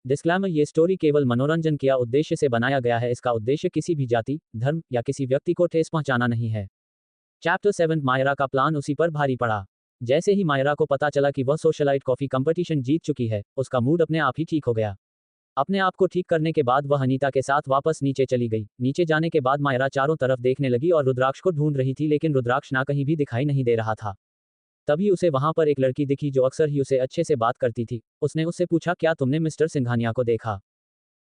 Disclaimer, ये story केवल मनोरंजन के उद्देश्य से बनाया गया है। इसका उद्देश्य किसी भी जाति, धर्म या किसी व्यक्ति को ठेस पहुंचाना नहीं है। चैप्टर 7, मायरा का प्लान उसी पर भारी पड़ा। जैसे ही मायरा को पता चला कि वह सोशलाइट कॉफी कंपटीशन जीत चुकी है, उसका मूड अपने आप ही ठीक हो गया। अपने आप को ठीक करने के बाद वह अनीता के साथ वापस नीचे चली गई। नीचे जाने के बाद मायरा चारों तरफ देखने लगी और रुद्राक्ष को ढूंढ रही थी, लेकिन रुद्राक्ष ना कहीं भी दिखाई नहीं दे रहा था। तभी उसे वहां पर एक लड़की दिखी जो अक्सर ही उसे अच्छे से बात करती थी। उसने उससे पूछा, क्या तुमने मिस्टर सिंघानिया को देखा?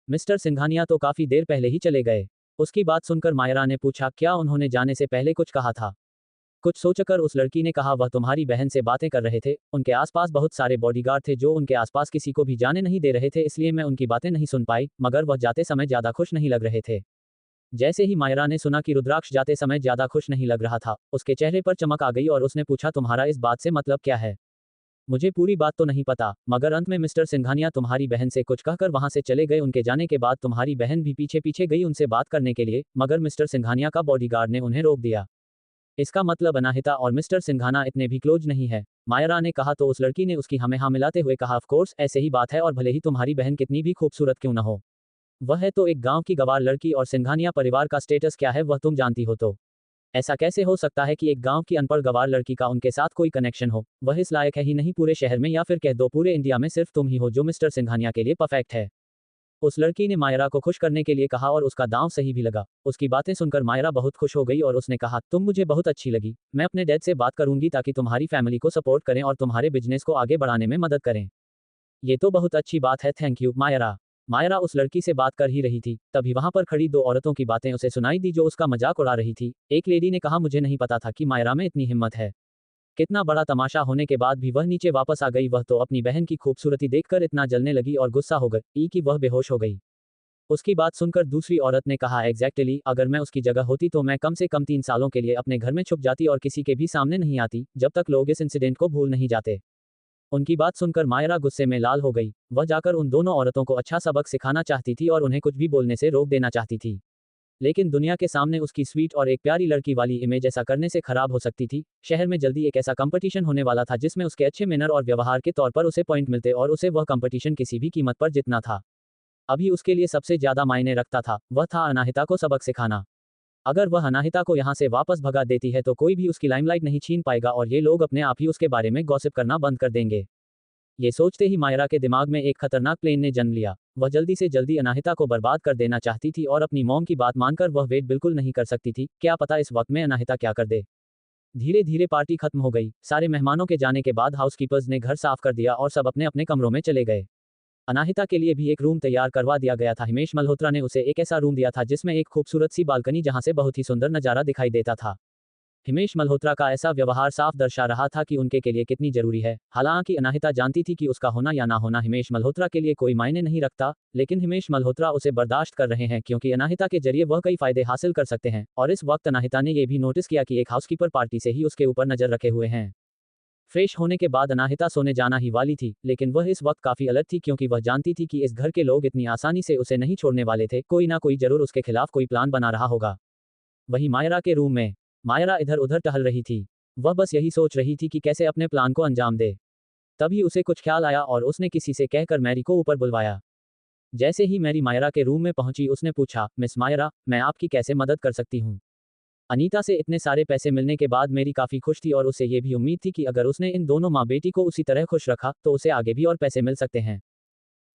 मिस्टर सिंघानिया तो काफी देर पहले ही चले गए। उसकी बात सुनकर मायरा ने पूछा, क्या उन्होंने जाने से पहले कुछ कहा था? कुछ सोचकर उस लड़की ने कहा, वह तुम्हारी बहन से बातें कर रहे थे। उनके आसपास बहुत सारे बॉडीगार्ड थे जो उनके आसपास किसी को भी जाने नहीं दे रहे थे, इसलिए मैं उनकी बातें नहीं सुन पाई, मगर वह जाते समय ज्यादा खुश नहीं लग रहे थे। जैसे ही मायरा ने सुना कि रुद्राक्ष जाते समय ज्यादा खुश नहीं लग रहा था, उसके चेहरे पर चमक आ गई और उसने पूछा, तुम्हारा इस बात से मतलब क्या है? मुझे पूरी बात तो नहीं पता, मगर अंत में मिस्टर सिंघानिया तुम्हारी बहन से कुछ कहकर वहां से चले गए। उनके जाने के बाद तुम्हारी बहन भी पीछे पीछे गई उनसे बात करने के लिए, मगर मिस्टर सिंघानिया का बॉडीगार्ड ने उन्हें रोक दिया। इसका मतलब अनाहिता और मिस्टर सिंघाना इतने भी क्लोज नहीं है, मायरा ने कहा। तो उस लड़की ने उसकी हमें हाँ मिलाते हुए कहा, ऑफ कोर्स ऐसे ही बात है, और भले ही तुम्हारी बहन कितनी भी खूबसूरत क्यों न हो, वह है तो एक गांव की गवार लड़की, और सिंघानिया परिवार का स्टेटस क्या है वह तुम जानती हो। तो ऐसा कैसे हो सकता है कि एक गांव की अनपढ़ गवार लड़की का उनके साथ कोई कनेक्शन हो? वह इस लायक है ही नहीं पूरे शहर में, या फिर कह दो पूरे इंडिया में सिर्फ तुम ही हो जो मिस्टर सिंघानिया के लिए परफेक्ट है। उस लड़की ने मायरा को खुश करने के लिए कहा और उसका दांव सही भी लगा। उसकी बातें सुनकर मायरा बहुत खुश हो गई और उसने कहा, तुम मुझे बहुत अच्छी लगी। मैं अपने डैड से बात करूंगी ताकि तुम्हारी फैमिली को सपोर्ट करें और तुम्हारे बिजनेस को आगे बढ़ाने में मदद करें। ये तो बहुत अच्छी बात है, थैंक यू मायरा। मायरा उस लड़की से बात कर ही रही थी, तभी वहां पर खड़ी दो औरतों की बातें उसे सुनाई दी जो उसका मजाक उड़ा रही थी। एक लेडी ने कहा, मुझे नहीं पता था कि मायरा में इतनी हिम्मत है। कितना बड़ा तमाशा होने के बाद भी वह नीचे वापस आ गई। वह तो अपनी बहन की खूबसूरती देखकर इतना जलने लगी और गुस्सा हो गई कि वह बेहोश हो गई। उसकी बात सुनकर दूसरी औरत ने कहा, एग्जैक्टली, अगर मैं उसकी जगह होती तो मैं कम से कम 3 सालों के लिए अपने घर में छुप जाती और किसी के भी सामने नहीं आती, जब तक लोग इस इंसिडेंट को भूल नहीं जाते। उनकी बात सुनकर मायरा गुस्से में लाल हो गई। वह जाकर उन दोनों औरतों को अच्छा सबक सिखाना चाहती थी और उन्हें कुछ भी बोलने से रोक देना चाहती थी, लेकिन दुनिया के सामने उसकी स्वीट और एक प्यारी लड़की वाली इमेज ऐसा करने से खराब हो सकती थी। शहर में जल्दी एक ऐसा कंपटीशन होने वाला था जिसमें उसके अच्छे मैनर और व्यवहार के तौर पर उसे पॉइंट मिलते और उसे वह कंपटीशन किसी भी कीमत पर जीतना था। अभी उसके लिए सबसे ज्यादा मायने रखता था, वह था अनाहिता को सबक सिखाना। अगर वह अनाहिता को यहाँ से वापस भगा देती है तो कोई भी उसकी लाइमलाइट नहीं छीन पाएगा और ये लोग अपने आप ही उसके बारे में गॉसिप करना बंद कर देंगे। ये सोचते ही मायरा के दिमाग में एक खतरनाक प्लान ने जन्म लिया। वह जल्दी से जल्दी अनाहिता को बर्बाद कर देना चाहती थी और अपनी मॉम की बात मानकर वह वेट बिल्कुल नहीं कर सकती थी। क्या पता इस वक्त में अनाहिता क्या कर दे। धीरे धीरे पार्टी खत्म हो गई। सारे मेहमानों के जाने के बाद हाउसकीपर्स ने घर साफ कर दिया और सब अपने अपने कमरों में चले गए। अनाहिता के लिए भी एक रूम तैयार करवा दिया गया था। हिमेश मल्होत्रा ने उसे एक ऐसा रूम दिया था जिसमें एक खूबसूरत सी बालकनी जहां से बहुत ही सुंदर नजारा दिखाई देता था। हिमेश मल्होत्रा का ऐसा व्यवहार साफ दर्शा रहा था कि उनके लिए कितनी जरूरी है। हालांकि अनाहिता जानती थी कि उसका होना या ना होना हिमेश मल्होत्रा के लिए कोई मायने नहीं रखता, लेकिन हिमेश मल्होत्रा उसे बर्दाश्त कर रहे हैं क्योंकि अनाहिता के जरिए वह कई फायदे हासिल कर सकते हैं। और इस वक्त अनाहिता ने यह भी नोटिस किया कि एक हाउसकीपर पार्टी से ही उसके ऊपर नजर रखे हुए हैं। फ्रेश होने के बाद अनाहिता सोने जाना ही वाली थी, लेकिन वह इस वक्त काफी अलर्ट थी क्योंकि वह जानती थी कि इस घर के लोग इतनी आसानी से उसे नहीं छोड़ने वाले थे। कोई ना कोई जरूर उसके खिलाफ कोई प्लान बना रहा होगा। वही मायरा के रूम में मायरा इधर उधर टहल रही थी। वह बस यही सोच रही थी कि कैसे अपने प्लान को अंजाम दे। तभी उसे कुछ ख्याल आया और उसने किसी से कहकर मैरी को ऊपर बुलवाया। जैसे ही मैरी मायरा के रूम में पहुंची उसने पूछा, मिस मायरा, मैं आपकी कैसे मदद कर सकती हूँ? अनीता से इतने सारे पैसे मिलने के बाद मेरी काफी खुश थी और उसे ये भी उम्मीद थी कि अगर उसने इन दोनों माँ बेटी को उसी तरह खुश रखा तो उसे आगे भी और पैसे मिल सकते हैं।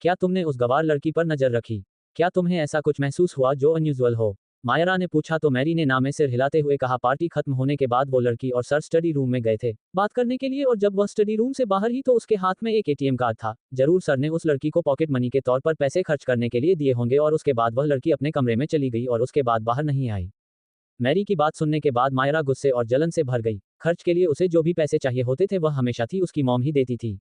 क्या तुमने उस गवार लड़की पर नजर रखी? क्या तुम्हें ऐसा कुछ महसूस हुआ जो अनयूजुअल हो? मायरा ने पूछा तो मैरी ने ना में सिर हिलाते हुए कहा, पार्टी खत्म होने के बाद वो लड़की और सर स्टडी रूम में गए थे बात करने के लिए, और जब वह स्टडी रूम से बाहर ही तो उसके हाथ में एक एटीएम कार्ड था। जरूर सर ने उस लड़की को पॉकेट मनी के तौर पर पैसे खर्च करने के लिए दिए होंगे और उसके बाद वह लड़की अपने कमरे में चली गई और उसके बाद बाहर नहीं आई। मैरी की बात सुनने के बाद मायरा गुस्से और जलन से भर गई। खर्च के लिए उसे जो भी पैसे चाहिए होते थे वह हमेशा थी उसकी मॉम ही देती थी।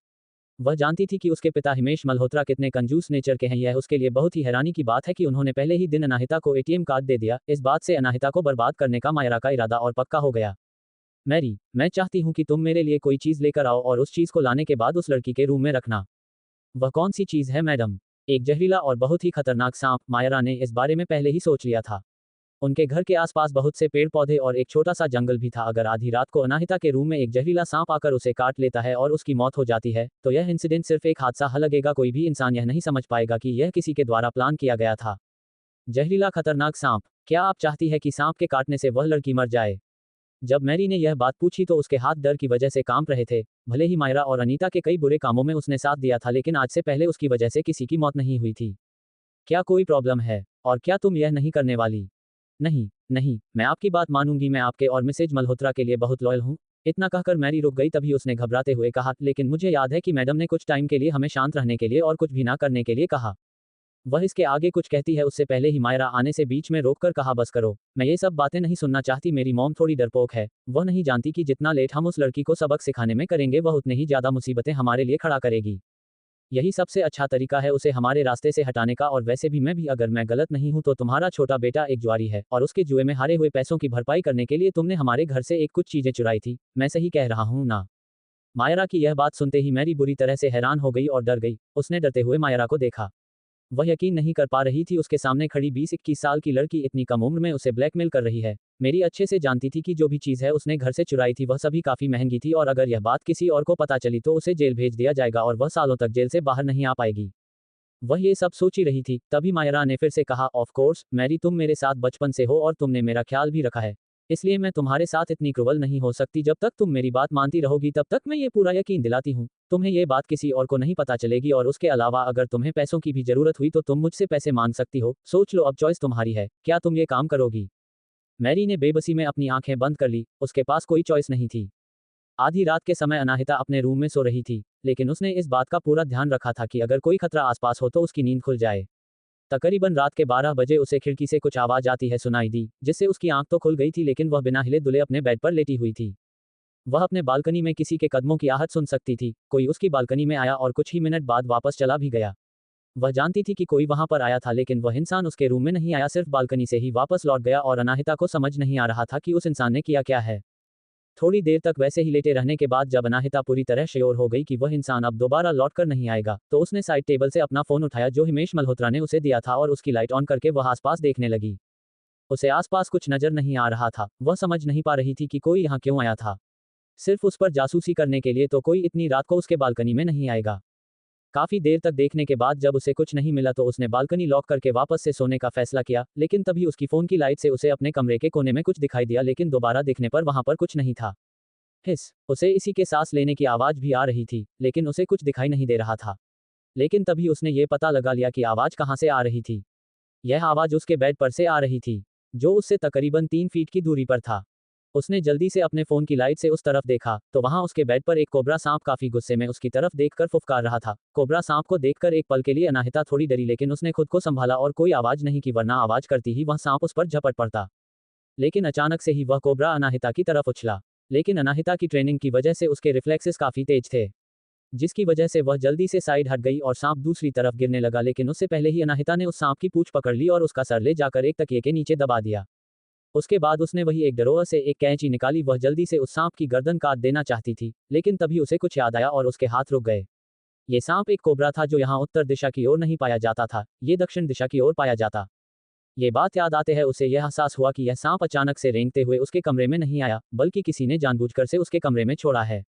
वह जानती थी कि उसके पिता हिमेश मल्होत्रा कितने कंजूस नेचर के हैं। यह उसके लिए बहुत ही हैरानी की बात है कि उन्होंने पहले ही दिन अनाहिता को एटीएम कार्ड दे दिया। इस बात से अनाहिता को बर्बाद करने का मायरा का इरादा और पक्का हो गया। मैरी, मैं चाहती हूँ कि तुम मेरे लिए कोई चीज लेकर आओ और उस चीज को लाने के बाद उस लड़की के रूम में रखना। वह कौन सी चीज है मैडम? एक जहरीला और बहुत ही खतरनाक सांप। मायरा ने इस बारे में पहले ही सोच लिया था। उनके घर के आसपास बहुत से पेड़ पौधे और एक छोटा सा जंगल भी था। अगर आधी रात को अनाहिता के रूम में एक जहरीला सांप आकर उसे काट लेता है और उसकी मौत हो जाती है, तो यह इंसिडेंट सिर्फ एक हादसा लगेगा। कोई भी इंसान यह नहीं समझ पाएगा कि यह किसी के द्वारा प्लान किया गया था। जहरीला खतरनाक सांप। क्या आप चाहती है कि सांप के काटने से वह लड़की मर जाए? जब मैरी ने यह बात पूछी तो उसके हाथ डर की वजह से कांप रहे थे। भले ही मायरा और अनीता के कई बुरे कामों में उसने साथ दिया था, लेकिन आज से पहले उसकी वजह से किसी की मौत नहीं हुई थी। क्या कोई प्रॉब्लम है? और क्या तुम यह नहीं करने वाली? नहीं, नहीं, मैं आपकी बात मानूंगी। मैं आपके और मिसेज मल्होत्रा के लिए बहुत लॉयल हूँ। इतना कहकर मैरी रुक गई। तभी उसने घबराते हुए कहा, लेकिन मुझे याद है कि मैडम ने कुछ टाइम के लिए हमें शांत रहने के लिए और कुछ भी ना करने के लिए कहा। वह इसके आगे कुछ कहती है उससे पहले ही मायरा आने से बीच में रोककर कहा, बस करो, मैं ये सब बातें नहीं सुनना चाहती। मेरी मॉम थोड़ी डरपोक है। वह नहीं जानती कि जितना लेट हम उस लड़की को सबक सिखाने में करेंगे, वह उतने ही ज्यादा मुसीबतें हमारे लिए खड़ा करेगी। यही सबसे अच्छा तरीका है उसे हमारे रास्ते से हटाने का। और वैसे भी अगर मैं गलत नहीं हूं तो तुम्हारा छोटा बेटा एक जुआरी है और उसके जुए में हारे हुए पैसों की भरपाई करने के लिए तुमने हमारे घर से एक कुछ चीजें चुराई थी। मैं सही कह रहा हूं ना? मायरा की यह बात सुनते ही मैरी बुरी तरह से हैरान हो गई और डर गई। उसने डरते हुए मायरा को देखा। वह यकीन नहीं कर पा रही थी उसके सामने खड़ी 20-21 साल की लड़की इतनी कम उम्र में उसे ब्लैकमेल कर रही है। मेरी अच्छे से जानती थी कि जो भी चीज़ है उसने घर से चुराई थी वह सभी काफ़ी महंगी थी, और अगर यह बात किसी और को पता चली तो उसे जेल भेज दिया जाएगा और वह सालों तक जेल से बाहर नहीं आ पाएगी। वह ये सब सोच ही रही थी, तभी मायरा ने फिर से कहा, ऑफ कोर्स मैरी, तुम मेरे साथ बचपन से हो और तुमने मेरा ख्याल भी रखा है, इसलिए मैं तुम्हारे साथ इतनी क्रूवल नहीं हो सकती। जब तक तुम मेरी बात मानती रहोगी तब तक मैं ये पूरा यकीन दिलाती हूँ तुम्हें ये बात किसी और को नहीं पता चलेगी। और उसके अलावा अगर तुम्हें पैसों की भी जरूरत हुई तो तुम मुझसे पैसे मांग सकती हो। सोच लो, अब चॉइस तुम्हारी है। क्या तुम ये काम करोगी? मैरी ने बेबसी में अपनी आंखें बंद कर ली। उसके पास कोई चॉइस नहीं थी। आधी रात के समय अनाहिता अपने रूम में सो रही थी, लेकिन उसने इस बात का पूरा ध्यान रखा था कि अगर कोई खतरा आसपास हो तो उसकी नींद खुल जाए। तकरीबन रात के 12 बजे उसे खिड़की से कुछ आवाज आती है सुनाई दी, जिससे उसकी आंख तो खुल गई थी, लेकिन वह बिना हिले दुले अपने बेड पर लेटी हुई थी। वह अपने बालकनी में किसी के कदमों की आहट सुन सकती थी। कोई उसकी बालकनी में आया और कुछ ही मिनट बाद वापस चला भी गया। वह जानती थी कि कोई वहां पर आया था, लेकिन वह इंसान उसके रूम में नहीं आया, सिर्फ बालकनी से ही वापस लौट गया। और अनाहिता को समझ नहीं आ रहा था कि उस इंसान ने किया क्या है। थोड़ी देर तक वैसे ही लेटे रहने के बाद जब अनाहिता पूरी तरह श्योर हो गई कि वह इंसान अब दोबारा लौटकर नहीं आएगा, तो उसने साइड टेबल से अपना फोन उठाया जो हिमेश मल्होत्रा ने उसे दिया था, और उसकी लाइट ऑन करके वह आसपास देखने लगी। उसे आसपास कुछ नजर नहीं आ रहा था। वह समझ नहीं पा रही थी कि कोई यहाँ क्यों आया था। सिर्फ उस पर जासूसी करने के लिए तो कोई इतनी रात को उसके बालकनी में नहीं आएगा। काफी देर तक देखने के बाद जब उसे कुछ नहीं मिला तो उसने बालकनी लॉक करके वापस से सोने का फैसला किया, लेकिन तभी उसकी फोन की लाइट से उसे अपने कमरे के कोने में कुछ दिखाई दिया, लेकिन दोबारा देखने पर वहां पर कुछ नहीं था। हिस, उसे इसी के सांस लेने की आवाज भी आ रही थी, लेकिन उसे कुछ दिखाई नहीं दे रहा था। लेकिन तभी उसने ये पता लगा लिया कि आवाज कहां से आ रही थी। यह आवाज उसके बेड पर से आ रही थी, जो उससे तकरीबन 3 फीट की दूरी पर था। उसने जल्दी से अपने फोन की लाइट से उस तरफ देखा, तो वहां उसके बेड पर एक कोबरा सांप काफी गुस्से में उसकी तरफ देखकर फुफकार रहा था। कोबरा सांप को देखकर एक पल के लिए अनाहिता थोड़ी डरी, लेकिन उसने खुद को संभाला और कोई आवाज नहीं की, वरना आवाज करती ही वह सांप उस पर झपट पड़ता। लेकिन अचानक से ही वह कोबरा अनाहिता की तरफ उछला, लेकिन अनाहिता की ट्रेनिंग की वजह से उसके रिफ्लेक्सेस काफी तेज थे, जिसकी वजह से वह जल्दी से साइड हट गई और सांप दूसरी तरफ गिरने लगा। लेकिन उससे पहले ही अनाहिता ने उस सांप की पूंछ पकड़ ली और उसका सर ले जाकर एक तकिए के नीचे दबा दिया। उसके बाद उसने वही एक ड्रॉअर से एक कैंची निकाली। वह जल्दी से उस सांप की गर्दन काट देना चाहती थी, लेकिन तभी उसे कुछ याद आया और उसके हाथ रुक गए। ये सांप एक कोबरा था जो यहाँ उत्तर दिशा की ओर नहीं पाया जाता था, ये दक्षिण दिशा की ओर पाया जाता। ये बात याद आते हैं उसे यह एहसास हुआ कि यह सांप अचानक से रेंगते हुए उसके कमरे में नहीं आया, बल्कि किसी ने जानबूझकर से उसके कमरे में छोड़ा है।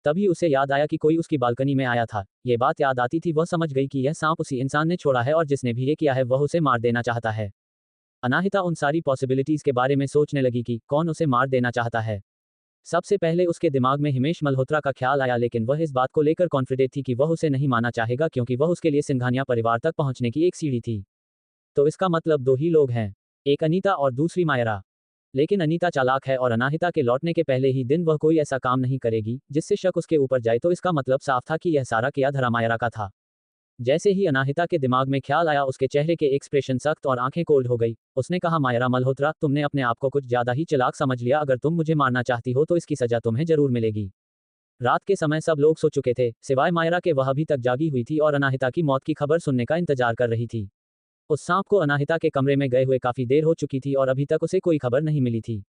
तभी उसे याद आया कि कोई उसकी बालकनी में आया था। ये बात याद आती थी वह समझ गई कि यह सांप उसी इंसान ने छोड़ा है, और जिसने भी ये किया है वह उसे मार देना चाहता है। अनाहिता उन सारी पॉसिबिलिटीज के बारे में सोचने लगी कि कौन उसे मार देना चाहता है। सबसे पहले उसके दिमाग में हिमेश मल्होत्रा का ख्याल आया, लेकिन वह इस बात को लेकर कॉन्फिडेंट थी कि वह उसे नहीं माना चाहेगा, क्योंकि वह उसके लिए सिंघानिया परिवार तक पहुंचने की एक सीढ़ी थी। तो इसका मतलब 2 ही लोग हैं, एक अनीता और दूसरी मायरा। लेकिन अनीता चालाक है और अनाहिता के लौटने के पहले ही दिन वह कोई ऐसा काम नहीं करेगी जिससे शक उसके ऊपर जाए, तो इसका मतलब साफ था कि यह सारा किया धरा मायरा का था। जैसे ही अनाहिता के दिमाग में ख्याल आया, उसके चेहरे के एक्सप्रेशन सख्त और आंखें कोल्ड हो गई। उसने कहा, मायरा मल्होत्रा, तुमने अपने आप को कुछ ज्यादा ही चालाक समझ लिया। अगर तुम मुझे मारना चाहती हो तो इसकी सजा तुम्हें जरूर मिलेगी। रात के समय सब लोग सो चुके थे, सिवाय मायरा के। वह अभी तक जागी हुई थी और अनाहिता की मौत की खबर सुनने का इंतजार कर रही थी। उस सांप को अनाहिता के कमरे में गए हुए काफी देर हो चुकी थी और अभी तक उसे कोई खबर नहीं मिली थी।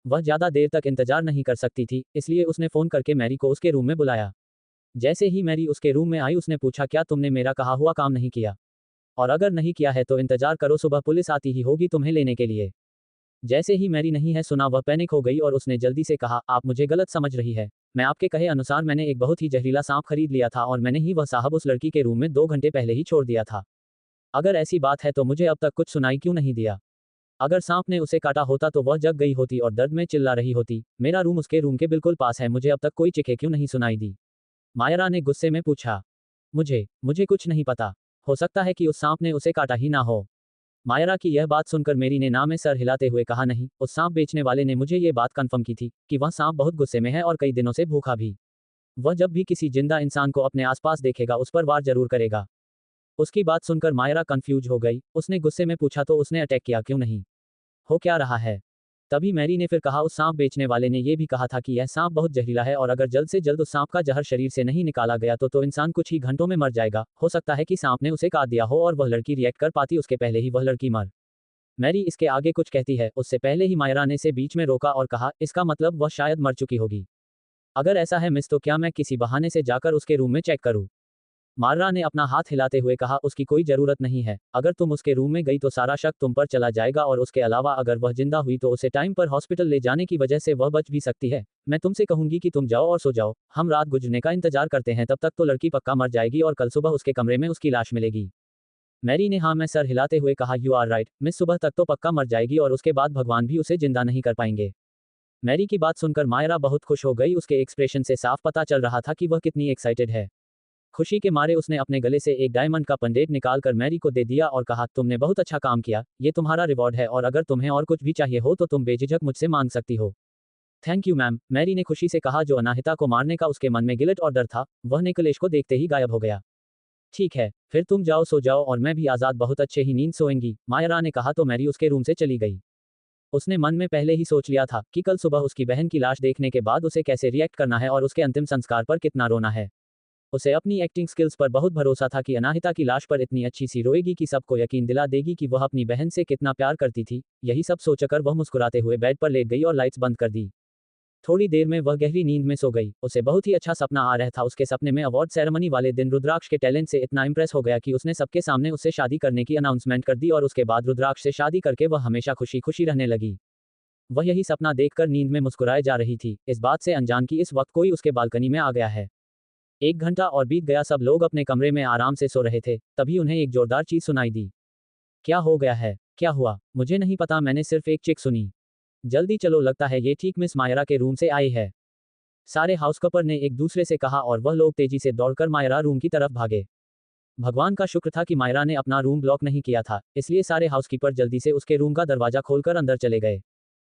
वह ज्यादा देर तक इंतजार नहीं कर सकती थी, इसलिए उसने फोन करके मैरी को उसके रूम में बुलाया। जैसे ही मैरी उसके रूम में आई, उसने पूछा, क्या तुमने मेरा कहा हुआ काम नहीं किया? और अगर नहीं किया है तो इंतजार करो, सुबह पुलिस आती ही होगी तुम्हें लेने के लिए। जैसे ही मैरी नहीं है सुना वह पैनिक हो गई और उसने जल्दी से कहा, आप मुझे गलत समझ रही है। मैं आपके कहे अनुसार मैंने एक बहुत ही जहरीला सांप खरीद लिया था और मैंने ही वह साहब उस लड़की के रूम में 2 घंटे पहले ही छोड़ दिया था। अगर ऐसी बात है तो मुझे अब तक कुछ सुनाई क्यों नहीं दिया? अगर सांप ने उसे काटा होता तो वह जग गई होती और दर्द में चिल्ला रही होती। मेरा रूम उसके रूम के बिल्कुल पास है, मुझे अब तक कोई चीखें क्यों नहीं सुनाई दी? मायरा ने गुस्से में पूछा। मुझे कुछ नहीं पता। हो सकता है कि उस सांप ने उसे काटा ही ना हो। मायरा की यह बात सुनकर मेरी ने ना में सर हिलाते हुए कहा, नहीं, उस सांप बेचने वाले ने मुझे ये बात कंफर्म की थी कि वह सांप बहुत गुस्से में है और कई दिनों से भूखा भी। वह जब भी किसी जिंदा इंसान को अपने आसपास देखेगा उस पर वार जरूर करेगा। उसकी बात सुनकर मायरा कंफ्यूज हो गई। उसने गुस्से में पूछा, तो उसने अटैक किया क्यों नहीं? हो क्या रहा है? तभी मैरी ने फिर कहा, उस सांप बेचने वाले ने यह भी कहा था कि यह सांप बहुत जहरीला है और अगर जल्द से जल्द उस सांप का जहर शरीर से नहीं निकाला गया तो इंसान कुछ ही घंटों में मर जाएगा। हो सकता है कि सांप ने उसे काट दिया हो और वह लड़की रिएक्ट कर पाती उसके पहले ही वह लड़की मर। मैरी इसके आगे कुछ कहती है, उससे पहले ही मायरा ने से बीच में रोका और कहा, इसका मतलब वह शायद मर चुकी होगी। अगर ऐसा है मिस, तो क्या मैं किसी बहाने से जाकर उसके रूम में चेक करूं? मायरा ने अपना हाथ हिलाते हुए कहा, उसकी कोई जरूरत नहीं है। अगर तुम उसके रूम में गई तो सारा शक तुम पर चला जाएगा और उसके अलावा अगर वह जिंदा हुई तो उसे टाइम पर हॉस्पिटल ले जाने की वजह से वह बच भी सकती है। मैं तुमसे कहूंगी कि तुम जाओ और सो जाओ, हम रात गुजरने का इंतजार करते हैं, तब तक तो लड़की पक्का मर जाएगी और कल सुबह उसके कमरे में उसकी लाश मिलेगी। मैरी ने हाँ में सर हिलाते हुए कहा, यू आर राइट मिस, सुबह तक तो पक्का मर जाएगी और उसके बाद भगवान भी उसे जिंदा नहीं कर पाएंगे। मैरी की बात सुनकर मायरा बहुत खुश हो गई। उसके एक्सप्रेशन से साफ पता चल रहा था कि वह कितनी एक्साइटेड है। खुशी के मारे उसने अपने गले से एक डायमंड का पेंडेंट निकालकर मैरी को दे दिया और कहा, तुमने बहुत अच्छा काम किया, ये तुम्हारा रिवॉर्ड है और अगर तुम्हें और कुछ भी चाहिए हो तो तुम बेझिझक मुझसे मांग सकती हो। थैंक यू मैम, मैरी ने खुशी से कहा। जो अनाहिता को मारने का उसके मन में गिल्ट और डर था वह निकलेश को देखते ही गायब हो गया। ठीक है, फिर तुम जाओ, सो जाओ और मैं भी आजाद बहुत अच्छे ही नींद सोएंगी, मायरा ने कहा तो मैरी उसके रूम से चली गई। उसने मन में पहले ही सोच लिया था कि कल सुबह उसकी बहन की लाश देखने के बाद उसे कैसे रिएक्ट करना है और उसके अंतिम संस्कार पर कितना रोना है। उसे अपनी एक्टिंग स्किल्स पर बहुत भरोसा था कि अनाहिता की लाश पर इतनी अच्छी सी रोएगी कि सबको यकीन दिला देगी कि वह अपनी बहन से कितना प्यार करती थी। यही सब सोचकर वह मुस्कुराते हुए बेड पर लेट गई और लाइट्स बंद कर दी। थोड़ी देर में वह गहरी नींद में सो गई। उसे बहुत ही अच्छा सपना आ रहा था। उसके सपने में अवार्ड सेरेमनी वाले दिन रुद्राक्ष के टैलेंट से इतना इंप्रेस हो गया कि उसने सबके सामने उससे शादी करने की अनाउंसमेंट कर दी और उसके बाद रुद्राक्ष से शादी करके वह हमेशा खुशी खुशी रहने लगी। वह यही सपना देखकर नींद में मुस्कुराए जा रही थी, इस बात से अनजान कि इस वक्त कोई उसके बालकनी में आ गया है। 1 घंटा और बीत गया। सब लोग अपने कमरे में आराम से सो रहे थे, तभी उन्हें एक जोरदार चीज सुनाई दी। क्या हो गया है? क्या हुआ? मुझे नहीं पता, मैंने सिर्फ एक चीख सुनी। जल्दी चलो, लगता है ये ठीक मिस मायरा के रूम से आई है। सारे हाउसकीपर ने एक दूसरे से कहा और वह लोग तेजी से दौड़कर मायरा रूम की तरफ भागे। भगवान का शुक्र था कि मायरा ने अपना रूम ब्लॉक नहीं किया था, इसलिए सारे हाउसकीपर जल्दी से उसके रूम का दरवाजा खोलकर अंदर चले गए।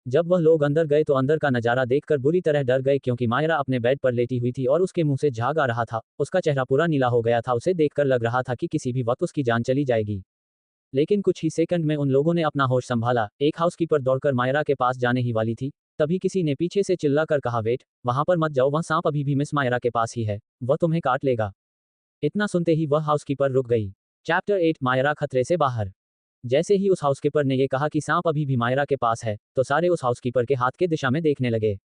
जब वह लोग अंदर गए तो अंदर का नजारा देखकर बुरी तरह डर गए, क्योंकि मायरा अपने बेड पर लेटी हुई थी और उसके मुंह से झाग आ रहा था। उसका चेहरा पूरा नीला हो गया था। उसे देखकर लग रहा था कि किसी भी वक्त उसकी जान चली जाएगी। लेकिन कुछ ही सेकंड में उन लोगों ने अपना होश संभाला। एक हाउसकीपर दौड़कर मायरा के पास जाने ही वाली थी, तभी किसी ने पीछे से चिल्लाकर कहा, वेट, वहां पर मत जाओ, वह सांप अभी भी मिस मायरा के पास ही है, वह तुम्हें काट लेगा। इतना सुनते ही वह हाउसकीपर रुक गई। चैप्टर 8, मायरा खतरे से बाहर। जैसे ही उस हाउसकीपर ने यह कहा कि सांप अभी भी मायरा के पास है, तो सारे उस हाउसकीपर के हाथ के दिशा में देखने लगे,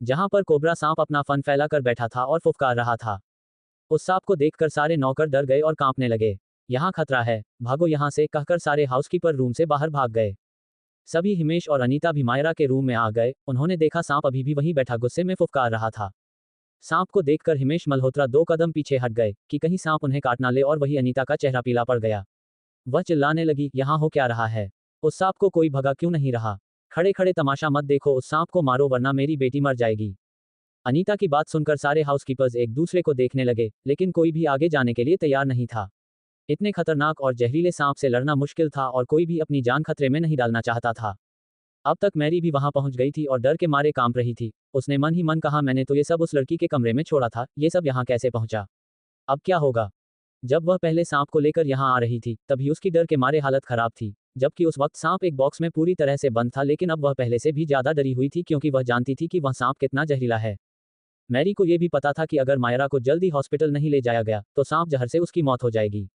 जहां पर कोबरा सांप अपना फन फैलाकर बैठा था और फुफकार रहा था। उस सांप को देखकर सारे नौकर डर गए और कांपने लगे। यहाँ खतरा है, भागो यहाँ से, कहकर सारे हाउसकीपर रूम से बाहर भाग गए। सभी हिमेश और अनीता भी मायरा के रूम में आ गए। उन्होंने देखा सांप अभी भी वहीं बैठा गुस्से में फुफकार रहा था। सांप को देखकर हिमेश मल्होत्रा 2 कदम पीछे हट गए कि कहीं सांप उन्हें काट ना ले, और वही अनीता का चेहरा पीला पड़ गया। वह चिल्लाने लगी, यहाँ हो क्या रहा है? उस सांप को कोई भगा क्यों नहीं रहा? खड़े खड़े तमाशा मत देखो, उस सांप को मारो वरना मेरी बेटी मर जाएगी। अनीता की बात सुनकर सारे हाउसकीपर्स एक दूसरे को देखने लगे, लेकिन कोई भी आगे जाने के लिए तैयार नहीं था। इतने खतरनाक और जहरीले सांप से लड़ना मुश्किल था और कोई भी अपनी जान खतरे में नहीं डालना चाहता था। अब तक मैरी भी वहां पहुंच गई थी और डर के मारे कांप रही थी। उसने मन ही मन कहा, मैंने तो ये सब उस लड़की के कमरे में छोड़ा था, ये सब यहाँ कैसे पहुंचा? अब क्या होगा? जब वह पहले सांप को लेकर यहाँ आ रही थी तभी उसकी डर के मारे हालत खराब थी, जबकि उस वक्त सांप एक बॉक्स में पूरी तरह से बंद था, लेकिन अब वह पहले से भी ज्यादा डरी हुई थी क्योंकि वह जानती थी कि वह सांप कितना जहरीला है। मैरी को यह भी पता था कि अगर मायरा को जल्दी हॉस्पिटल नहीं ले जाया गया तो सांप जहर से उसकी मौत हो जाएगी।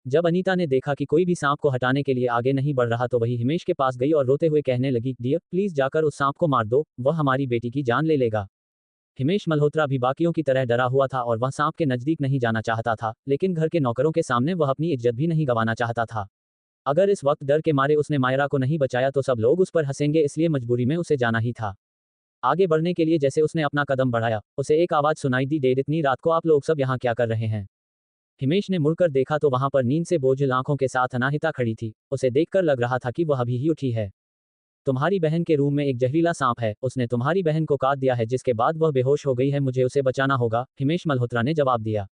जब अनीता ने देखा कि कोई भी सांप को हटाने के लिए आगे नहीं बढ़ रहा तो वही हिमेश के पास गई और रोते हुए कहने लगी, डियर प्लीज जाकर उस सांप को मार दो, वह हमारी बेटी की जान ले लेगा। हिमेश मल्होत्रा भी बाकियों की तरह डरा हुआ था और वह सांप के नजदीक नहीं जाना चाहता था, लेकिन घर के नौकरों के सामने वह अपनी इज्जत भी नहीं गंवाना चाहता था। अगर इस वक्त डर के मारे उसने मायरा को नहीं बचाया तो सब लोग उस पर हंसेंगे, इसलिए मजबूरी में उसे जाना ही था। आगे बढ़ने के लिए जैसे उसने अपना कदम बढ़ाया, उसे एक आवाज सुनाई दी, डेड, इतनी रात को आप लोग सब यहाँ क्या कर रहे हैं? हिमेश ने मुड़कर देखा तो वहां पर नींद से बोझिल आंखों के साथ अनाहिता खड़ी थी। उसे देखकर लग रहा था कि वह अभी ही उठी है। तुम्हारी बहन के रूम में एक जहरीला सांप है, उसने तुम्हारी बहन को काट दिया है, जिसके बाद वह बेहोश हो गई है, मुझे उसे बचाना होगा, हिमेश मल्होत्रा ने जवाब दिया।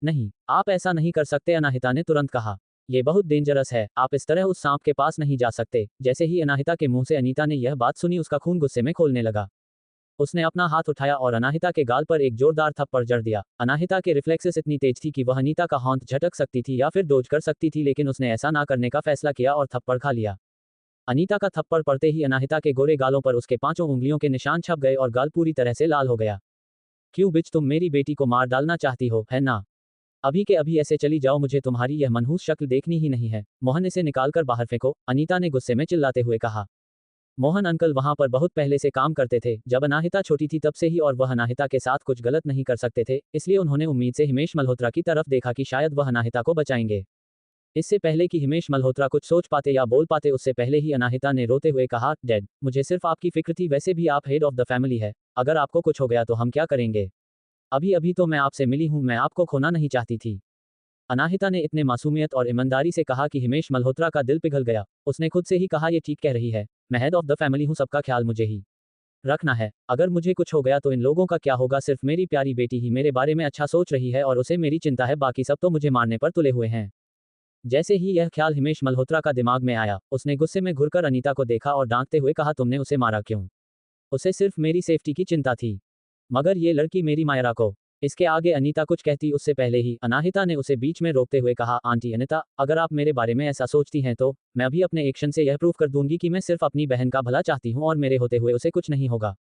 नहीं, आप ऐसा नहीं कर सकते, अनाहिता ने तुरंत कहा। ये बहुत डेंजरस है, आप इस तरह उस सांप के पास नहीं जा सकते। जैसे ही अनाहिता के मुंह से अनीता ने यह बात सुनी, उसका खून गुस्से में खौलने लगा। उसने अपना हाथ उठाया और अनाहिता के गाल पर एक जोरदार थप्पड़ जड़ दिया। अनाहिता के रिफ्लेक्सेस इतनी तेज थी कि वह अनीता का हाथ झटक सकती थी या फिर डोज कर सकती थी, लेकिन उसने ऐसा ना करने का फैसला किया और थप्पड़ खा लिया। अनीता का थप्पड़ पड़ते ही अनाहिता के गोरे गालों पर उसके 5 उंगलियों के निशान छप गए और गाल पूरी तरह से लाल हो गया। क्यों बिच, तुम मेरी बेटी को मार डालना चाहती हो, है ना? अभी के अभी ऐसे चली जाओ, मुझे तुम्हारी यह मनहूस शक्ल देखनी ही नहीं है। मोहन, इसे निकालकर बाहर फेंको, अनीता ने गुस्से में चिल्लाते हुए कहा। मोहन अंकल वहां पर बहुत पहले से काम करते थे, जब अनाहिता छोटी थी तब से ही, और वह अनाहिता के साथ कुछ गलत नहीं कर सकते थे, इसलिए उन्होंने उम्मीद से हिमेश मल्होत्रा की तरफ देखा कि शायद वह अनाहिता को बचाएंगे। इससे पहले कि हिमेश मल्होत्रा कुछ सोच पाते या बोल पाते, उससे पहले ही अनाहिता ने रोते हुए कहा, डैड, मुझे सिर्फ आपकी फिक्र थी, वैसे भी आप हेड ऑफ द फैमिली है, अगर आपको कुछ हो गया तो हम क्या करेंगे? अभी अभी तो मैं आपसे मिली हूं, मैं आपको खोना नहीं चाहती थी। अनाहिता ने इतने मासूमियत और ईमानदारी से कहा कि हिमेश मल्होत्रा का दिल पिघल गया। उसने खुद से ही कहा, ये ठीक कह रही है, मैं हेड ऑफ द फैमिली हूँ, सबका ख्याल मुझे ही रखना है। अगर मुझे कुछ हो गया तो इन लोगों का क्या होगा? सिर्फ मेरी प्यारी बेटी ही मेरे बारे में अच्छा सोच रही है और उसे मेरी चिंता है, बाकी सब तो मुझे मारने पर तुले हुए हैं। जैसे ही यह ख्याल हिमेश मल्होत्रा का दिमाग में आया, उसने गुस्से में घुरकर अनीता को देखा और डांटते हुए कहा, तुमने उसे मारा क्यों? उसे सिर्फ मेरी सेफ्टी की चिंता थी, मगर ये लड़की मेरी मायरा को। इसके आगे अनीता कुछ कहती उससे पहले ही अनाहिता ने उसे बीच में रोकते हुए कहा, आंटी अनीता, अगर आप मेरे बारे में ऐसा सोचती हैं तो मैं अभी अपने एक्शन से यह प्रूव कर दूंगी कि मैं सिर्फ अपनी बहन का भला चाहती हूँ और मेरे होते हुए उसे कुछ नहीं होगा।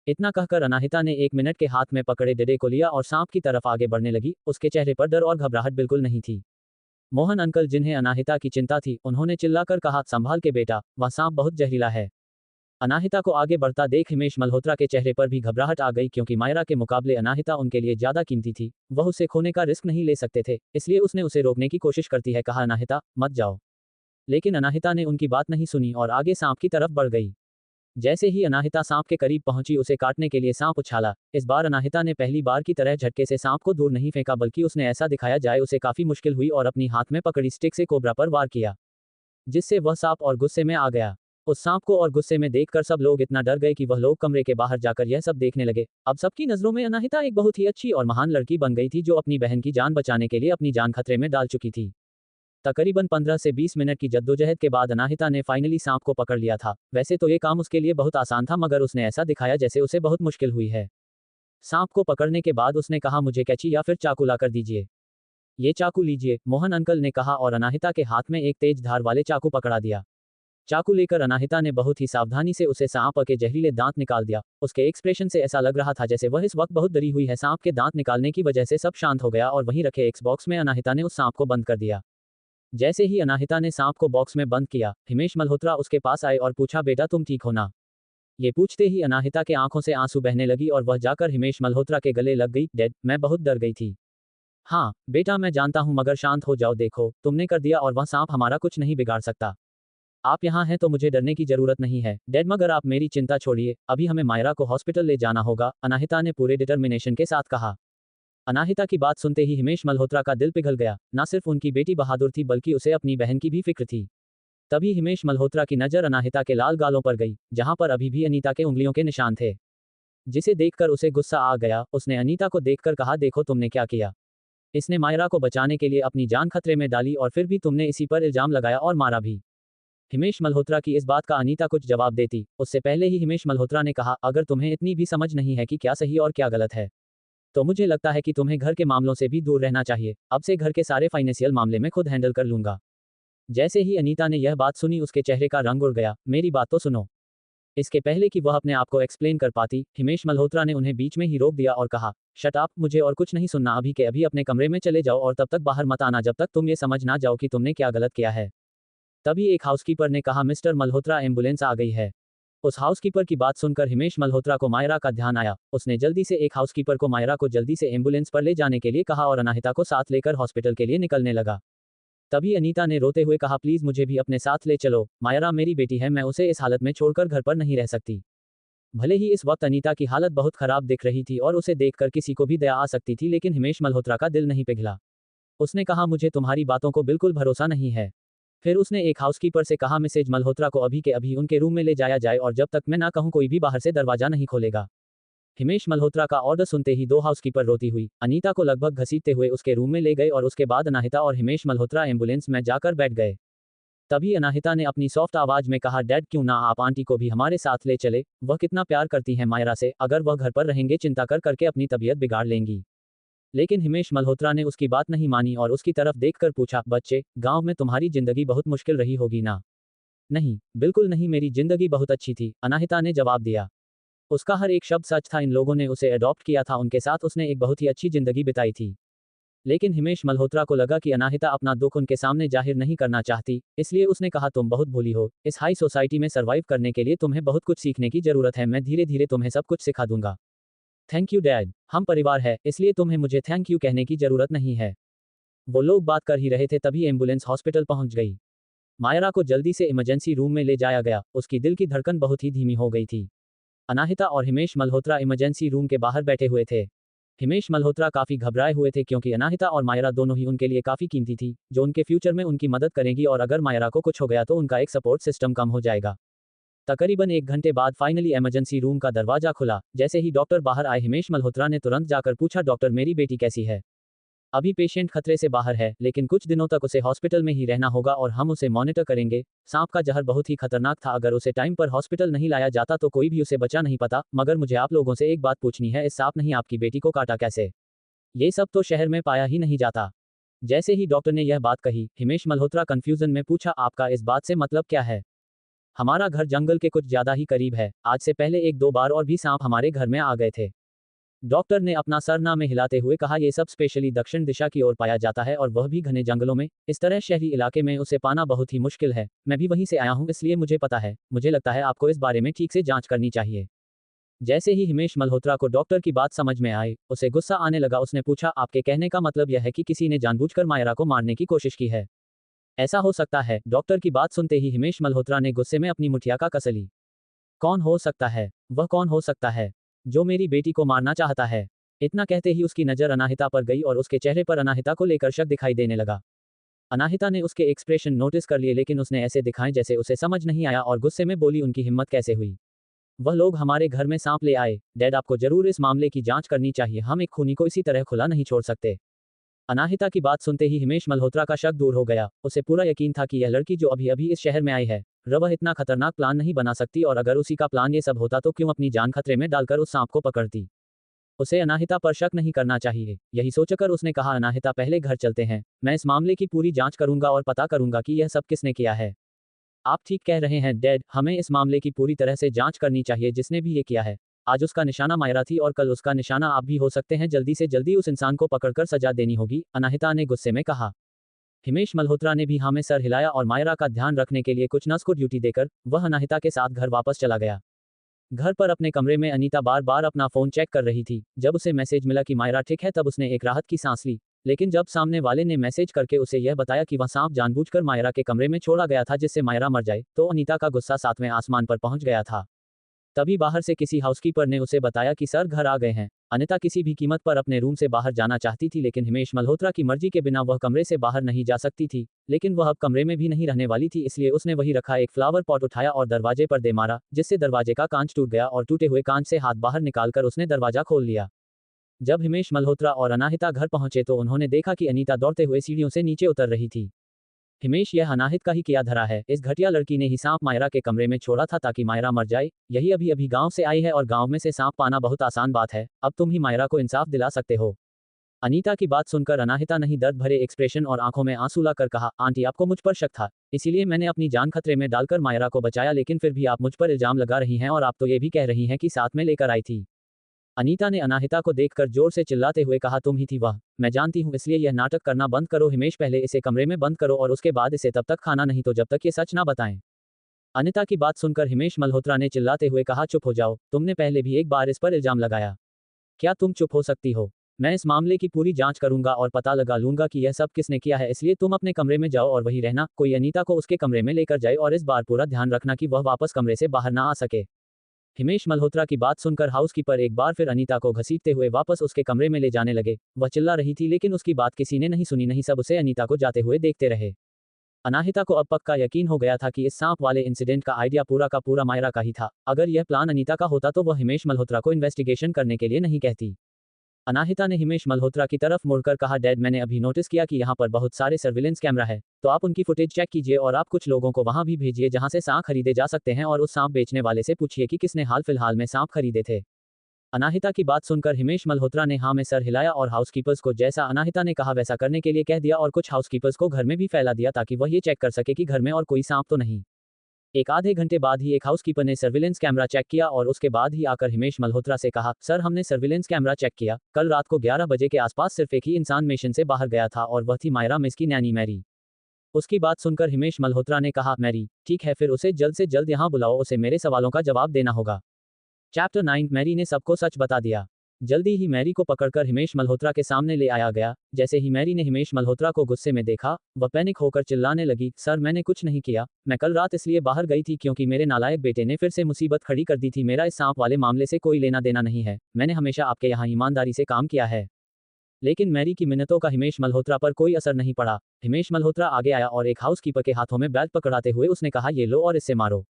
इतना कहकर अनाहिता ने 1 मिनट के हाथ में पकड़े डंडे को लिया और सांप की तरफ आगे बढ़ने लगी। उसके चेहरे पर डर और घबराहट बिल्कुल नहीं थी। मोहन अंकल, जिन्हें अनाहिता की चिंता थी, उन्होंने चिल्लाकर कहा, संभाल के बेटा, वह सांप बहुत जहरीला है। अनाहिता को आगे बढ़ता देख हिमेश मल्होत्रा के चेहरे पर भी घबराहट आ गई, क्योंकि मायरा के मुकाबले अनाहिता उनके लिए ज्यादा कीमती थी। वह उसे खोने का रिस्क नहीं ले सकते थे, इसलिए उसने उसे रोकने की कोशिश करती है कहा, अनाहिता मत जाओ। लेकिन अनाहिता ने उनकी बात नहीं सुनी और आगे सांप की तरफ बढ़ गई। जैसे ही अनाहिता सांप के करीब पहुंची, उसे काटने के लिए सांप उछाला। इस बार अनाहिता ने पहली बार की तरह झटके से सांप को दूर नहीं फेंका, बल्कि उसने ऐसा दिखाया जाए उसे काफी मुश्किल हुई और अपनी हाथ में पकड़ी स्टिक से कोबरा पर वार किया, जिससे वह सांप और गुस्से में आ गया। उस सांप को और गुस्से में देखकर सब लोग इतना डर गए कि वह लोग कमरे के बाहर जाकर यह सब देखने लगे। अब सबकी नजरों में अनाहिता एक बहुत ही अच्छी और महान लड़की बन गई थी, जो अपनी बहन की जान बचाने के लिए अपनी जान खतरे में डाल चुकी थी। तकरीबन 15 से 20 मिनट की जद्दोजहद के बाद अनाहिता ने फाइनली सांप को पकड़ लिया था। वैसे तो ये काम उसके लिए बहुत आसान था, मगर उसने ऐसा दिखाया जैसे उसे बहुत मुश्किल हुई है। सांप को पकड़ने के बाद उसने कहा, मुझे कैंची या फिर चाकू लाकर दीजिए। ये चाकू लीजिए, मोहन अंकल ने कहा और अनाहिता के हाथ में एक तेज धार वाले चाकू पकड़ा दिया। चाकू लेकर अनाहिता ने बहुत ही सावधानी से उसे सांप के जहरीले दांत निकाल दिया। उसके एक्सप्रेशन से ऐसा लग रहा था जैसे वह इस वक्त बहुत डरी हुई है। सांप के दांत निकालने की वजह से सब शांत हो गया और वहीं रखे एक्स बॉक्स में अनाहिता ने उस सांप को बंद कर दिया। जैसे ही अनाहिता ने सांप को बॉक्स में बंद किया, हिमेश मल्होत्रा उसके पास आए और पूछा, बेटा तुम ठीक हो ना? ये पूछते ही अनाहिता के आंखों से आंसू बहने लगी और वह जाकर हिमेश मल्होत्रा के गले लग गई। डैड, मैं बहुत डर गई थी। हाँ बेटा, मैं जानता हूँ, मगर शांत हो जाओ, देखो तुमने कर दिया और वह सांप हमारा कुछ नहीं बिगाड़ सकता। आप यहाँ हैं तो मुझे डरने की जरूरत नहीं है। डैड, मगर आप मेरी चिंता छोड़िए, अभी हमें मायरा को हॉस्पिटल ले जाना होगा, अनाहिता ने पूरे डिटर्मिनेशन के साथ कहा। अनाहिता की बात सुनते ही हिमेश मल्होत्रा का दिल पिघल गया। ना सिर्फ उनकी बेटी बहादुर थी, बल्कि उसे अपनी बहन की भी फिक्र थी। तभी हिमेश मल्होत्रा की नजर अनाहिता के लाल गालों पर गई, जहां पर अभी भी अनीता के उंगलियों के निशान थे, जिसे देखकर उसे गुस्सा आ गया। उसने अनीता को देखकर कहा, देखो तुमने क्या किया। इसने मायरा को बचाने के लिए अपनी जान खतरे में डाली और फिर भी तुमने इसी पर इल्जाम लगाया और मारा भी। हिमेश मल्होत्रा की इस बात का अनीता कुछ जवाब देती, उससे पहले ही हिमेश मल्होत्रा ने कहा, अगर तुम्हें इतनी भी समझ नहीं है कि क्या सही और क्या गलत है, तो मुझे लगता है कि तुम्हें घर के मामलों से भी दूर रहना चाहिए। अब से घर के सारे फाइनेंशियल मामले में खुद हैंडल कर लूंगा। जैसे ही अनीता ने यह बात सुनी, उसके चेहरे का रंग उड़ गया। मेरी बात तो सुनो। इसके पहले कि वह अपने आप को एक्सप्लेन कर पाती, हिमेश मल्होत्रा ने उन्हें बीच में ही रोक दिया और कहा, शट अप, मुझे और कुछ नहीं सुनना। अभी के अभी अपने कमरे में चले जाओ और तब तक बाहर मत आना जब तक तुम ये समझ ना जाओ कि तुमने क्या गलत किया है। तभी एक हाउसकीपर ने कहा, मिस्टर मल्होत्रा, एम्बुलेंस आ गई है। उस हाउसकीपर की बात सुनकर हिमेश मल्होत्रा को मायरा का ध्यान आया। उसने जल्दी से एक हाउसकीपर को मायरा को जल्दी से एम्बुलेंस पर ले जाने के लिए कहा और अनाहिता को साथ लेकर हॉस्पिटल के लिए निकलने लगा। तभी अनीता ने रोते हुए कहा, प्लीज मुझे भी अपने साथ ले चलो, मायरा मेरी बेटी है, मैं उसे इस हालत में छोड़कर घर पर नहीं रह सकती। भले ही इस वक्त अनीता की हालत बहुत खराब दिख रही थी और उसे देखकर किसी को भी दया आ सकती थी, लेकिन हिमेश मल्होत्रा का दिल नहीं पिघला। उसने कहा, मुझे तुम्हारी बातों को बिल्कुल भरोसा नहीं है। फिर उसने एक हाउसकीपर से कहा, मिसेज मल्होत्रा को अभी के अभी उनके रूम में ले जाया जाए और जब तक मैं ना कहूं कोई भी बाहर से दरवाजा नहीं खोलेगा। हिमेश मल्होत्रा का ऑर्डर सुनते ही दो हाउसकीपर रोती हुई अनीता को लगभग घसीटते हुए उसके रूम में ले गए और उसके बाद अनाहिता और हिमेश मल्होत्रा एम्बुलेंस में जाकर बैठ गए। तभी अनाहिता ने अपनी सॉफ्ट आवाज में कहा, डैड क्यों ना आप आंटी को भी हमारे साथ ले चले, वह कितना प्यार करती हैं मायरा से, अगर वह घर पर रहेंगे चिंता कर करके अपनी तबीयत बिगाड़ लेंगी। लेकिन हिमेश मल्होत्रा ने उसकी बात नहीं मानी और उसकी तरफ देखकर पूछा, बच्चे, गांव में तुम्हारी जिंदगी बहुत मुश्किल रही होगी ना? नहीं, बिल्कुल नहीं, मेरी जिंदगी बहुत अच्छी थी, अनाहिता ने जवाब दिया। उसका हर एक शब्द सच था, इन लोगों ने उसे अडॉप्ट किया था, उनके साथ उसने एक बहुत ही अच्छी जिंदगी बिताई थी। लेकिन हिमेश मल्होत्रा को लगा कि अनाहिता अपना दुख उनके सामने जाहिर नहीं करना चाहती, इसलिए उसने कहा, तुम बहुत भोली हो, इस हाई सोसाइटी में सर्वाइव करने के लिए तुम्हें बहुत कुछ सीखने की जरूरत है, मैं धीरे धीरे तुम्हें सब कुछ सिखा दूंगा। थैंक यू डैड, हम परिवार है, इसलिए तुम्हें मुझे थैंक यू कहने की जरूरत नहीं है। वो लोग बात कर ही रहे थे तभी एम्बुलेंस हॉस्पिटल पहुंच गई। मायरा को जल्दी से इमरजेंसी रूम में ले जाया गया, उसकी दिल की धड़कन बहुत ही धीमी हो गई थी। अनाहिता और हिमेश मल्होत्रा इमरजेंसी रूम के बाहर बैठे हुए थे। हिमेश मल्होत्रा काफी घबराए हुए थे क्योंकि अनाहिता और मायरा दोनों ही उनके लिए काफी कीमती थी, जो उनके फ्यूचर में उनकी मदद करेंगी और अगर मायरा को कुछ हो गया तो उनका एक सपोर्ट सिस्टम कम हो जाएगा। तकरीबन 1 घंटे बाद फाइनली इमरजेंसी रूम का दरवाजा खुला। जैसे ही डॉक्टर बाहर आए हिमेश मल्होत्रा ने तुरंत जाकर पूछा, डॉक्टर मेरी बेटी कैसी है? अभी पेशेंट खतरे से बाहर है, लेकिन कुछ दिनों तक उसे हॉस्पिटल में ही रहना होगा और हम उसे मॉनिटर करेंगे। सांप का जहर बहुत ही खतरनाक था, अगर उसे टाइम पर हॉस्पिटल नहीं लाया जाता तो कोई भी उसे बचा नहीं पाता। मगर मुझे आप लोगों से एक बात पूछनी है, इस सांप ने आपकी बेटी को काटा कैसे? ये सब तो शहर में पाया ही नहीं जाता। जैसे ही डॉक्टर ने यह बात कही, हिमेश मल्होत्रा कंफ्यूजन में पूछा, आपका इस बात से मतलब क्या है? हमारा घर जंगल के कुछ ज्यादा ही करीब है, आज से पहले 1-2 बार और भी सांप हमारे घर में आ गए थे। डॉक्टर ने अपना सर ना में हिलाते हुए कहा, ये सब स्पेशली दक्षिण दिशा की ओर पाया जाता है और वह भी घने जंगलों में, इस तरह शहरी इलाके में उसे पाना बहुत ही मुश्किल है। मैं भी वहीं से आया हूं इसलिए मुझे पता है, मुझे लगता है आपको इस बारे में ठीक से जांच करनी चाहिए। जैसे ही हिमेश मल्होत्रा को डॉक्टर की बात समझ में आई, उसे गुस्सा आने लगा। उसने पूछा, आपके कहने का मतलब यह है कि किसी ने जानबूझकर मायरा को मारने की कोशिश की है? ऐसा हो सकता है? डॉक्टर की बात सुनते ही हिमेश मल्होत्रा ने गुस्से में अपनी मुठिया का कस ली। कौन हो सकता है? वह कौन हो सकता है जो मेरी बेटी को मारना चाहता है? इतना कहते ही उसकी नजर अनाहिता पर गई और उसके चेहरे पर अनाहिता को लेकर शक दिखाई देने लगा। अनाहिता ने उसके एक्सप्रेशन नोटिस कर लिए, लेकिन उसने ऐसे दिखाए जैसे उसे समझ नहीं आया और गुस्से में बोली, उनकी हिम्मत कैसे हुई? वह लोग हमारे घर में सांप ले आए। डैड, आपको जरूर इस मामले की जांच करनी चाहिए, हम एक खूनी को इसी तरह खुला नहीं छोड़ सकते। अनाहिता की बात सुनते ही हिमेश मल्होत्रा का शक दूर हो गया। उसे पूरा यकीन था कि यह लड़की जो अभी अभी इस शहर में आई है, वह इतना खतरनाक प्लान नहीं बना सकती और अगर उसी का प्लान ये सब होता तो क्यों अपनी जान खतरे में डालकर उस सांप को पकड़ती। उसे अनाहिता पर शक नहीं करना चाहिए। यही सोचकर उसने कहा, अनाहिता पहले घर चलते हैं, मैं इस मामले की पूरी जांच करूंगा और पता करूंगा कि यह सब किसने किया है। आप ठीक कह रहे हैं डैड, हमें इस मामले की पूरी तरह से जांच करनी चाहिए जिसने भी ये किया है। आज उसका निशाना मायरा थी और कल उसका निशाना आप भी हो सकते हैं, जल्दी से जल्दी उस इंसान को पकड़कर सजा देनी होगी, अनाहिता ने गुस्से में कहा। हिमेश मल्होत्रा ने भी हाँ में सर हिलाया और मायरा का ध्यान रखने के लिए कुछ नर्स को ड्यूटी देकर वह अनाहिता के साथ घर वापस चला गया। घर पर अपने कमरे में अनीता बार बार अपना फोन चेक कर रही थी। जब उसे मैसेज मिला कि मायरा ठीक है तब उसने एक राहत की सांस ली, लेकिन जब सामने वाले ने मैसेज करके उसे यह बताया कि वह सांप जानबूझकर मायरा के कमरे में छोड़ा गया था जिससे मायरा मर जाए, तो अनीता का गुस्सा 7वें आसमान पर पहुंच गया था। तभी बाहर से किसी हाउसकीपर ने उसे बताया कि सर घर आ गए हैं। अनीता किसी भी कीमत पर अपने रूम से बाहर जाना चाहती थी, लेकिन हिमेश मल्होत्रा की मर्जी के बिना वह कमरे से बाहर नहीं जा सकती थी। लेकिन वह अब कमरे में भी नहीं रहने वाली थी, इसलिए उसने वही रखा एक फ्लावर पॉट उठाया और दरवाजे पर दे मारा, जिससे दरवाजे का कांच टूट गया और टूटे हुए कांच से हाथ बाहर निकालकर उसने दरवाजा खोल लिया। जब हिमेश मल्होत्रा और अनाहिता घर पहुंचे तो उन्होंने देखा कि अनीता दौड़ते हुए सीढ़ियों से नीचे उतर रही थी। हिमेश, यह अनाहित का ही किया धरा है, इस घटिया लड़की ने ही सांप मायरा के कमरे में छोड़ा था ताकि मायरा मर जाए। यही अभी अभी गांव से आई है और गांव में से सांप पाना बहुत आसान बात है, अब तुम ही मायरा को इंसाफ दिला सकते हो। अनीता की बात सुनकर अनाहिता नहीं दर्द भरे एक्सप्रेशन और आंखों में आंसू लाकर कहा, आंटी आपको मुझ पर शक था, इसीलिए मैंने अपनी जान खतरे में डालकर मायरा को बचाया, लेकिन फिर भी आप मुझ पर इल्जाम लगा रही हैं और आप तो ये भी कह रही हैं कि साथ में लेकर आई थी। अनीता ने अनाहिता को देखकर जोर से चिल्लाते हुए कहा, तुम ही थी वह। मैं जानती हूँ, इसलिए यह नाटक करना बंद करो हिमेश, पहले इसे कमरे में बंद करो और उसके बाद इसे तब तक खाना नहीं तो जब तक ये सच ना बताएं। अनीता की बात सुनकर हिमेश मल्होत्रा ने चिल्लाते हुए कहा, चुप हो जाओ, तुमने पहले भी एक बार इस पर इल्जाम लगाया, क्या तुम चुप हो सकती हो? मैं इस मामले की पूरी जांच करूंगा और पता लगा लूंगा कि यह सब किसने किया है, इसलिए तुम अपने कमरे में जाओ और वहीं रहना। कोई अनीता को उसके कमरे में लेकर जाए और इस बार पूरा ध्यान रखना कि वह वापस कमरे से बाहर ना आ सके। हिमेश मल्होत्रा की बात सुनकर हाउसकीपर एक बार फिर अनीता को घसीटते हुए वापस उसके कमरे में ले जाने लगे। वह चिल्ला रही थी लेकिन उसकी बात किसी ने नहीं सुनी, नहीं सब उसे अनीता को जाते हुए देखते रहे। अनाहिता को अब पक्का यकीन हो गया था कि इस सांप वाले इंसिडेंट का आइडिया पूरा का पूरा मायरा का ही था। अगर यह प्लान अनीता का होता तो वह हिमेश मल्होत्रा को इन्वेस्टिगेशन करने के लिए नहीं कहती। अनाहिता ने हिमेश मल्होत्रा की तरफ मुड़कर कहा, डैड मैंने अभी नोटिस किया कि यहाँ पर बहुत सारे सर्विलेंस कैमरा है, तो आप उनकी फुटेज चेक कीजिए और आप कुछ लोगों को वहाँ भी भेजिए जहाँ से सांप खरीदे जा सकते हैं और उस सांप बेचने वाले से पूछिए कि किसने हाल फिलहाल में सांप खरीदे थे। अनाहिता की बात सुनकर हिमेश मल्होत्रा ने हाँ में सर हिलाया और हाउसकीपर्स को जैसा अनाहिता ने कहा वैसा करने के लिए कह दिया और कुछ हाउसकीपर्स को घर में भी फैला दिया ताकि वह ये चेक कर सके कि घर में और कोई सांप तो नहीं। एक आधे घंटे बाद ही एक हाउसकीपर ने सर्विलेंस कैमरा चेक किया और उसके बाद ही आकर हिमेश मल्होत्रा से कहा, सर हमने सर्विलेंस कैमरा चेक किया, कल रात को 11 बजे के आसपास सिर्फ एक ही इंसान मिशन से बाहर गया था और वह थी मायरा मिस की नैनी मैरी। उसकी बात सुनकर हिमेश मल्होत्रा ने कहा, मैरी, ठीक है फिर उसे जल्द से जल्द यहाँ बुलाओ, उसे मेरे सवालों का जवाब देना होगा। चैप्टर 9 मैरी ने सबको सच बता दिया। जल्दी ही मैरी को पकड़कर हिमेश मल्होत्रा के सामने ले आया गया। जैसे ही मैरी ने हिमेश मल्होत्रा को गुस्से में देखा, वह पैनिक होकर चिल्लाने लगी, सर मैंने कुछ नहीं किया, मैं कल रात इसलिए बाहर गई थी क्योंकि मेरे नालायक बेटे ने फिर से मुसीबत खड़ी कर दी थी। मेरा इस सांप वाले मामले से कोई लेना देना नहीं है, मैंने हमेशा आपके यहाँ ईमानदारी से काम किया है। लेकिन मैरी की मिन्नतों का हिमेश मल्होत्रा पर कोई असर नहीं पड़ा। हिमेश मल्होत्रा आगे आया और एक हाउसकीपर के हाथों में बैट पकड़ाते हुए उसने कहा, ये लो और इससे मारो।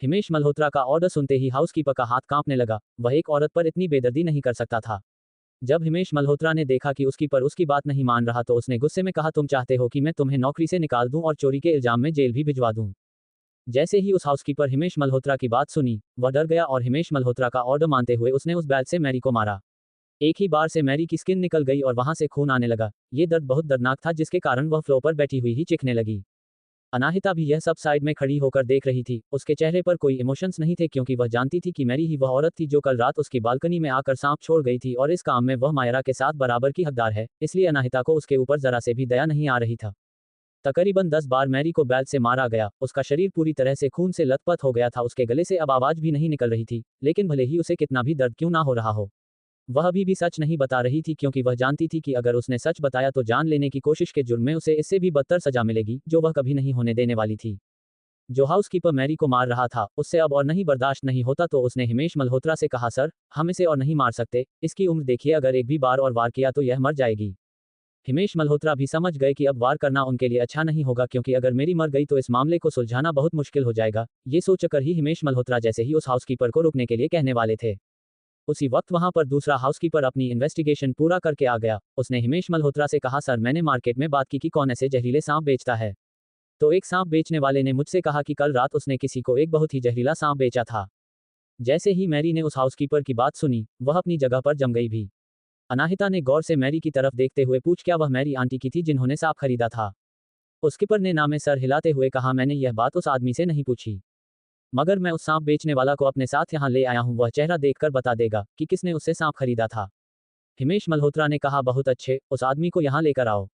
हिमेश मल्होत्रा का ऑर्डर सुनते ही हाउसकीपर का हाथ कांपने लगा। वह एक औरत पर इतनी बेदर्दी नहीं कर सकता था। जब हिमेश मल्होत्रा ने देखा कि उसकी पर उसकी बात नहीं मान रहा तो उसने गुस्से में कहा, तुम चाहते हो कि मैं तुम्हें नौकरी से निकाल दूं और चोरी के इल्जाम में जेल भी भिजवा दूं। जैसे ही उस हाउसकीपर हिमेश मल्होत्रा की बात सुनी, वह डर गया और हिमेश मल्होत्रा का ऑर्डर मानते हुए उसने उस बैट से मैरी को मारा। एक ही बार से मैरी की स्किन निकल गई और वहां से खून आने लगा। ये दर्द बहुत दर्दनाक था जिसके कारण वह फ्लोर पर बैठी हुई ही चीखने लगी। अनाहिता भी यह सब साइड में खड़ी होकर देख रही थी। उसके चेहरे पर कोई इमोशंस नहीं थे क्योंकि वह जानती थी कि मैरी ही वह औरत थी जो कल रात उसकी बालकनी में आकर सांप छोड़ गई थी और इस काम में वह मायरा के साथ बराबर की हकदार है, इसलिए अनाहिता को उसके ऊपर जरा से भी दया नहीं आ रही था। तकरीबन 10 बार मैरी को बैट से मारा गया। उसका शरीर पूरी तरह से खून से लथपथ हो गया था। उसके गले से अब आवाज भी नहीं निकल रही थी, लेकिन भले ही उसे कितना भी दर्द क्यों ना हो रहा हो, वह अभी भी सच नहीं बता रही थी क्योंकि वह जानती थी कि अगर उसने सच बताया तो जान लेने की कोशिश के जुर्म में उसे इससे भी बदतर सजा मिलेगी जो वह कभी नहीं होने देने वाली थी। जो हाउसकीपर मैरी को मार रहा था उससे अब और नहीं बर्दाश्त नहीं होता तो उसने हिमेश मल्होत्रा से कहा, सर हम इसे और नहीं मार सकते, इसकी उम्र देखिए, अगर एक भी बार और वार किया तो यह मर जाएगी। हिमेश मल्होत्रा भी समझ गए कि अब वार करना उनके लिए अच्छा नहीं होगा क्योंकि अगर मेरी मर गई तो इस मामले को सुलझाना बहुत मुश्किल हो जाएगा। ये सोचकर ही हिमेश मल्होत्रा जैसे ही उस हाउसकीपर को रुकने के लिए कहने वाले थे, उसी वक्त वहां पर दूसरा हाउसकीपर अपनी इन्वेस्टिगेशन पूरा करके आ गया। उसने हिमेश मल्होत्रा से कहा, सर मैंने मार्केट में बात की कि कौन ऐसे जहरीले सांप बेचता है, तो एक सांप बेचने वाले ने मुझसे कहा कि कल रात उसने किसी को एक बहुत ही जहरीला सांप बेचा था। जैसे ही मैरी ने उस हाउसकीपर की बात सुनी, वह अपनी जगह पर जम गई भी। अनाहिता ने गौर से मैरी की तरफ देखते हुए पूछ, क्या वह मैरी आंटी की थी जिन्होंने सांप खरीदा था? उस कीपर ने ना में सर हिलाते हुए कहा, मैंने यह बात उस आदमी से नहीं पूछी, मगर मैं उस सांप बेचने वाला को अपने साथ यहाँ ले आया हूँ, वह चेहरा देखकर बता देगा कि किसने उससे सांप खरीदा था। हिमेश मल्होत्रा ने कहा, बहुत अच्छे, उस आदमी को यहाँ लेकर आओ।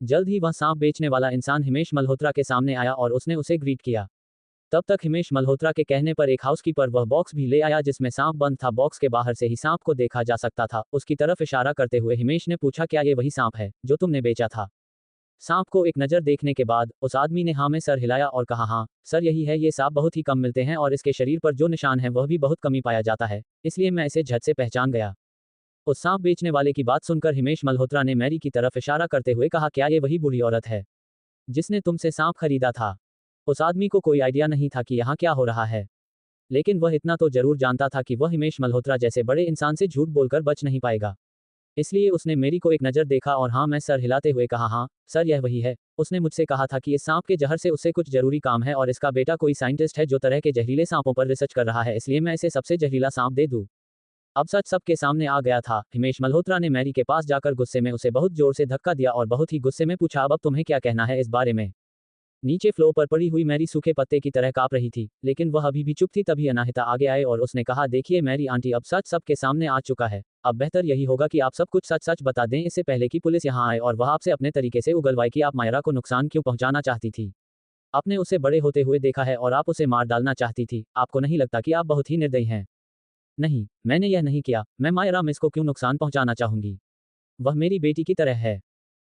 जल्द ही वह सांप बेचने वाला इंसान हिमेश मल्होत्रा के सामने आया और उसने उसे ग्रीट किया। तब तक हिमेश मल्होत्रा के कहने पर एक हाउसकीपर वह बॉक्स भी ले आया जिसमें सांप बंद था। बॉक्स के बाहर से ही सांप को देखा जा सकता था। उसकी तरफ इशारा करते हुए हिमेश ने पूछा, क्या ये वही सांप है जो तुमने बेचा था? सांप को एक नज़र देखने के बाद उस आदमी ने हाँ में सर हिलाया और कहा, हाँ सर यही है, ये सांप बहुत ही कम मिलते हैं और इसके शरीर पर जो निशान है वह भी बहुत कम ही पाया जाता है, इसलिए मैं इसे झट से पहचान गया। उस सांप बेचने वाले की बात सुनकर हिमेश मल्होत्रा ने मैरी की तरफ इशारा करते हुए कहा, क्या ये वही बूढ़ी औरत है जिसने तुमसे सांप खरीदा था? उस आदमी को कोई आइडिया नहीं था कि यहाँ क्या हो रहा है, लेकिन वह इतना तो जरूर जानता था कि वह हिमेश मल्होत्रा जैसे बड़े इंसान से झूठ बोलकर बच नहीं पाएगा। इसलिए उसने मैरी को एक नज़र देखा और हाँ मैं सर हिलाते हुए कहा, हाँ सर यह वही है, उसने मुझसे कहा था कि इस सांप के जहर से उससे कुछ जरूरी काम है और इसका बेटा कोई साइंटिस्ट है जो तरह के जहरीले सांपों पर रिसर्च कर रहा है, इसलिए मैं इसे सबसे जहरीला सांप दे दूँ। अब सच सबके सामने आ गया था। हिमेश मल्होत्रा ने मैरी के पास जाकर गुस्से में उसे बहुत जोर से धक्का दिया और बहुत ही गुस्से में पूछा, अब तुम्हें क्या कहना है इस बारे में? नीचे फ्लोर पर पड़ी हुई मैरी सूखे पत्ते की तरह कांप रही थी, लेकिन वह अभी भी चुप थी। तभी अनाहिता आगे आए और उसने कहा, देखिए मैरी आंटी, अब सच सबके सामने आ चुका है, अब बेहतर यही होगा कि आप सब कुछ सच सच बता दें, इससे पहले कि पुलिस यहाँ आए और वह आपसे अपने तरीके से उगलवाए कि आप मायरा को नुकसान क्यों पहुंचाना चाहती थी। आपने उसे बड़े होते हुए देखा है और आप उसे मार डालना चाहती थी। आपको नहीं लगता कि आप बहुत ही निर्दयी हैं? नहीं, मैंने यह नहीं किया। मैं मायरा मिस को क्यों नुकसान पहुंचाना चाहूंगी? वह मेरी बेटी की तरह है।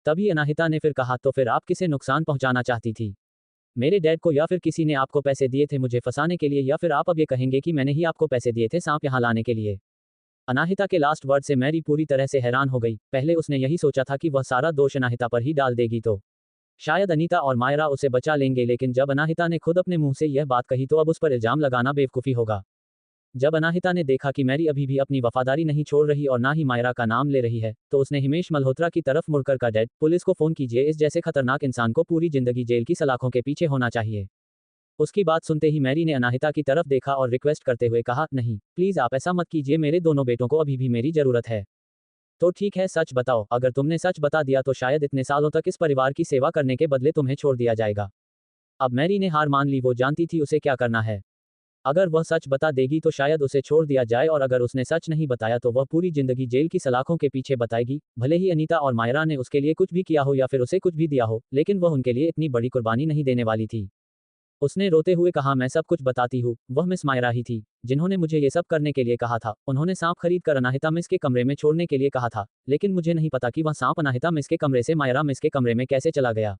तभी अनाहिता ने फिर कहा, तो फिर आप किसे नुकसान पहुंचाना चाहती थी? मेरे डैड को, या फिर किसी ने आपको पैसे दिए थे मुझे फंसाने के लिए, या फिर आप अब ये कहेंगे कि मैंने ही आपको पैसे दिए थे सांप यहाँ लाने के लिए? अनाहिता के लास्ट वर्ड से मैरी पूरी तरह से हैरान हो गई। पहले उसने यही सोचा था कि वह सारा दोष अनाहिता पर ही डाल देगी तो शायद अनीता और मायरा उसे बचा लेंगे, लेकिन जब अनाहिता ने खुद अपने मुंह से यह बात कही तो अब उस पर इल्जाम लगाना बेवकूफ़ी होगा। जब अनाहिता ने देखा कि मैरी अभी भी अपनी वफादारी नहीं छोड़ रही और ना ही मायरा का नाम ले रही है, तो उसने हिमेश मल्होत्रा की तरफ मुड़कर कहा, डैड, पुलिस को फोन कीजिए, इस जैसे खतरनाक इंसान को पूरी जिंदगी जेल की सलाखों के पीछे होना चाहिए। उसकी बात सुनते ही मैरी ने अनाहिता की तरफ देखा और रिक्वेस्ट करते हुए कहा, नहीं प्लीज आप ऐसा मत कीजिए, मेरे दोनों बेटों को अभी भी मेरी जरूरत है। तो ठीक है, सच बताओ, अगर तुमने सच बता दिया तो शायद इतने सालों तक इस परिवार की सेवा करने के बदले तुम्हें छोड़ दिया जाएगा। अब मैरी ने हार मान ली, वो जानती थी उसे क्या करना है। अगर वह सच बता देगी तो शायद उसे छोड़ दिया जाए, और अगर उसने सच नहीं बताया तो वह पूरी जिंदगी जेल की सलाखों के पीछे बताएगी। भले ही अनीता और मायरा ने उसके लिए कुछ भी किया हो या फिर उसे कुछ भी दिया हो, लेकिन वह उनके लिए इतनी बड़ी कुर्बानी नहीं देने वाली थी। उसने रोते हुए कहा, मैं सब कुछ बताती हूँ, वह मिस मायरा ही थी जिन्होंने मुझे ये सब करने के लिए कहा था। उन्होंने सांप खरीद कर अनाहिता मिस के कमरे में छोड़ने के लिए कहा था, लेकिन मुझे नहीं पता कि वह सांप अनाहिता मिस के कमरे से मायरा मिस के कमरे में कैसे चला गया।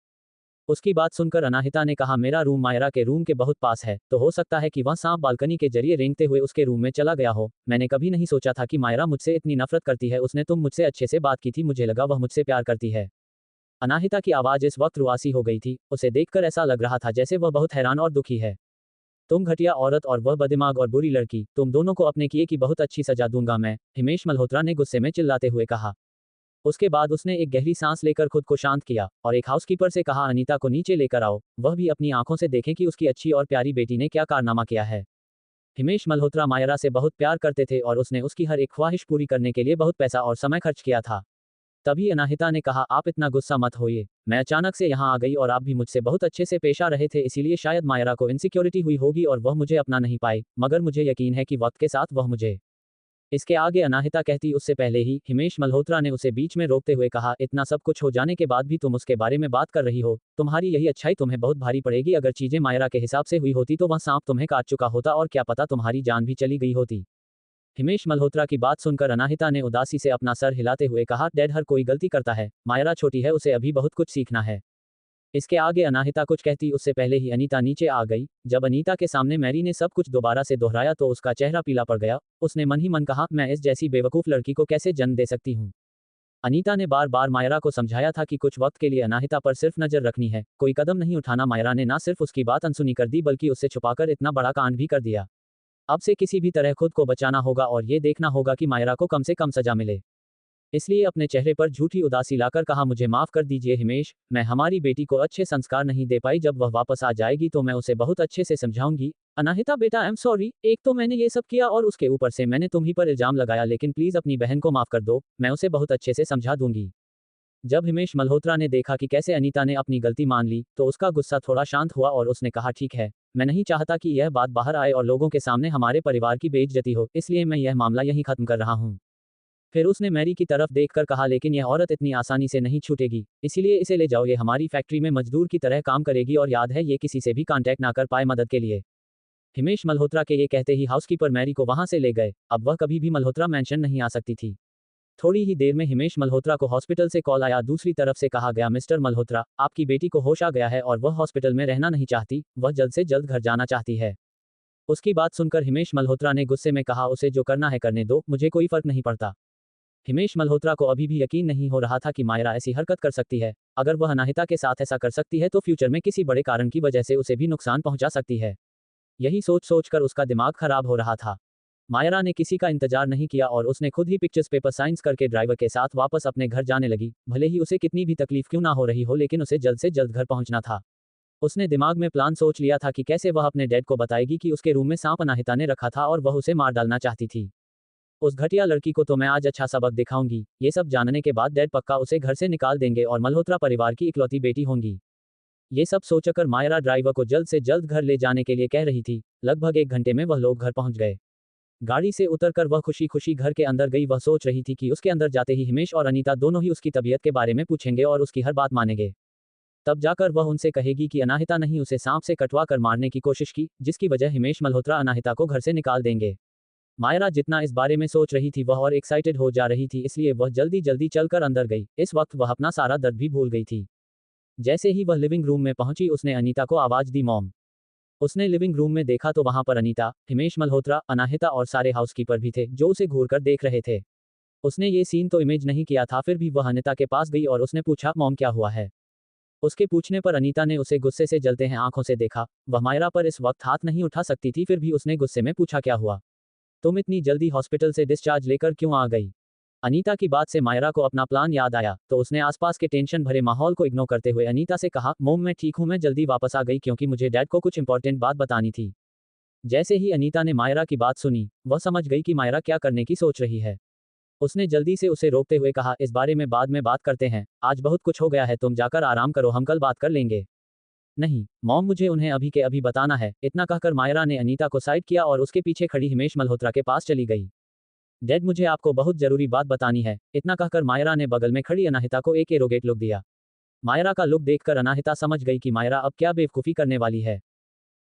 उसकी बात सुनकर अनाहिता ने कहा, मेरा रूम मायरा के रूम के बहुत पास है, तो हो सकता है कि वह सांप बालकनी के जरिए रेंगते हुए उसके रूम में चला गया हो। मैंने कभी नहीं सोचा था कि मायरा मुझसे इतनी नफरत करती है। उसने तुम मुझसे अच्छे से बात की थी, मुझे लगा वह मुझसे प्यार करती है। अनाहिता की आवाज इस वक्त रुआसी हो गई थी। उसे देखकर ऐसा लग रहा था जैसे वह बहुत हैरान और दुखी है। तुम घटिया औरत और वह बदिमाग और बुरी लड़की, तुम दोनों को अपने किए की बहुत अच्छी सजा दूंगा मैं, हिमेश मल्होत्रा ने गुस्से में चिल्लाते हुए कहा। उसके बाद उसने एक गहरी सांस लेकर खुद को शांत किया और एक हाउसकीपर से कहा, अनीता को नीचे लेकर आओ, वह भी अपनी आंखों से देखें कि उसकी अच्छी और प्यारी बेटी ने क्या कारनामा किया है। हिमेश मल्होत्रा मायरा से बहुत प्यार करते थे और उसने उसकी हर एक ख्वाहिश पूरी करने के लिए बहुत पैसा और समय खर्च किया था। तभी अनाहिता ने कहा, आप इतना गुस्सा मत होइए, मैं अचानक से यहाँ आ गई और आप भी मुझसे बहुत अच्छे से पेश आ रहे थे, इसीलिए शायद मायरा को इनसिक्योरिटी हुई होगी और वह मुझे अपना नहीं पाई, मगर मुझे यकीन है कि वक्त के साथ वह मुझे। इसके आगे अनाहिता कहती उससे पहले ही हिमेश मल्होत्रा ने उसे बीच में रोकते हुए कहा, इतना सब कुछ हो जाने के बाद भी तुम उसके बारे में बात कर रही हो, तुम्हारी यही अच्छाई तुम्हें बहुत भारी पड़ेगी। अगर चीजें मायरा के हिसाब से हुई होती तो वह सांप तुम्हें काट चुका होता और क्या पता तुम्हारी जान भी चली गई होती। हिमेश मल्होत्रा की बात सुनकर अनाहिता ने उदासी से अपना सर हिलाते हुए कहा, डैड, हर कोई गलती करता है, मायरा छोटी है, उसे अभी बहुत कुछ सीखना है। इसके आगे अनाहिता कुछ कहती उससे पहले ही अनीता नीचे आ गई। जब अनीता के सामने मैरी ने सब कुछ दोबारा से दोहराया तो उसका चेहरा पीला पड़ गया। उसने मन ही मन कहा, मैं इस जैसी बेवकूफ लड़की को कैसे जन्म दे सकती हूँ। अनीता ने बार बार मायरा को समझाया था कि कुछ वक्त के लिए अनाहिता पर सिर्फ नजर रखनी है, कोई कदम नहीं उठाना। मायरा ने ना सिर्फ उसकी बात अनसुनी कर दी बल्कि उससे छुपाकर इतना बड़ा कांड भी कर दिया। अब से किसी भी तरह खुद को बचाना होगा और ये देखना होगा कि मायरा को कम से कम सजा मिले। इसलिए अपने चेहरे पर झूठी उदासी लाकर कहा, मुझे माफ कर दीजिए हिमेश, मैं हमारी बेटी को अच्छे संस्कार नहीं दे पाई। जब वह वापस आ जाएगी तो मैं उसे बहुत अच्छे से समझाऊंगी। अनाहिता बेटा, आई एम सॉरी, एक तो मैंने ये सब किया और उसके ऊपर से मैंने तुम ही पर इल्जाम लगाया, लेकिन प्लीज अपनी बहन को माफ कर दो, मैं उसे बहुत अच्छे से समझा दूंगी। जब हिमेश मल्होत्रा ने देखा कि कैसे अनीता ने अपनी गलती मान ली तो उसका गुस्सा थोड़ा शांत हुआ और उसने कहा, ठीक है, मैं नहीं चाहता कि यह बात बाहर आए और लोगों के सामने हमारे परिवार की बेइज्जती हो, इसलिए मैं यह मामला यहीं खत्म कर रहा हूँ। फिर उसने मैरी की तरफ देखकर कहा, लेकिन यह औरत इतनी आसानी से नहीं छूटेगी, इसीलिए इसे ले जाओ, ये हमारी फैक्ट्री में मजदूर की तरह काम करेगी और याद है ये किसी से भी कांटेक्ट ना कर पाए मदद के लिए। हिमेश मल्होत्रा के ये कहते ही हाउसकीपर मैरी को वहां से ले गए। अब वह कभी भी मल्होत्रा मैंशन नहीं आ सकती थी। थोड़ी ही देर में हिमेश मल्होत्रा को हॉस्पिटल से कॉल आया। दूसरी तरफ से कहा गया, मिस्टर मल्होत्रा, आपकी बेटी को होश आ गया है और वह हॉस्पिटल में रहना नहीं चाहती, वह जल्द से जल्द घर जाना चाहती है। उसकी बात सुनकर हिमेश मल्होत्रा ने गुस्से में कहा, उसे जो करना है करने दो, मुझे कोई फर्क नहीं पड़ता। हिमेश मल्होत्रा को अभी भी यकीन नहीं हो रहा था कि मायरा ऐसी हरकत कर सकती है। अगर वह अनाहिता के साथ ऐसा कर सकती है तो फ्यूचर में किसी बड़े कारण की वजह से उसे भी नुकसान पहुंचा सकती है। यही सोच सोचकर उसका दिमाग खराब हो रहा था। मायरा ने किसी का इंतजार नहीं किया और उसने खुद ही पिक्चर्स पेपर साइंस करके ड्राइवर के साथ वापस अपने घर जाने लगी। भले ही उसे कितनी भी तकलीफ क्यों ना हो रही हो, लेकिन उसे जल्द से जल्द घर पहुंचना था। उसने दिमाग में प्लान सोच लिया था कि कैसे वह अपने डैड को बताएगी कि उसके रूम में सांप अनाहिता ने रखा था और वह उसे मार डालना चाहती थी। उस घटिया लड़की को तो मैं आज अच्छा सबक दिखाऊंगी। ये सब जानने के बाद डैड पक्का उसे घर से निकाल देंगे और मल्होत्रा परिवार की इकलौती बेटी होंगी। ये सब सोचकर मायरा ड्राइवर को जल्द से जल्द घर ले जाने के लिए कह रही थी। लगभग 1 घंटे में वह लोग घर पहुंच गए। गाड़ी से उतरकर वह खुशी खुशी घर के अंदर गई। वह सोच रही थी कि उसके अंदर जाते ही हिमेश और अनीता दोनों ही उसकी तबीयत के बारे में पूछेंगे और उसकी हर बात मानेंगे। तब जाकर वह उनसे कहेगी कि अनाहिता नहीं उसे सांप से कटवा कर मारने की कोशिश की, जिसकी वजह हिमेश मल्होत्रा अनाहिता को घर से निकाल देंगे। मायरा जितना इस बारे में सोच रही थी वह और एक्साइटेड हो जा रही थी, इसलिए वह जल्दी जल्दी चलकर अंदर गई। इस वक्त वह अपना सारा दर्द भी भूल गई थी। जैसे ही वह लिविंग रूम में पहुंची उसने अनीता को आवाज दी, मॉम। उसने लिविंग रूम में देखा तो वहां पर अनीता, हिमेश मल्होत्रा, अनाहिता और सारे हाउसकीपर भी थे जो उसे घूर कर देख रहे थे। उसने ये सीन तो इमेज नहीं किया था, फिर भी वह अनीता के पास गई और उसने पूछा, मॉम क्या हुआ है। उसके पूछने पर अनीता ने उसे गुस्से से जलते हैं आंखों से देखा। वह मायरा पर इस वक्त हाथ नहीं उठा सकती थी, फिर भी उसने गुस्से में पूछा, क्या हुआ? तुम इतनी जल्दी हॉस्पिटल से डिस्चार्ज लेकर क्यों आ गई? अनीता की बात से मायरा को अपना प्लान याद आया, तो उसने आसपास के टेंशन भरे माहौल को इग्नोर करते हुए अनीता से कहा, मोम मैं ठीक हूं, मैं जल्दी वापस आ गई क्योंकि मुझे डैड को कुछ इंपॉर्टेंट बात बतानी थी। जैसे ही अनीता ने मायरा की बात सुनी, वह समझ गई कि मायरा क्या करने की सोच रही है। उसने जल्दी से उसे रोकते हुए कहा, इस बारे में बाद में बात करते हैं, आज बहुत कुछ हो गया है, तुम जाकर आराम करो, हम कल बात कर लेंगे। नहीं मॉम, मुझे उन्हें अभी के अभी बताना है। इतना कहकर मायरा ने अनीता को साइड किया और उसके पीछे खड़ी हिमेश मल्होत्रा के पास चली गई। डैड मुझे आपको बहुत जरूरी बात बतानी है। इतना कहकर मायरा ने बगल में खड़ी अनाहिता को एक एरोगेट लुक दिया। मायरा का लुक देखकर अनाहिता समझ गई कि मायरा अब क्या बेवकूफ़ी करने वाली है।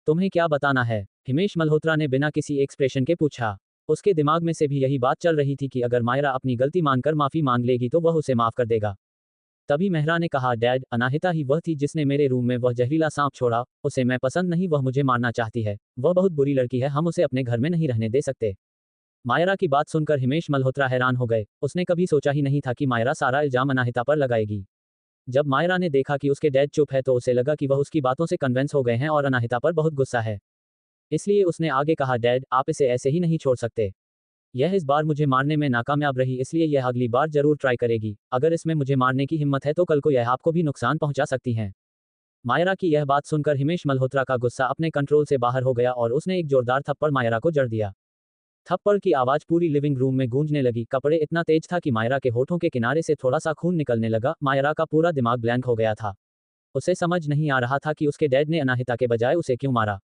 तुम्हें क्या बताना है? हिमेश मल्होत्रा ने बिना किसी एक्सप्रेशन के पूछा। उसके दिमाग में से भी यही बात चल रही थी कि अगर मायरा अपनी गलती मानकर माफी मांग लेगी तो वह उसे माफ कर देगा। तभी मेहरा ने कहा, डैड अनाहिता ही वह थी जिसने मेरे रूम में वह जहरीला सांप छोड़ा। उसे मैं पसंद नहीं, वह मुझे मारना चाहती है। वह बहुत बुरी लड़की है, हम उसे अपने घर में नहीं रहने दे सकते। मायरा की बात सुनकर हिमेश मल्होत्रा हैरान हो गए। उसने कभी सोचा ही नहीं था कि मायरा सारा इल्जाम अनाहिता पर लगाएगी। जब मायरा ने देखा कि उसके डैड चुप है तो उसे लगा कि वह उसकी बातों से कन्विंस हो गए हैं और अनाहिता पर बहुत गुस्सा है। इसलिए उसने आगे कहा, डैड आप इसे ऐसे ही नहीं छोड़ सकते। यह इस बार मुझे मारने में नाकामयाब रही, इसलिए यह अगली बार जरूर ट्राई करेगी। अगर इसमें मुझे मारने की हिम्मत है तो कल को यह आपको भी नुकसान पहुंचा सकती हैं। मायरा की यह बात सुनकर हिमेश मल्होत्रा का गुस्सा अपने कंट्रोल से बाहर हो गया और उसने एक जोरदार थप्पड़ मायरा को जड़ दिया। थप्पड़ की आवाज पूरी लिविंग रूम में गूंजने लगी। कपड़े इतना तेज था कि मायरा के होठों के किनारे से थोड़ा सा खून निकलने लगा। मायरा का पूरा दिमाग ब्लैंक हो गया था। उसे समझ नहीं आ रहा था कि उसके डैड ने अनाहिता के बजाय उसे क्यों मारा।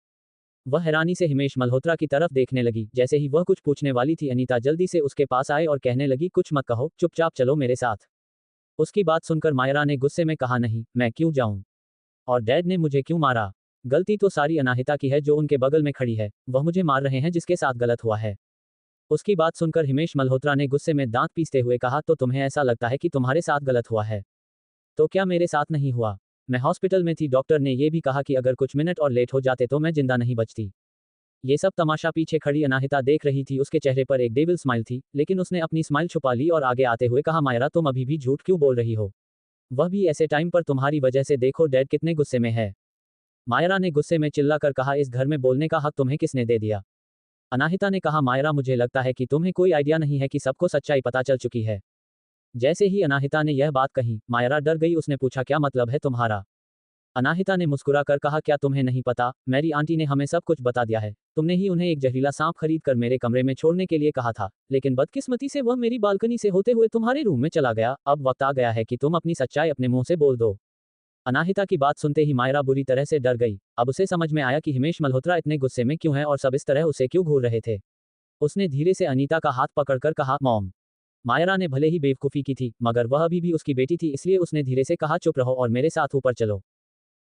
वह हैरानी से हिमेश मल्होत्रा की तरफ देखने लगी। जैसे ही वह कुछ पूछने वाली थी, अनीता जल्दी से उसके पास आए और कहने लगी, कुछ मत कहो, चुपचाप चलो मेरे साथ। उसकी बात सुनकर मायरा ने गुस्से में कहा, नहीं मैं क्यों जाऊं? और डैड ने मुझे क्यों मारा? गलती तो सारी अनाहिता की है जो उनके बगल में खड़ी है। वह मुझे मार रहे हैं जिसके साथ गलत हुआ है। उसकी बात सुनकर हिमेश मल्होत्रा ने गुस्से में दांत पीसते हुए कहा, तो तुम्हें ऐसा लगता है कि तुम्हारे साथ गलत हुआ है? तो क्या मेरे साथ नहीं हुआ? मैं हॉस्पिटल में थी, डॉक्टर ने यह भी कहा कि अगर कुछ मिनट और लेट हो जाते तो मैं जिंदा नहीं बचती। ये सब तमाशा पीछे खड़ी अनाहिता देख रही थी। उसके चेहरे पर एक डेविल स्माइल थी, लेकिन उसने अपनी स्माइल छुपा ली और आगे आते हुए कहा, मायरा तुम अभी भी झूठ क्यों बोल रही हो? वह भी ऐसे टाइम पर तुम्हारी वजह से, देखो डैड कितने गुस्से में है। मायरा ने गुस्से में चिल्लाकर कहा, इस घर में बोलने का हक तुम्हें किसने दे दिया? अनाहिता ने कहा, मायरा मुझे लगता है कि तुम्हें कोई आइडिया नहीं है कि सबको सच्चाई पता चल चुकी है। जैसे ही अनाहिता ने यह बात कही, मायरा डर गई। उसने पूछा, क्या मतलब है तुम्हारा? अनाहिता ने मुस्कुराकर कहा, क्या तुम्हें नहीं पता? मेरी आंटी ने हमें सब कुछ बता दिया है। तुमने ही उन्हें एक जहरीला सांप खरीद कर मेरे कमरे में छोड़ने के लिए कहा था, लेकिन बदकिस्मती से वह मेरी बालकनी से होते हुए तुम्हारे रूम में चला गया। अब वक्त आ गया है कि तुम अपनी सच्चाई अपने मुंह से बोल दो। अनाहिता की बात सुनते ही मायरा बुरी तरह से डर गई। अब उसे समझ में आया कि हिमेश मल्होत्रा इतने गुस्से में क्यों है और सब इस तरह उसे क्यों घूर रहे थे। उसने धीरे से अनीता का हाथ पकड़कर कहा, मॉम। मायरा ने भले ही बेवकूफ़ी की थी, मगर वह अभी भी उसकी बेटी थी, इसलिए उसने धीरे से कहा, चुप रहो और मेरे साथ ऊपर चलो।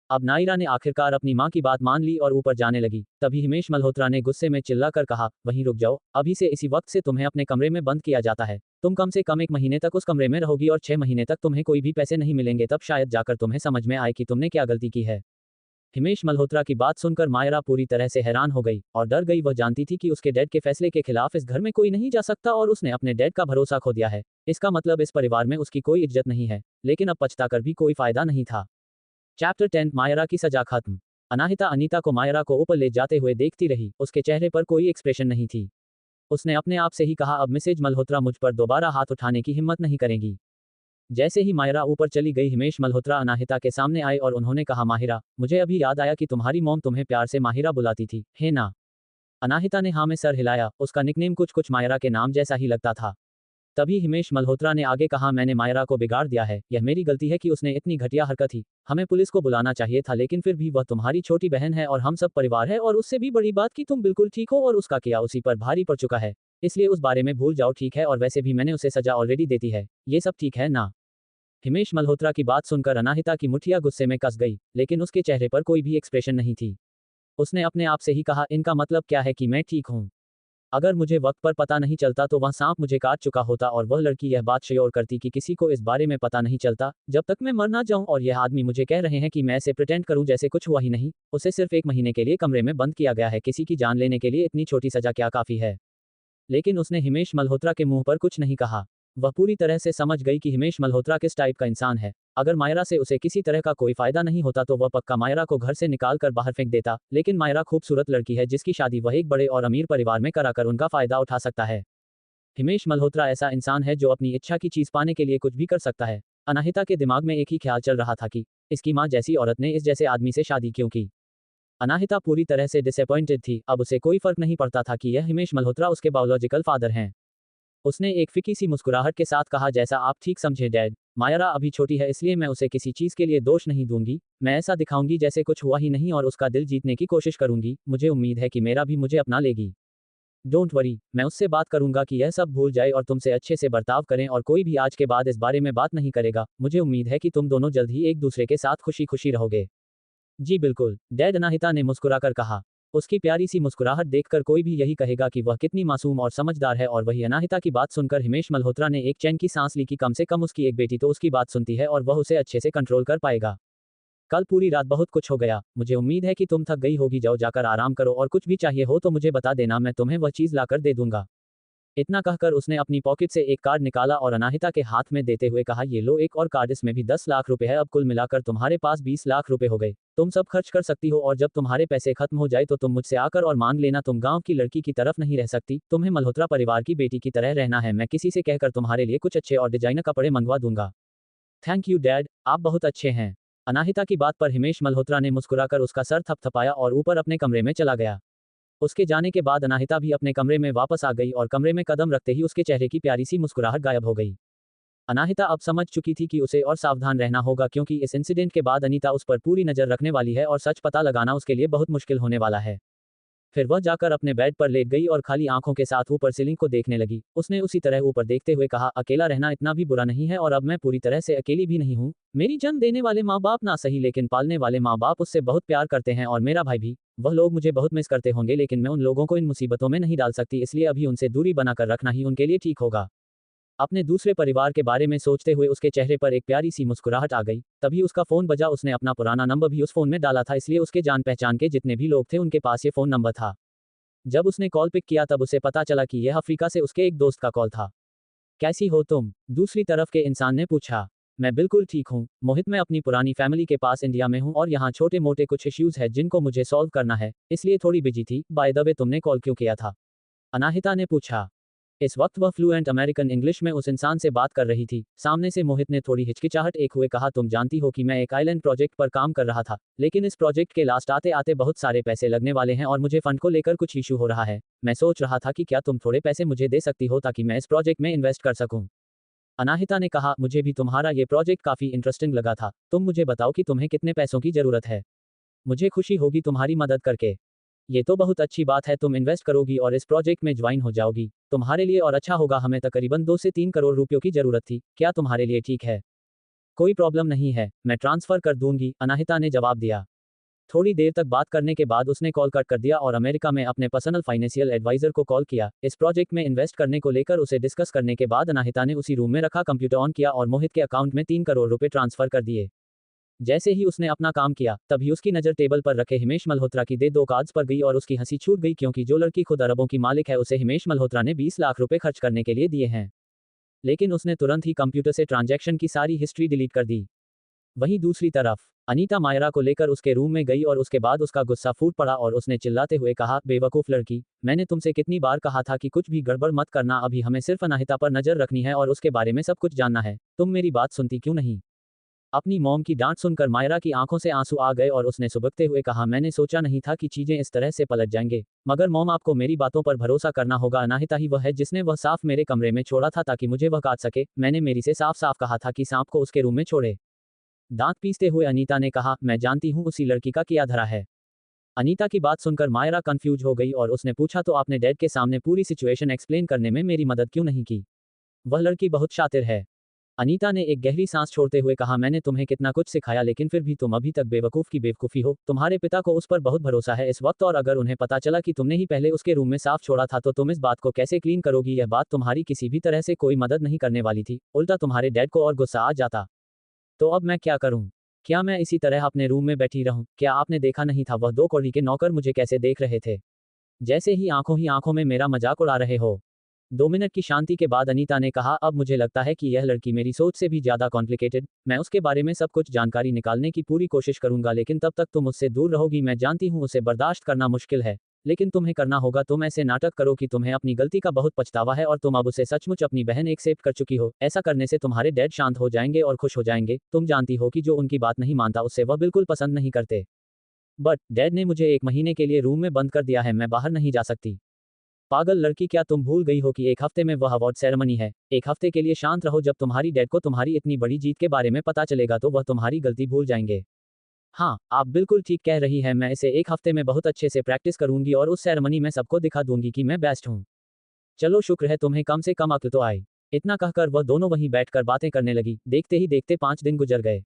अब नायरा ने आखिरकार अपनी मां की बात मान ली और ऊपर जाने लगी। तभी हिमेश मल्होत्रा ने गुस्से में चिल्लाकर कहा, वहीं रुक जाओ, अभी से इसी वक्त से तुम्हें अपने कमरे में बंद किया जाता है। तुम कम से कम 1 महीने तक उस कमरे में रहोगी और 6 महीने तक तुम्हें कोई भी पैसे नहीं मिलेंगे। तब शायद जाकर तुम्हें समझ में आए कि तुमने क्या गलती की है। हिमेश मल्होत्रा की बात सुनकर मायरा पूरी तरह से हैरान हो गई और डर गई। वह जानती थी कि उसके डैड के फैसले के खिलाफ इस घर में कोई नहीं जा सकता और उसने अपने डैड का भरोसा खो दिया है। इसका मतलब इस परिवार में उसकी कोई इज्जत नहीं है, लेकिन अब पछताकर भी कोई फायदा नहीं था। चैप्टर 10, मायरा की सजा खत्म। अनाहिता अनीता को मायरा को ऊपर ले जाते हुए देखती रही। उसके चेहरे पर कोई एक्सप्रेशन नहीं थी। उसने अपने आप से ही कहा, अब मिसेज मल्होत्रा मुझ पर दोबारा हाथ उठाने की हिम्मत नहीं करेंगी। जैसे ही मायरा ऊपर चली गई, हिमेश मल्होत्रा अनाहिता के सामने आए और उन्होंने कहा, माहिरा, मुझे अभी याद आया कि तुम्हारी मॉम तुम्हें प्यार से माहिरा बुलाती थी, है ना? अनाहिता ने हाँ में सर हिलाया। उसका निकनेम कुछ कुछ मायरा के नाम जैसा ही लगता था। तभी हिमेश मल्होत्रा ने आगे कहा, मैंने मायरा को बिगाड़ दिया है। यह मेरी गलती है कि उसने इतनी घटिया हरकत की। हमें पुलिस को बुलाना चाहिए था, लेकिन फिर भी वह तुम्हारी छोटी बहन है और हम सब परिवार है, और उससे भी बड़ी बात कि तुम बिल्कुल ठीक हो और उसका किया उसी पर भारी पड़ चुका है। इसलिए उस बारे में भूल जाओ, ठीक है? और वैसे भी मैंने उसे सजा ऑलरेडी देती है। ये सब ठीक है ना? हिमेश मल्होत्रा की बात सुनकर अनाहिता की मुठिया गुस्से में कस गई, लेकिन उसके चेहरे पर कोई भी एक्सप्रेशन नहीं थी। उसने अपने आप से ही कहा, इनका मतलब क्या है कि मैं ठीक हूँ? अगर मुझे वक्त पर पता नहीं चलता तो वह सांप मुझे काट चुका होता और वह लड़की यह बात श्योर करती कि किसी को इस बारे में पता नहीं चलता जब तक मैं मर ना जाऊं और यह आदमी मुझे कह रहे हैं कि मैं ऐसे प्रिटेंड करूं जैसे कुछ हुआ ही नहीं। उसे सिर्फ 1 महीने के लिए कमरे में बंद किया गया है। किसी की जान लेने के लिए इतनी छोटी सजा क्या काफी है? लेकिन उसने हिमेश मल्होत्रा के मुंह पर कुछ नहीं कहा। वह पूरी तरह से समझ गई कि हिमेश मल्होत्रा किस टाइप का इंसान है। अगर मायरा से उसे किसी तरह का कोई फायदा नहीं होता तो वह पक्का मायरा को घर से निकाल कर बाहर फेंक देता, लेकिन मायरा खूबसूरत लड़की है जिसकी शादी वह एक बड़े और अमीर परिवार में कराकर उनका फायदा उठा सकता है। हिमेश मल्होत्रा ऐसा इंसान है जो अपनी इच्छा की चीज पाने के लिए कुछ भी कर सकता है। अनाहिता के दिमाग में एक ही ख्याल चल रहा था कि इसकी माँ जैसी औरत ने इस जैसे आदमी से शादी क्यों की। अनाहिता पूरी तरह से डिसअपॉइंटेड थी। अब उसे कोई फर्क नहीं पड़ता था कि यह हिमेश मल्होत्रा उसके बायोलॉजिकल फादर हैं। उसने एक फीकी सी मुस्कुराहट के साथ कहा, जैसा आप ठीक समझे डैड। मायरा अभी छोटी है इसलिए मैं उसे किसी चीज के लिए दोष नहीं दूंगी। मैं ऐसा दिखाऊंगी जैसे कुछ हुआ ही नहीं और उसका दिल जीतने की कोशिश करूंगी। मुझे उम्मीद है कि मेरा भी मुझे अपना लेगी। डोंट वरी, मैं उससे बात करूंगा कि यह सब भूल जाए और तुमसे अच्छे से बर्ताव करें और कोई भी आज के बाद इस बारे में बात नहीं करेगा। मुझे उम्मीद है कि तुम दोनों जल्द ही एक दूसरे के साथ खुशी खुशी रहोगे। जी बिल्कुल डैड, अनाहिता ने मुस्कुराकर कहा। उसकी प्यारी सी मुस्कुराहट देखकर कोई भी यही कहेगा कि वह कितनी मासूम और समझदार है। और वही अनाहिता की बात सुनकर हिमेश मल्होत्रा ने एक चैन की सांस ली कि कम से कम उसकी एक बेटी तो उसकी बात सुनती है और वह उसे अच्छे से कंट्रोल कर पाएगा। कल पूरी रात बहुत कुछ हो गया। मुझे उम्मीद है कि तुम थक गई होगी। जाओ जाकर आराम करो और कुछ भी चाहिए हो तो मुझे बता देना, मैं तुम्हें वह चीज लाकर दे दूंगा। इतना कहकर उसने अपनी पॉकेट से एक कार्ड निकाला और अनाहिता के हाथ में देते हुए कहा, ये लो एक और कार्ड, इसमें भी 10 लाख रुपए है। अब कुल मिलाकर तुम्हारे पास 20 लाख रुपए हो गए। तुम सब खर्च कर सकती हो और जब तुम्हारे पैसे खत्म हो जाए तो तुम मुझसे आकर और मांग लेना। तुम गांव की लड़की की तरफ नहीं रह सकती, तुम्हें मल्होत्रा परिवार की बेटी की तरह रहना है। मैं किसी से कहकर तुम्हारे लिए कुछ अच्छे और डिजाइनर कपड़े मंगवा दूंगा। थैंक यू डैड, आप बहुत अच्छे हैं। अनाहिता की बात पर हिमेश मल्होत्रा ने मुस्कुराकर उसका सर थपथपाया और ऊपर अपने कमरे में चला गया। उसके जाने के बाद अनाहिता भी अपने कमरे में वापस आ गई और कमरे में कदम रखते ही उसके चेहरे की प्यारी सी मुस्कुराहट गायब हो गई। अनाहिता अब समझ चुकी थी कि उसे और सावधान रहना होगा क्योंकि इस इंसिडेंट के बाद अनीता उस पर पूरी नजर रखने वाली है और सच पता लगाना उसके लिए बहुत मुश्किल होने वाला है। फिर वह जाकर अपने बेड पर लेट गई और खाली आंखों के साथ ऊपर सीलिंग को देखने लगी। उसने उसी तरह ऊपर देखते हुए कहा, अकेला रहना इतना भी बुरा नहीं है और अब मैं पूरी तरह से अकेली भी नहीं हूँ। मेरी जन्म देने वाले माँ बाप ना सही लेकिन पालने वाले माँ बाप उससे बहुत प्यार करते हैं और मेरा भाई भी। वह लोग मुझे बहुत मिस करते होंगे लेकिन मैं उन लोगों को इन मुसीबतों में नहीं डाल सकती, इसलिए अभी उनसे दूरी बनाकर रखना ही उनके लिए ठीक होगा। अपने दूसरे परिवार के बारे में सोचते हुए उसके चेहरे पर एक प्यारी सी मुस्कुराहट आ गई। तभी उसका फोन बजा। उसने अपना पुराना नंबर भी उस फोन में डाला था, इसलिए उसके जान पहचान के जितने भी लोग थे उनके पास ये फोन नंबर था। जब उसने कॉल पिक किया तब उसे पता चला कि यह अफ्रीका से उसके एक दोस्त का कॉल था। कैसी हो तुम? दूसरी तरफ के इंसान ने पूछा। मैं बिल्कुल ठीक हूँ मोहित, मैं अपनी पुरानी फैमिली के पास इंडिया में हूँ और यहाँ छोटे मोटे कुछ इश्यूज है जिनको मुझे सॉल्व करना है, इसलिए थोड़ी बिजी थी। बाय द वे, तुमने कॉल क्यों किया था? अनाहिता ने पूछा। इस वक्त वह फ्लुएंट अमेरिकन इंग्लिश में उस इंसान से बात कर रही थी। सामने से मोहित ने थोड़ी हिचकिचाहट एक हुए कहा, तुम जानती हो कि मैं एक आइलैंड प्रोजेक्ट पर काम कर रहा था, लेकिन इस प्रोजेक्ट के लास्ट आते आते बहुत सारे पैसे लगने वाले हैं और मुझे फंड को लेकर कुछ इशू हो रहा है। मैं सोच रहा था कि क्या तुम थोड़े पैसे मुझे दे सकती हो ताकि मैं इस प्रोजेक्ट में इन्वेस्ट कर सकूं। अनाहिता ने कहा, मुझे भी तुम्हारा ये प्रोजेक्ट काफी इंटरेस्टिंग लगा था। तुम मुझे बताओ कि तुम्हें कितने पैसों की जरूरत है। मुझे खुशी होगी तुम्हारी मदद करके। ये तो बहुत अच्छी बात है, तुम इन्वेस्ट करोगी और इस प्रोजेक्ट में ज्वाइन हो जाओगी। तुम्हारे लिए और अच्छा होगा। हमें तकरीबन 2 से 3 करोड़ रुपयों की जरूरत थी। क्या तुम्हारे लिए ठीक है? कोई प्रॉब्लम नहीं है, मैं ट्रांसफर कर दूंगी, अनाहिता ने जवाब दिया। थोड़ी देर तक बात करने के बाद उसने कॉल कट कर दिया और अमेरिका में अपने पर्सनल फाइनेंशियल एडवाइजर को कॉल किया। इस प्रोजेक्ट में इन्वेस्ट करने को लेकर उसे डिस्कस करने के बाद अनाहिता ने उसी रूम में रखा कंप्यूटर ऑन किया और मोहित के अकाउंट में 3 करोड़ रुपए ट्रांसफर कर दिए। जैसे ही उसने अपना काम किया तभी उसकी नज़र टेबल पर रखे हिमेश मल्होत्रा की 2 कार्ड्स पर गई और उसकी हंसी छूट गई क्योंकि जो लड़की खुद अरबों की मालिक है उसे हिमेश मल्होत्रा ने 20 लाख रुपए खर्च करने के लिए दिए हैं। लेकिन उसने तुरंत ही कंप्यूटर से ट्रांजैक्शन की सारी हिस्ट्री डिलीट कर दी। वहीं दूसरी तरफ अनीता मायरा को लेकर उसके रूम में गई और उसके बाद उसका गुस्सा फूट पड़ा और उसने चिल्लाते हुए कहा, बेवकूफ लड़की, मैंने तुमसे कितनी बार कहा था कि कुछ भी गड़बड़ मत करना। अभी हमें सिर्फ अनाहिता पर नजर रखनी है और उसके बारे में सब कुछ जानना है। तुम मेरी बात सुनती क्यों नहीं? अपनी मॉम की डांट सुनकर मायरा की आंखों से आंसू आ गए और उसने सुबकते हुए कहा, मैंने सोचा नहीं था कि चीजें इस तरह से पलट जाएंगे, मगर मॉम आपको मेरी बातों पर भरोसा करना होगा। अनाहिता ही वह है जिसने वह सांप मेरे कमरे में छोड़ा था ताकि मुझे वह काट सके। मैंने मेरी से साफ साफ कहा था कि सांप को उसके रूम में छोड़े। दांत पीसते हुए अनीता ने कहा, मैं जानती हूँ उसी लड़की का किया धरा है। अनीता की बात सुनकर मायरा कंफ्यूज हो गई और उसने पूछा, तो आपने डैड के सामने पूरी सिचुएशन एक्सप्लेन करने में मेरी मदद क्यों नहीं की? वह लड़की बहुत शातिर है। अनीता ने एक गहरी सांस छोड़ते हुए कहा, मैंने तुम्हें कितना कुछ सिखाया लेकिन फिर भी तुम अभी तक बेवकूफ़ की बेवकूफ़ी हो। तुम्हारे पिता को उस पर बहुत भरोसा है इस वक्त, और अगर उन्हें पता चला कि तुमने ही पहले उसके रूम में साफ छोड़ा था तो तुम इस बात को कैसे क्लीन करोगी। यह बात तुम्हारी किसी भी तरह से कोई मदद नहीं करने वाली थी, उल्टा तुम्हारे डैड को और गुस्सा आ जाता। तो अब मैं क्या करूं? क्या मैं इसी तरह अपने रूम में बैठी रहूं? क्या आपने देखा नहीं था वह 2 कौड़ी के नौकर मुझे कैसे देख रहे थे? जैसे ही आंखों ही आंखों में मेरा मजाक उड़ा रहे हो। 2 मिनट की शांति के बाद अनीता ने कहा, अब मुझे लगता है कि यह लड़की मेरी सोच से भी ज़्यादा कॉम्प्लिकेटेड। मैं उसके बारे में सब कुछ जानकारी निकालने की पूरी कोशिश करूंगा लेकिन तब तक तुम उससे दूर रहोगी। मैं जानती हूँ उसे बर्दाश्त करना मुश्किल है, लेकिन तुम्हें करना होगा। तुम ऐसे नाटक करो कि तुम्हें अपनी गलती का बहुत पछतावा है और तुम अब उसे सचमुच अपनी बहन एक्सेप्ट कर चुकी हो। ऐसा करने से तुम्हारे डैड शांत हो जाएंगे और खुश हो जाएंगे। तुम जानती हो कि जो उनकी बात नहीं मानता उससे वह बिल्कुल पसंद नहीं करते। बट डैड ने मुझे 1 महीने के लिए रूम में बंद कर दिया है, मैं बाहर नहीं जा सकती। पागल लड़की, क्या तुम भूल गई हो कि 1 हफ्ते में वह अवार्ड सेरेमनी है? 1 हफ्ते के लिए शांत रहो। जब तुम्हारी डैड को तुम्हारी इतनी बड़ी जीत के बारे में पता चलेगा तो वह तुम्हारी गलती भूल जाएंगे। हाँ, आप बिल्कुल ठीक कह रही हैं। मैं इसे 1 हफ्ते में बहुत अच्छे से प्रैक्टिस करूंगी और उस सेरेमनी में सबको दिखा दूंगी कि मैं बेस्ट हूँ। चलो, शुक्र है तुम्हें कम से कम अक्ल तो आई। इतना कहकर वह दोनों वहीं बैठकर बातें करने लगी। देखते ही देखते 5 दिन गुजर गए।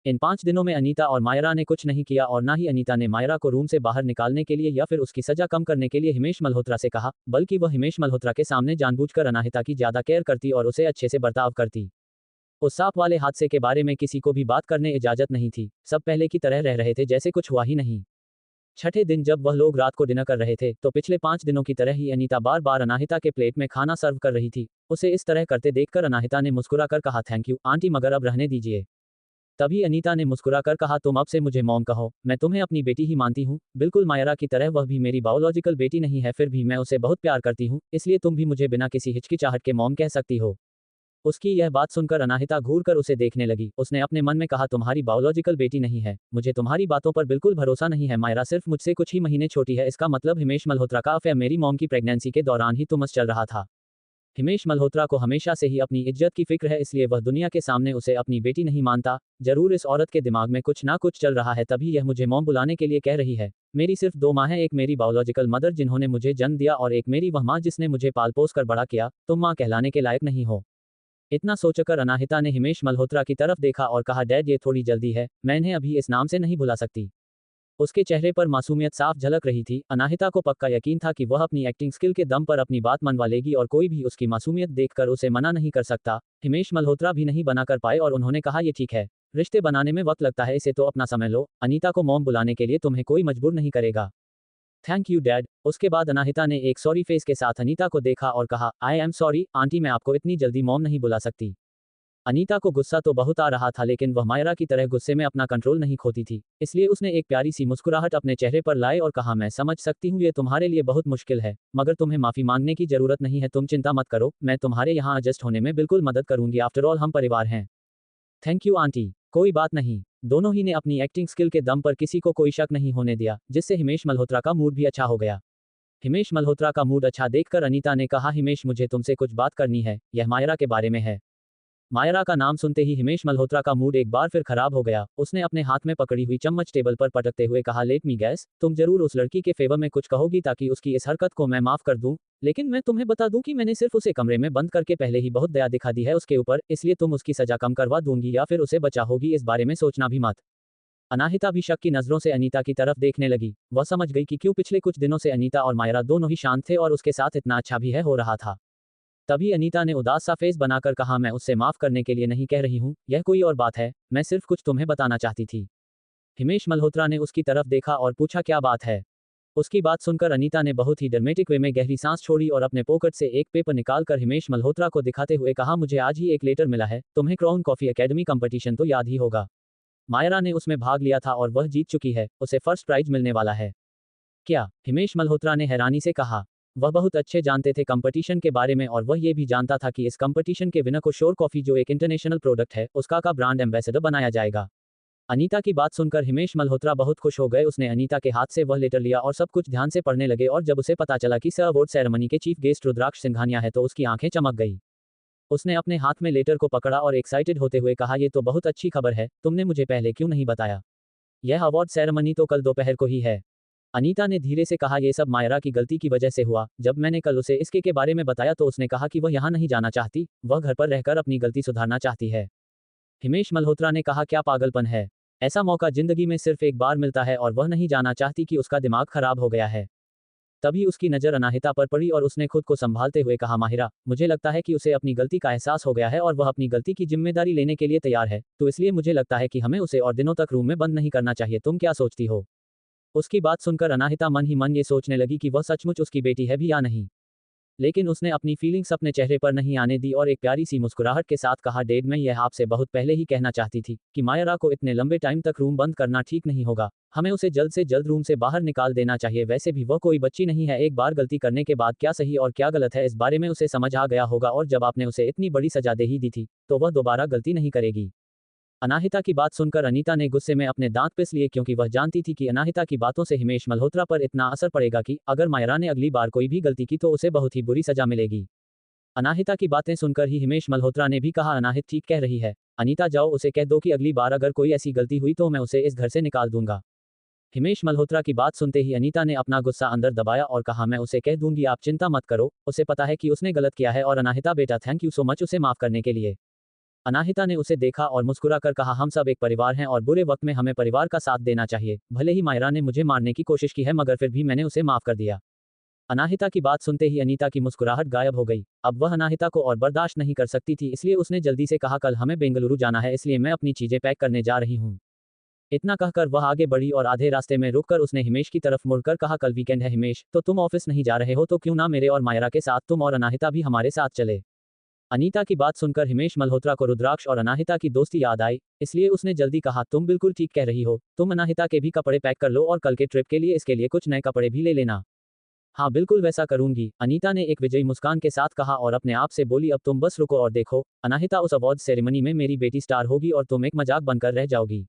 इन 5 दिनों में अनीता और मायरा ने कुछ नहीं किया और ना ही अनीता ने मायरा को रूम से बाहर निकालने के लिए या फिर उसकी सजा कम करने के लिए हिमेश मल्होत्रा से कहा, बल्कि वह हिमेश मल्होत्रा के सामने जानबूझकर अनाहिता की ज्यादा केयर करती और उसे अच्छे से बर्ताव करती। उस सांप वाले हादसे के बारे में किसी को भी बात करने इजाजत नहीं थी। सब पहले की तरह रह रहे थे जैसे कुछ हुआ ही नहीं। छठे दिन जब वह लोग रात को डिनर कर रहे थे तो पिछले 5 दिनों की तरह ही अनीता बार बार अनाहिता के प्लेट में खाना सर्व कर रही थी। उसे इस तरह करते देखकर अनाहिता ने मुस्कुराकर कहा, थैंक यू आंटी, मगर अब रहने दीजिए। तभी अनीता ने मुस्कुराकर कहा, तुम अब से मुझे मॉम कहो। मैं तुम्हें अपनी बेटी ही मानती हूँ, बिल्कुल मायरा की तरह। वह भी मेरी बायोलॉजिकल बेटी नहीं है, फिर भी मैं उसे बहुत प्यार करती हूँ, इसलिए तुम भी मुझे बिना किसी हिचकिचाहट के मॉम कह सकती हो। उसकी यह बात सुनकर अनाहिता घूरकर उसे देखने लगी। उसने अपने मन में कहा, तुम्हारी बायोलॉजिकल बेटी नहीं है, मुझे तुम्हारी बातों पर बिल्कुल भरोसा नहीं है। मायरा सिर्फ मुझसे कुछ ही महीने छोटी है, इसका मतलब हिमेश मल्होत्रा का अफेयर मेरी मॉम की प्रेगनेंसी के दौरान ही तुमस चल रहा था। हिमेश मल्होत्रा को हमेशा से ही अपनी इज्जत की फिक्र है, इसलिए वह दुनिया के सामने उसे अपनी बेटी नहीं मानता। जरूर इस औरत के दिमाग में कुछ ना कुछ चल रहा है, तभी यह मुझे मॉम बुलाने के लिए कह रही है। मेरी सिर्फ 2 माँ हैं, एक मेरी बायोलॉजिकल मदर जिन्होंने मुझे जन्म दिया और एक मेरी वह माँ जिसने मुझे पाल पोस कर बड़ा किया। तुम माँ कहलाने के लायक नहीं हो। इतना सोचकर अनाहिता ने हिमेश मल्होत्रा की तरफ देखा और कहा, डैड ये थोड़ी जल्दी है, मैं इन्हें अभी इस नाम से नहीं बुला सकती। उसके चेहरे पर मासूमियत साफ झलक रही थी। अनाहिता को पक्का यकीन था कि वह अपनी एक्टिंग स्किल के दम पर अपनी बात मनवा लेगी और कोई भी उसकी मासूमियत देखकर उसे मना नहीं कर सकता। हिमेश मल्होत्रा भी नहीं बना कर पाए और उन्होंने कहा, ये ठीक है, रिश्ते बनाने में वक्त लगता है, इसे तो अपना समय लो। अनीता को मॉम बुलाने के लिए तुम्हें कोई मजबूर नहीं करेगा। Thank you dad. उसके बाद अनाहिता ने एक सॉरी फेस के साथ अनीता को देखा और कहा, आई एम सॉरी आंटी, मैं आपको इतनी जल्दी मॉम नहीं बुला सकती। अनीता को गुस्सा तो बहुत आ रहा था लेकिन वह मायरा की तरह गुस्से में अपना कंट्रोल नहीं खोती थी, इसलिए उसने एक प्यारी सी मुस्कुराहट अपने चेहरे पर लाई और कहा, मैं समझ सकती हूँ ये तुम्हारे लिए बहुत मुश्किल है, मगर तुम्हें माफी मांगने की जरूरत नहीं है। तुम चिंता मत करो, मैं तुम्हारे यहाँ एडजस्ट होने में बिल्कुल मदद करूंगी, आफ्टर ऑल हम परिवार हैं। Thank you aunty. कोई बात नहीं। दोनों ही ने अपनी एक्टिंग स्किल के दम पर किसी को कोई शक नहीं होने दिया, जिससे हिमेश मल्होत्रा का मूड भी अच्छा हो गया। हिमेश मल्होत्रा का मूड अच्छा देखकर अनीता ने कहा, हिमेश मुझे तुमसे कुछ बात करनी है, यह मायरा के बारे में है। मायरा का नाम सुनते ही हिमेश मल्होत्रा का मूड एक बार फिर खराब हो गया। उसने अपने हाथ में पकड़ी हुई चम्मच टेबल पर पटकते हुए कहा, लेट मी गैस, तुम जरूर उस लड़की के फेवर में कुछ कहोगी ताकि उसकी इस हरकत को मैं माफ कर दूं, लेकिन मैं तुम्हें बता दूं कि मैंने सिर्फ उसे कमरे में बंद करके पहले ही बहुत दया दिखा दी है उसके ऊपर, इसलिए तुम उसकी सजा कम करवा दूंगी या फिर उसे बचाओगी, इस बारे में सोचना भी मत। अनाहिता भी शक की नजरों से अनीता की तरफ देखने लगी। वह समझ गई कि क्यों पिछले कुछ दिनों से अनीता और मायरा दोनों ही शांत थे और उसके साथ इतना अच्छा भी है हो रहा था। तभी अनीता ने उदास सा फेस बनाकर कहा, मैं उससे माफ करने के लिए नहीं कह रही हूँ, यह कोई और बात है, मैं सिर्फ कुछ तुम्हें बताना चाहती थी। हिमेश मल्होत्रा ने उसकी तरफ देखा और पूछा, क्या बात है? उसकी बात सुनकर अनीता ने बहुत ही ड्रामेटिक वे में गहरी सांस छोड़ी और अपने पॉकेट से एक पेपर निकालकर हिमेश मल्होत्रा को दिखाते हुए कहा, मुझे आज ही एक लेटर मिला है, तुम्हें क्राउन कॉफी एकेडमी कंपटीशन तो याद ही होगा। मायरा ने उसमें भाग लिया था और वह जीत चुकी है, उसे फर्स्ट प्राइज मिलने वाला है। क्या? हिमेश मल्होत्रा ने हैरानी से कहा। वह बहुत अच्छे जानते थे कंपटीशन के बारे में और वह ये भी जानता था कि इस कंपटीशन के विनर को श्योर कॉफी, जो एक इंटरनेशनल प्रोडक्ट है, उसका का ब्रांड एम्बेसडर बनाया जाएगा। अनीता की बात सुनकर हिमेश मल्होत्रा बहुत खुश हो गए। उसने अनीता के हाथ से वह लेटर लिया और सब कुछ ध्यान से पढ़ने लगे और जब उसे पता चला कि सर अवार्ड सेरेमनी के चीफ गेस्ट रुद्राक्ष सिंघानिया है तो उसकी आंखें चमक गई। उसने अपने हाथ में लेटर को पकड़ा और एक्साइटेड होते हुए कहा, ये तो बहुत अच्छी खबर है, तुमने मुझे पहले क्यों नहीं बताया? यह अवार्ड सेरेमनी तो कल दोपहर को ही है। अनीता ने धीरे से कहा, ये सब मायरा की गलती की वजह से हुआ। जब मैंने कल उसे इसके के बारे में बताया तो उसने कहा कि वह यहाँ नहीं जाना चाहती, वह घर पर रहकर अपनी गलती सुधारना चाहती है। हिमेश मल्होत्रा ने कहा, क्या पागलपन है। ऐसा मौका जिंदगी में सिर्फ एक बार मिलता है और वह नहीं जाना चाहती कि उसका दिमाग खराब हो गया है। तभी उसकी नज़र अनाहिता पर पड़ी और उसने खुद को संभालते हुए कहा, माहिरा, मुझे लगता है कि उसे अपनी गलती का एहसास हो गया है और वह अपनी गलती की जिम्मेदारी लेने के लिए तैयार है, तो इसलिए मुझे लगता है कि हमें उसे और दिनों तक रूम में बंद नहीं करना चाहिए। तुम क्या सोचती हो? उसकी बात सुनकर अनाहिता मन ही मन ये सोचने लगी कि वह सचमुच उसकी बेटी है भी या नहीं। लेकिन उसने अपनी फीलिंग्स अपने चेहरे पर नहीं आने दी और एक प्यारी सी मुस्कुराहट के साथ कहा, डैड, मैं यह आपसे बहुत पहले ही कहना चाहती थी कि मायरा को इतने लंबे टाइम तक रूम बंद करना ठीक नहीं होगा। हमें उसे जल्द से जल्द रूम से बाहर निकाल देना चाहिए। वैसे भी वह कोई बच्ची नहीं है। एक बार गलती करने के बाद क्या सही और क्या गलत है इस बारे में उसे समझ आ गया होगा, और जब आपने उसे इतनी बड़ी सजा दे ही दी थी तो वह दोबारा गलती नहीं करेगी। अनाहिता की बात सुनकर अनीता ने गुस्से में अपने दांत पिस लिए, क्योंकि वह जानती थी कि अनाहिता की बातों से हिमेश मल्होत्रा पर इतना असर पड़ेगा कि अगर मायरा ने अगली बार कोई भी गलती की तो उसे बहुत ही बुरी सजा मिलेगी। अनाहिता की बातें सुनकर ही हिमेश मल्होत्रा ने भी कहा, अनाहित ठीक कह रही है। अनीता, जाओ उसे कह दो कि अगली बार अगर कोई ऐसी गलती हुई तो मैं उसे इस घर से निकाल दूंगा। हिमेश मल्होत्रा की बात सुनते ही अनीता ने अपना गुस्सा अंदर दबाया और कहा, मैं उसे कह दूंगी, आप चिंता मत करो, उसे पता है कि उसने गलत किया है। और अनाहिता बेटा, थैंक यू सो मच उसे माफ करने के लिए। अनाहिता ने उसे देखा और मुस्कुरा कर कहा, हम सब एक परिवार हैं और बुरे वक्त में हमें परिवार का साथ देना चाहिए। भले ही मायरा ने मुझे मारने की कोशिश की है मगर फिर भी मैंने उसे माफ कर दिया। अनाहिता की बात सुनते ही अनीता की मुस्कुराहट गायब हो गई। अब वह अनाहिता को और बर्दाश्त नहीं कर सकती थी, इसलिए उसने जल्दी से कहा, कल हमें बेंगलुरु जाना है, इसलिए मैं अपनी चीजें पैक करने जा रही हूँ। इतना कहकर वह आगे बढ़ी और आधे रास्ते में रुककर उसने हिमेश की तरफ मुड़कर कहा, कल वीकेंड है हिमेश, तो तुम ऑफिस नहीं जा रहे हो तो क्यों ना मेरे और मायरा के साथ तुम और अनाहिता भी हमारे साथ चले। अनीता की बात सुनकर हिमेश मल्होत्रा को रुद्राक्ष और अनाहिता की दोस्ती याद आई, इसलिए उसने जल्दी कहा, तुम बिल्कुल ठीक कह रही हो, तुम अनाहिता के भी कपड़े पैक कर लो और कल के ट्रिप के लिए इसके लिए कुछ नए कपड़े भी ले लेना। हाँ बिल्कुल वैसा करूंगी, अनीता ने एक विजयी मुस्कान के साथ कहा और अपने आप से बोली, अब तुम बस रुको और देखो, अनाहिता उस अवार्ड सेरेमनी में मेरी बेटी स्टार होगी और तुम एक मजाक बनकर रह जाओगी।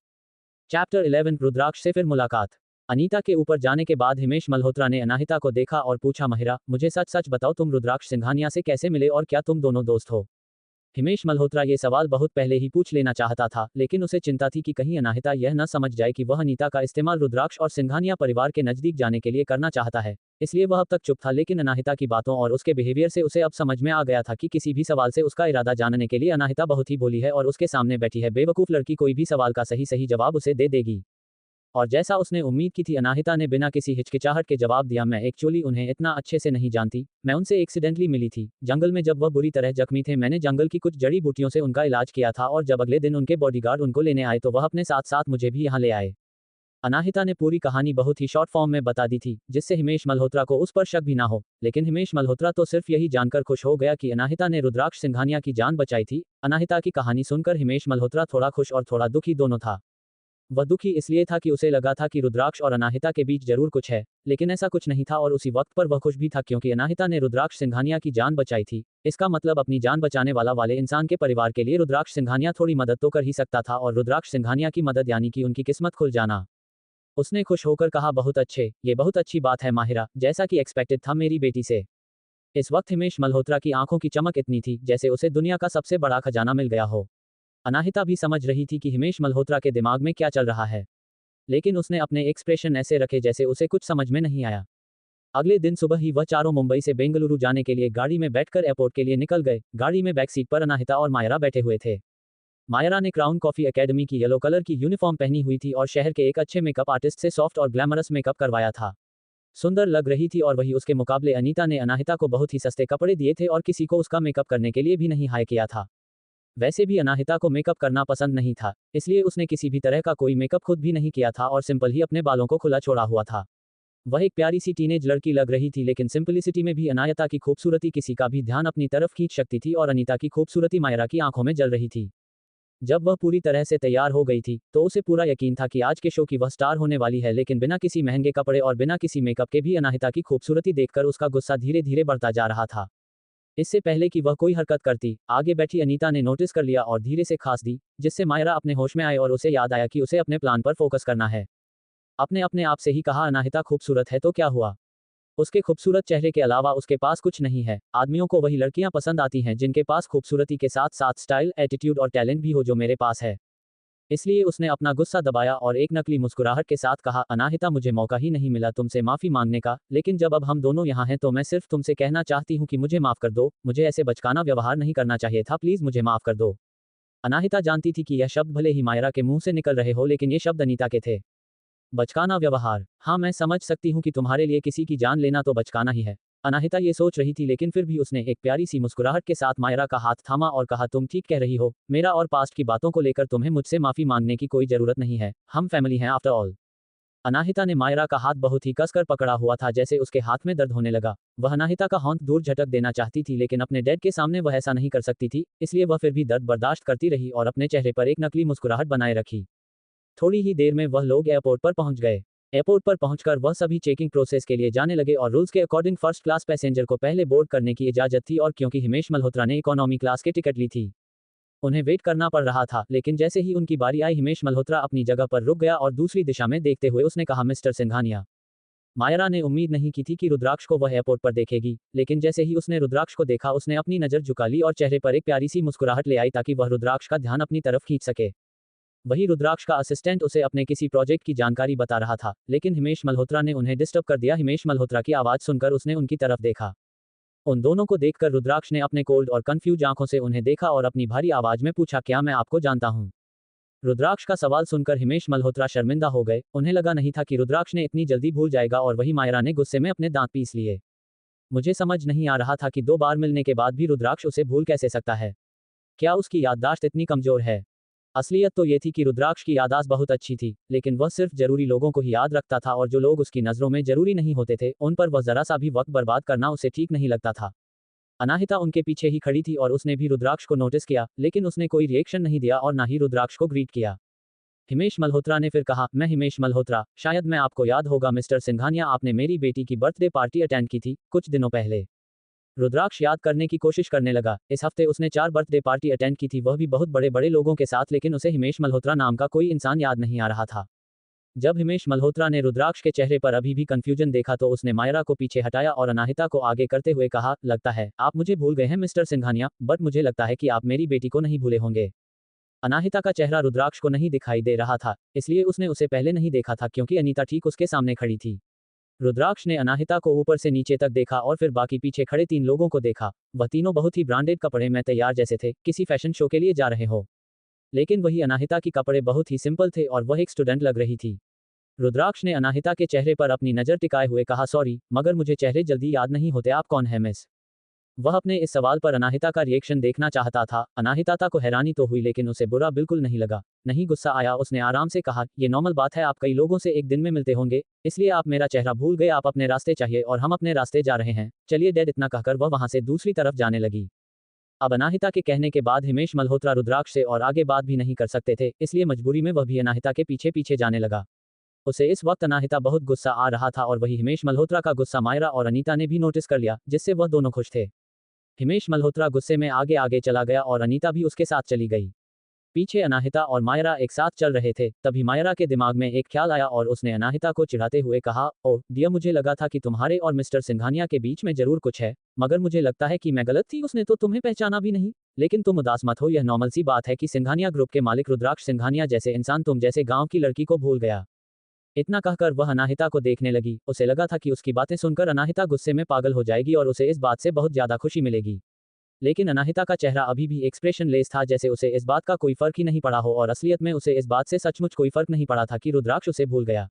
चैप्टर 11, रुद्राक्ष से फिर मुलाकात। अनीता के ऊपर जाने के बाद हिमेश मल्होत्रा ने अनाहिता को देखा और पूछा, महिरा, मुझे सच सच बताओ, तुम रुद्राक्ष सिंघानिया से कैसे मिले और क्या तुम दोनों दोस्त हो? हिमेश मल्होत्रा ये सवाल बहुत पहले ही पूछ लेना चाहता था, लेकिन उसे चिंता थी कि कहीं अनाहिता यह न समझ जाए कि वह अनीता का इस्तेमाल रुद्राक्ष और सिंघानिया परिवार के नजदीक जाने के लिए करना चाहता है। इसलिए वह अब तक चुप था, लेकिन अनाहिता की बातों और उसके बिहेवियर से उसे अब समझ में आ गया था कि किसी भी सवाल से उसका इरादा जानने के लिए अनाहिता बहुत ही भोली है और उसके सामने बैठी है बेवकूफ लड़की कोई भी सवाल का सही सही जवाब उसे दे देगी। और जैसा उसने उम्मीद की थी, अनाहिता ने बिना किसी हिचकिचाहट के जवाब दिया, मैं एक्चुअली उन्हें इतना अच्छे से नहीं जानती, मैं उनसे एक्सीडेंटली मिली थी जंगल में जब वह बुरी तरह जख्मी थे। मैंने जंगल की कुछ जड़ी बूटियों से उनका इलाज किया था और जब अगले दिन उनके बॉडीगार्ड उनको लेने आए तो वह अपने साथ साथ मुझे भी यहाँ ले आए। अनाहिता ने पूरी कहानी बहुत ही शॉर्ट फॉर्म में बता दी थी, जिससे हिमेश मल्होत्रा को उस पर शक भी ना हो, लेकिन हिमेश मल्होत्रा तो सिर्फ यही जानकर खुश हो गया कि अनाहिता ने रुद्राक्ष सिंघानिया की जान बचाई थी। अनाहिता की कहानी सुनकर हिमेश मल्होत्रा थोड़ा खुश और थोड़ा दुखी दोनों था। वह दुखी इसलिए था कि उसे लगा था कि रुद्राक्ष और अनाहिता के बीच जरूर कुछ है, लेकिन ऐसा कुछ नहीं था, और उसी वक्त पर वह खुश भी था क्योंकि अनाहिता ने रुद्राक्ष सिंघानिया की जान बचाई थी। इसका मतलब अपनी जान बचाने वाले इंसान के परिवार के लिए रुद्राक्ष सिंघानिया थोड़ी मदद तो कर ही सकता था, और रुद्राक्ष सिंघानिया की मदद यानी कि उनकी किस्मत खुल जाना। उसने खुश होकर कहा, बहुत अच्छे, ये बहुत अच्छी बात है माहिरा, जैसा कि एक्सपेक्टेड था मेरी बेटी से। इस वक्त हिमेश मल्होत्रा की आंखों की चमक इतनी थी जैसे उसे दुनिया का सबसे बड़ा खजाना मिल गया हो। अनाहिता भी समझ रही थी कि हिमेश मल्होत्रा के दिमाग में क्या चल रहा है, लेकिन उसने अपने एक्सप्रेशन ऐसे रखे जैसे उसे कुछ समझ में नहीं आया। अगले दिन सुबह ही वह चारों मुंबई से बेंगलुरु जाने के लिए गाड़ी में बैठकर एयरपोर्ट के लिए निकल गए। गाड़ी में बैक सीट पर अनाहिता और मायरा बैठे हुए थे। मायरा ने क्राउन कॉफी एकेडमी की येलो कलर की यूनिफॉर्म पहनी हुई थी और शहर के एक अच्छे मेकअप आर्टिस्ट से सॉफ्ट और ग्लैमरस मेकअप करवाया था। सुंदर लग रही थी, और वही उसके मुकाबले अनीता ने अनाहिता को बहुत ही सस्ते कपड़े दिए थे और किसी को उसका मेकअप करने के लिए भी नहीं हायर किया था। वैसे भी अनाहिता को मेकअप करना पसंद नहीं था, इसलिए उसने किसी भी तरह का कोई मेकअप खुद भी नहीं किया था और सिंपल ही अपने बालों को खुला छोड़ा हुआ था। वह एक प्यारी सी टीनेज लड़की लग रही थी, लेकिन सिंपलिसिटी में भी अनायता की खूबसूरती किसी का भी ध्यान अपनी तरफ खींच सकती थी, और अनीता की खूबसूरती मायरा की आंखों में जल रही थी। जब वह पूरी तरह से तैयार हो गई थी तो उसे पूरा यकीन था कि आज के शो की वह स्टार होने वाली है, लेकिन बिना किसी महंगे कपड़े और बिना किसी मेकअप के भी अनाहिता की खूबसूरती देखकर उसका गुस्सा धीरे धीरे बढ़ता जा रहा था। इससे पहले कि वह कोई हरकत करती, आगे बैठी अनीता ने नोटिस कर लिया और धीरे से खांस दी, जिससे मायरा अपने होश में आए और उसे याद आया कि उसे अपने प्लान पर फोकस करना है। अपने आप से ही कहा, अनाहिता खूबसूरत है तो क्या हुआ? उसके खूबसूरत चेहरे के अलावा उसके पास कुछ नहीं है। आदमियों को वही लड़कियां पसंद आती हैं जिनके पास खूबसूरती के साथ साथ स्टाइल, एटीट्यूड और टैलेंट भी हो जो मेरे पास है। इसलिए उसने अपना गुस्सा दबाया और एक नकली मुस्कुराहट के साथ कहा, अनाहिता मुझे मौका ही नहीं मिला तुमसे माफी मांगने का, लेकिन जब अब हम दोनों यहाँ हैं तो मैं सिर्फ तुमसे कहना चाहती हूँ कि मुझे माफ कर दो, मुझे ऐसे बचकाना व्यवहार नहीं करना चाहिए था, प्लीज मुझे माफ कर दो। अनाहिता जानती थी कि यह शब्द भले ही मायरा के मुंह से निकल रहे हो लेकिन ये शब्द अनीता के थे। बचकाना व्यवहार, हाँ मैं समझ सकती हूँ कि तुम्हारे लिए किसी की जान लेना तो बचकाना ही है। अनाहिता ये सोच रही थी लेकिन फिर भी उसने एक प्यारी सी मुस्कुराहट के साथ मायरा का हाथ थामा और कहा, तुम ठीक कह रही हो, मेरा और पास्ट की बातों को लेकर तुम्हें मुझसे माफी मांगने की कोई जरूरत नहीं है, हम फैमिली हैं आफ्टर ऑल। अनाहिता ने मायरा का हाथ बहुत ही कसकर पकड़ा हुआ था, जैसे उसके हाथ में दर्द होने लगा। वह अनाहिता का हाथ दूर झटक देना चाहती थी लेकिन अपने डैड के सामने वह ऐसा नहीं कर सकती थी, इसलिए वह फिर भी दर्द बर्दाश्त करती रही और अपने चेहरे पर एक नकली मुस्कुराहट बनाए रखी। थोड़ी ही देर में वह लोग एयरपोर्ट पर पहुंच गए। एयरपोर्ट पर पहुंचकर वह सभी चेकिंग प्रोसेस के लिए जाने लगे और रूल्स के अकॉर्डिंग फर्स्ट क्लास पैसेंजर को पहले बोर्ड करने की इजाजत थी और क्योंकि हिमेश मल्होत्रा ने इकोनॉमी क्लास की टिकट ली थी, उन्हें वेट करना पड़ रहा था। लेकिन जैसे ही उनकी बारी आई हिमेश मल्होत्रा अपनी जगह पर रुक गया और दूसरी दिशा में देखते हुए उसने कहा, मिस्टर सिंघानिया। मायरा ने उम्मीद नहीं की थी कि रुद्राक्ष को वह एयरपोर्ट पर देखेगी, लेकिन जैसे ही उसने रुद्राक्ष को देखा उसने अपनी नजर झुका ली और चेहरे पर एक प्यारी सी मुस्कुराहट ले आई ताकि वह रुद्राक्ष का ध्यान अपनी तरफ खींच सके। वही रुद्राक्ष का असिस्टेंट उसे अपने किसी प्रोजेक्ट की जानकारी बता रहा था, लेकिन हिमेश मल्होत्रा ने उन्हें डिस्टर्ब कर दिया। हिमेश मल्होत्रा की आवाज सुनकर उसने उनकी तरफ देखा। उन दोनों को देखकर रुद्राक्ष ने अपने कोल्ड और कंफ्यूज आंखों से उन्हें देखा और अपनी भारी आवाज में पूछा, क्या मैं आपको जानता हूं? रुद्राक्ष का सवाल सुनकर हिमेश मल्होत्रा शर्मिंदा हो गए, उन्हें लगा नहीं था कि रुद्राक्ष ने इतनी जल्दी भूल जाएगा और वही मायरा ने गुस्से में अपने दांत पीस लिए। मुझे समझ नहीं आ रहा था कि 2 बार मिलने के बाद भी रुद्राक्ष उसे भूल कैसे सकता है। क्या उसकी याददाश्त इतनी कमजोर है? असलियत तो ये थी कि रुद्राक्ष की याददाश्त बहुत अच्छी थी, लेकिन वह सिर्फ जरूरी लोगों को ही याद रखता था और जो लोग उसकी नज़रों में जरूरी नहीं होते थे उन पर वह जरा सा भी वक्त बर्बाद करना उसे ठीक नहीं लगता था। अनाहिता उनके पीछे ही खड़ी थी और उसने भी रुद्राक्ष को नोटिस किया, लेकिन उसने कोई रिएक्शन नहीं दिया और ना ही रुद्राक्ष को ग्रीट किया। हिमेश मल्होत्रा ने फिर कहा, मैं हिमेश मल्होत्रा, शायद मैं आपको याद होगा मिस्टर सिंघानिया, आपने मेरी बेटी की बर्थडे पार्टी अटेंड की थी कुछ दिनों पहले। रुद्राक्ष याद करने की कोशिश करने लगा। इस हफ्ते उसने 4 बर्थडे पार्टी अटेंड की थी, वह भी बहुत बड़े बड़े लोगों के साथ, लेकिन उसे हिमेश मल्होत्रा नाम का कोई इंसान याद नहीं आ रहा था। जब हिमेश मल्होत्रा ने रुद्राक्ष के चेहरे पर अभी भी कंफ्यूजन देखा तो उसने मायरा को पीछे हटाया और अनाहिता को आगे करते हुए कहा, लगता है आप मुझे भूल गए हैं मिस्टर सिंघानिया, बट मुझे लगता है कि आप मेरी बेटी को नहीं भूले होंगे। अनाहिता का चेहरा रुद्राक्ष को नहीं दिखाई दे रहा था, इसलिए उसने उसे पहले नहीं देखा था क्योंकि अनीता ठीक उसके सामने खड़ी थी। रुद्राक्ष ने अनाहिता को ऊपर से नीचे तक देखा और फिर बाकी पीछे खड़े 3 लोगों को देखा। वह तीनों बहुत ही ब्रांडेड कपड़े में तैयार जैसे थे, किसी फैशन शो के लिए जा रहे हो। लेकिन वही अनाहिता की कपड़े बहुत ही सिंपल थे और वह एक स्टूडेंट लग रही थी। रुद्राक्ष ने अनाहिता के चेहरे पर अपनी नजर टिकाए हुए कहा, सॉरी मगर मुझे चेहरे जल्दी याद नहीं होते, आप कौन है मिस? वह अपने इस सवाल पर अनाहिता का रिएक्शन देखना चाहता था। अनाहिता को हैरानी तो हुई लेकिन उसे बुरा बिल्कुल नहीं लगा, नहीं गुस्सा आया। उसने आराम से कहा, ये नॉर्मल बात है, आप कई लोगों से एक दिन में मिलते होंगे, इसलिए आप मेरा चेहरा भूल गए, आप अपने रास्ते चाहिए और हम अपने रास्ते जा रहे हैं, चलिए डैड। इतना कहकर वह वहां से दूसरी तरफ जाने लगी। अब अनाहिता के कहने के बाद हिमेश मल्होत्रा रुद्राक्ष से और आगे बात भी नहीं कर सकते थे, इसलिए मजबूरी में वह भी अनाहिता के पीछे पीछे जाने लगा। उसे इस वक्त अनाहिता बहुत गुस्सा आ रहा था और वही हिमेश मल्होत्रा का गुस्सा मायरा और अनीता ने भी नोटिस कर लिया, जिससे वह दोनों खुश थे। हिमेश मल्होत्रा गुस्से में आगे आगे चला गया और अनीता भी उसके साथ चली गई। पीछे अनाहिता और मायरा एक साथ चल रहे थे। तभी मायरा के दिमाग में एक ख्याल आया और उसने अनाहिता को चिढ़ाते हुए कहा, ओह डियर, मुझे लगा था कि तुम्हारे और मिस्टर सिंघानिया के बीच में जरूर कुछ है, मगर मुझे लगता है कि मैं गलत थी, उसने तो तुम्हें पहचाना भी नहीं। लेकिन तुम उदास मत हो, यह नॉर्मल सी बात है कि सिंघानिया ग्रुप के मालिक रुद्राक्ष सिंघानिया जैसे इंसान तुम जैसे गांव की लड़की को भूल गया। इतना कहकर वह अनाहिता को देखने लगी। उसे लगा था कि उसकी बातें सुनकर अनाहिता गुस्से में पागल हो जाएगी और उसे इस बात से बहुत ज्यादा खुशी मिलेगी। लेकिन अनाहिता का चेहरा अभी भी एक्सप्रेशन लेस था, जैसे उसे इस बात का कोई फर्क ही नहीं पड़ा हो और असलियत में उसे इस बात से सचमुच कोई फर्क नहीं पड़ा था कि रुद्राक्ष उसे भूल गया।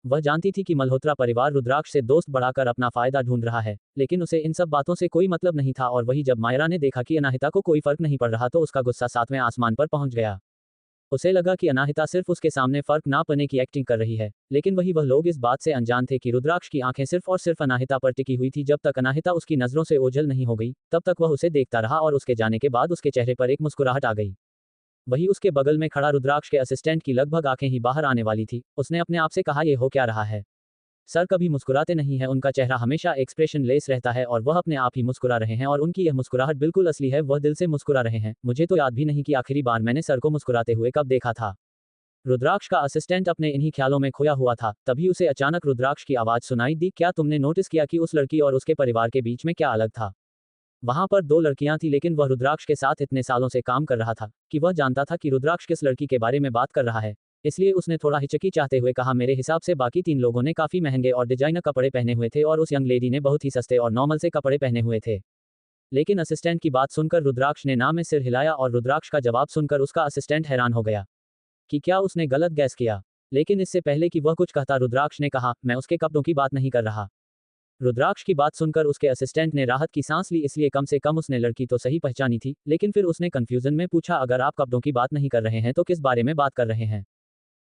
वह जानती थी कि मल्होत्रा परिवार रुद्राक्ष से दोस्त बढ़ाकर अपना फायदा ढूंढ रहा है, लेकिन उसे इन सब बातों से कोई मतलब नहीं था। और वही जब मायरा ने देखा कि अनाहिता को कोई फर्क नहीं पड़ रहा तो उसका गुस्सा 7वें आसमान पर पहुंच गया। उसे लगा कि अनाहिता सिर्फ उसके सामने फर्क ना पड़ने की एक्टिंग कर रही है, लेकिन वह लोग इस बात से अनजान थे कि रुद्राक्ष की आंखें सिर्फ और सिर्फ अनाहिता पर टिकी हुई थी। जब तक अनाहिता उसकी नजरों से ओझल नहीं हो गई तब तक वह उसे देखता रहा और उसके जाने के बाद उसके चेहरे पर एक मुस्कुराहट आ गई। वही उसके बगल में खड़ा रुद्राक्ष के असिस्टेंट की लगभग आंखें ही बाहर आने वाली थी। उसने अपने आप से कहा, ये हो क्या रहा है? सर कभी मुस्कुराते नहीं है, उनका चेहरा हमेशा एक्सप्रेशन लेस रहता है और वह अपने आप ही मुस्कुरा रहे हैं और उनकी यह मुस्कुराहट बिल्कुल असली है, वह दिल से मुस्कुरा रहे हैं। मुझे तो याद भी नहीं कि आखिरी बार मैंने सर को मुस्कुराते हुए कब देखा था। रुद्राक्ष का असिस्टेंट अपने इन्हीं ख्यालों में खोया हुआ था। तभी उसे अचानक रुद्राक्ष की आवाज सुनाई दी, क्या तुमने नोटिस किया कि उस लड़की और उसके परिवार के बीच में क्या अलग था? वहां पर 2 लड़कियां थी, लेकिन वह रुद्राक्ष के साथ इतने सालों से काम कर रहा था कि वह जानता था कि रुद्राक्ष किस लड़की के बारे में बात कर रहा है। इसलिए उसने थोड़ा हिचकिचाते हुए कहा, मेरे हिसाब से बाकी 3 लोगों ने काफी महंगे और डिजाइनर कपड़े पहने हुए थे और उस यंग लेडी ने बहुत ही सस्ते और नॉर्मल से कपड़े पहने हुए थे। लेकिन असिस्टेंट की बात सुनकर रुद्राक्ष ने ना में सिर हिलाया और रुद्राक्ष का जवाब सुनकर उसका असिस्टेंट हैरान हो गया कि क्या उसने गलत गैस किया। लेकिन इससे पहले कि वह कुछ कहता, रुद्राक्ष ने कहा, मैं उसके कपड़ों की बात नहीं कर रहा। रुद्राक्ष की बात सुनकर उसके असिस्टेंट ने राहत की सांस ली, इसलिए कम से कम उसने लड़की तो सही पहचानी थी। लेकिन फिर उसने कंफ्यूजन में पूछा, अगर आप कपड़ों की बात नहीं कर रहे हैं तो किस बारे में बात कर रहे हैं?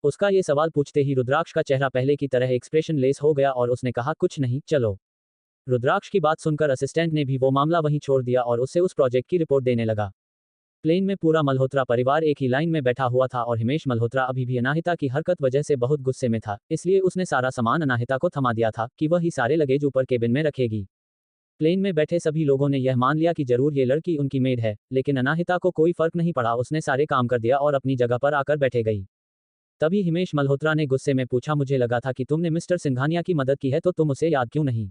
उसका ये सवाल पूछते ही रुद्राक्ष का चेहरा पहले की तरह एक्सप्रेशन लेस हो गया और उसने कहा, कुछ नहीं, चलो। रुद्राक्ष की बात सुनकर असिस्टेंट ने भी वो मामला वहीं छोड़ दिया और उससे उस प्रोजेक्ट की रिपोर्ट देने लगा। प्लेन में पूरा मल्होत्रा परिवार एक ही लाइन में बैठा हुआ था और हिमेश मल्होत्रा अभी भी अनाहिता की हरकत वजह से बहुत गुस्से में था, इसलिए उसने सारा सामान अनाहिता को थमा दिया था कि वह ही सारे लगेज ऊपर केबिन में रखेगी। प्लेन में बैठे सभी लोगों ने यह मान लिया कि जरूर ये लड़की उनकी मेड है, लेकिन अनाहिता को कोई फर्क नहीं पड़ा, उसने सारे काम कर दिया और अपनी जगह पर आकर बैठे गई। तभी हिमेश मल्होत्रा ने गुस्से में पूछा, मुझे लगा था कि तुमने मिस्टर सिंघानिया की मदद की है तो तुम उसे याद क्यों नहीं?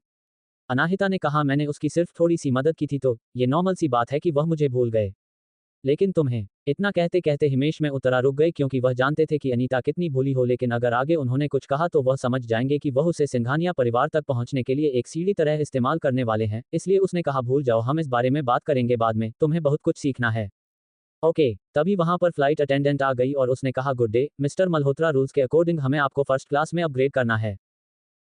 अनाहिता ने कहा, मैंने उसकी सिर्फ थोड़ी सी मदद की थी, तो ये नॉर्मल सी बात है कि वह मुझे भूल गए। लेकिन तुम्हें। इतना कहते कहते हिमेश में उतरा रुक गए, क्योंकि वह जानते थे कि अनीता कितनी भोली हो, लेकिन अगर आगे उन्होंने कुछ कहा तो वह समझ जाएंगे कि वह उसे सिंघानिया परिवार तक पहुंचने के लिए एक सीढ़ी तरह इस्तेमाल करने वाले हैं। इसलिए उसने कहा, भूल जाओ, हम इस बारे में बात करेंगे बाद में, तुम्हें बहुत कुछ सीखना है। ओके। तभी वहां पर फ्लाइट अटेंडेंट आ गई और उसने कहा, good day mister Malhotra, rules के अकॉर्डिंग हमें आपको फर्स्ट क्लास में अपग्रेड करना है।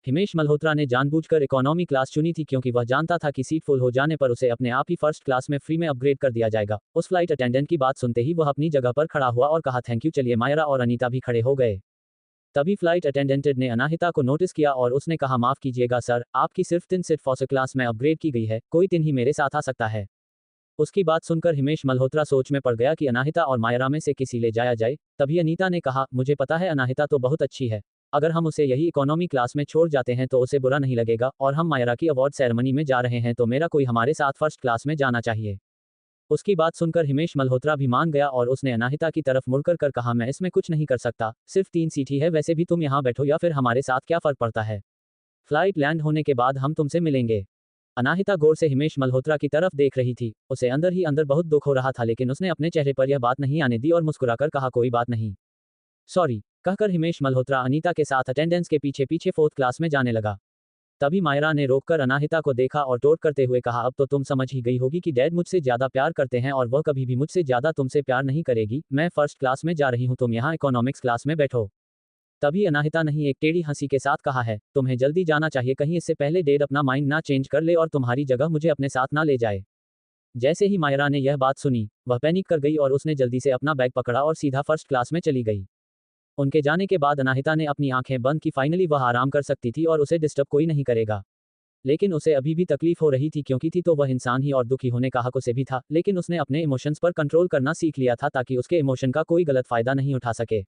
हिमेश मल्होत्रा ने जानबूझकर इकोनॉमी क्लास चुनी थी, क्योंकि वह जानता था कि सीट फुल हो जाने पर उसे अपने आप ही फर्स्ट क्लास में फ्री में अपग्रेड कर दिया जाएगा। उस फ्लाइट अटेंडेंट की बात सुनते ही वह अपनी जगह पर खड़ा हुआ और कहा, थैंक यू। चलिए, मायरा और अनीता भी खड़े हो गए। तभी फ्लाइट अटेंडेंट ने अनाहिता को नोटिस किया और उसने कहा, माफ कीजिएगा सर, आपकी सिर्फ 3 सीट फर्स्ट क्लास में अपग्रेड की गई है, कोई 3 ही मेरे साथ आ सकता है। उसकी बात सुनकर हिमेश मल्होत्रा सोच में पड़ गया कि अनाहिता और मायरा में से किसी ले जाया जाए। तभी अनीता ने कहा, मुझे पता है अनाहिता तो बहुत अच्छी है, अगर हम उसे यही इकोनॉमी क्लास में छोड़ जाते हैं तो उसे बुरा नहीं लगेगा, और हम मायरा की अवार्ड सेरेमनी में जा रहे हैं तो मेरा कोई हमारे साथ फर्स्ट क्लास में जाना चाहिए। उसकी बात सुनकर हिमेश मल्होत्रा भी मान गया और उसने अनाहिता की तरफ मुड़कर कर कहा, मैं इसमें कुछ नहीं कर सकता, सिर्फ 3 सीट ही है, वैसे भी तुम यहाँ बैठो या फिर हमारे साथ क्या फर्क पड़ता है? फ्लाइट लैंड होने के बाद हम तुमसे मिलेंगे। अनाहिता गौर से हिमेश मल्होत्रा की तरफ देख रही थी। उसे अंदर ही अंदर बहुत दुख हो रहा था, लेकिन उसने अपने चेहरे पर यह बात नहीं आने दी और मुस्कुराकर कहा, कोई बात नहीं। सॉरी कहकर हिमेश मल्होत्रा अनीता के साथ अटेंडेंस के पीछे पीछे 4th क्लास में जाने लगा। तभी मायरा ने रोककर अनाहिता को देखा और टोट करते हुए कहा, अब तो तुम समझ ही गई होगी कि डैड मुझसे ज्यादा प्यार करते हैं और वह कभी भी मुझसे ज्यादा तुमसे प्यार नहीं करेगी। मैं फर्स्ट क्लास में जा रही हूँ, तुम यहाँ इकोनॉमिक्स क्लास में बैठो। तभी अनाहिता नहीं एक टेढ़ी हंसी के साथ कहा, है तुम्हें जल्दी जाना चाहिए, कहीं इससे पहले डैड अपना माइंड ना चेंज कर ले और तुम्हारी जगह मुझे अपने साथ ना ले जाए। जैसे ही मायरा ने यह बात सुनी, वह पैनिक कर गई और उसने जल्दी से अपना बैग पकड़ा और सीधा फर्स्ट क्लास में चली गई। उनके जाने के बाद अनाहिता ने अपनी आंखें बंद की, फाइनली वह आराम कर सकती थी और उसे डिस्टर्ब कोई नहीं करेगा। लेकिन उसे अभी भी तकलीफ हो रही थी, क्योंकि थी तो वह इंसान ही और दुखी होने का हक उसे भी था, लेकिन उसने अपने इमोशंस पर कंट्रोल करना सीख लिया था ताकि उसके इमोशन का कोई गलत फायदा नहीं उठा सके।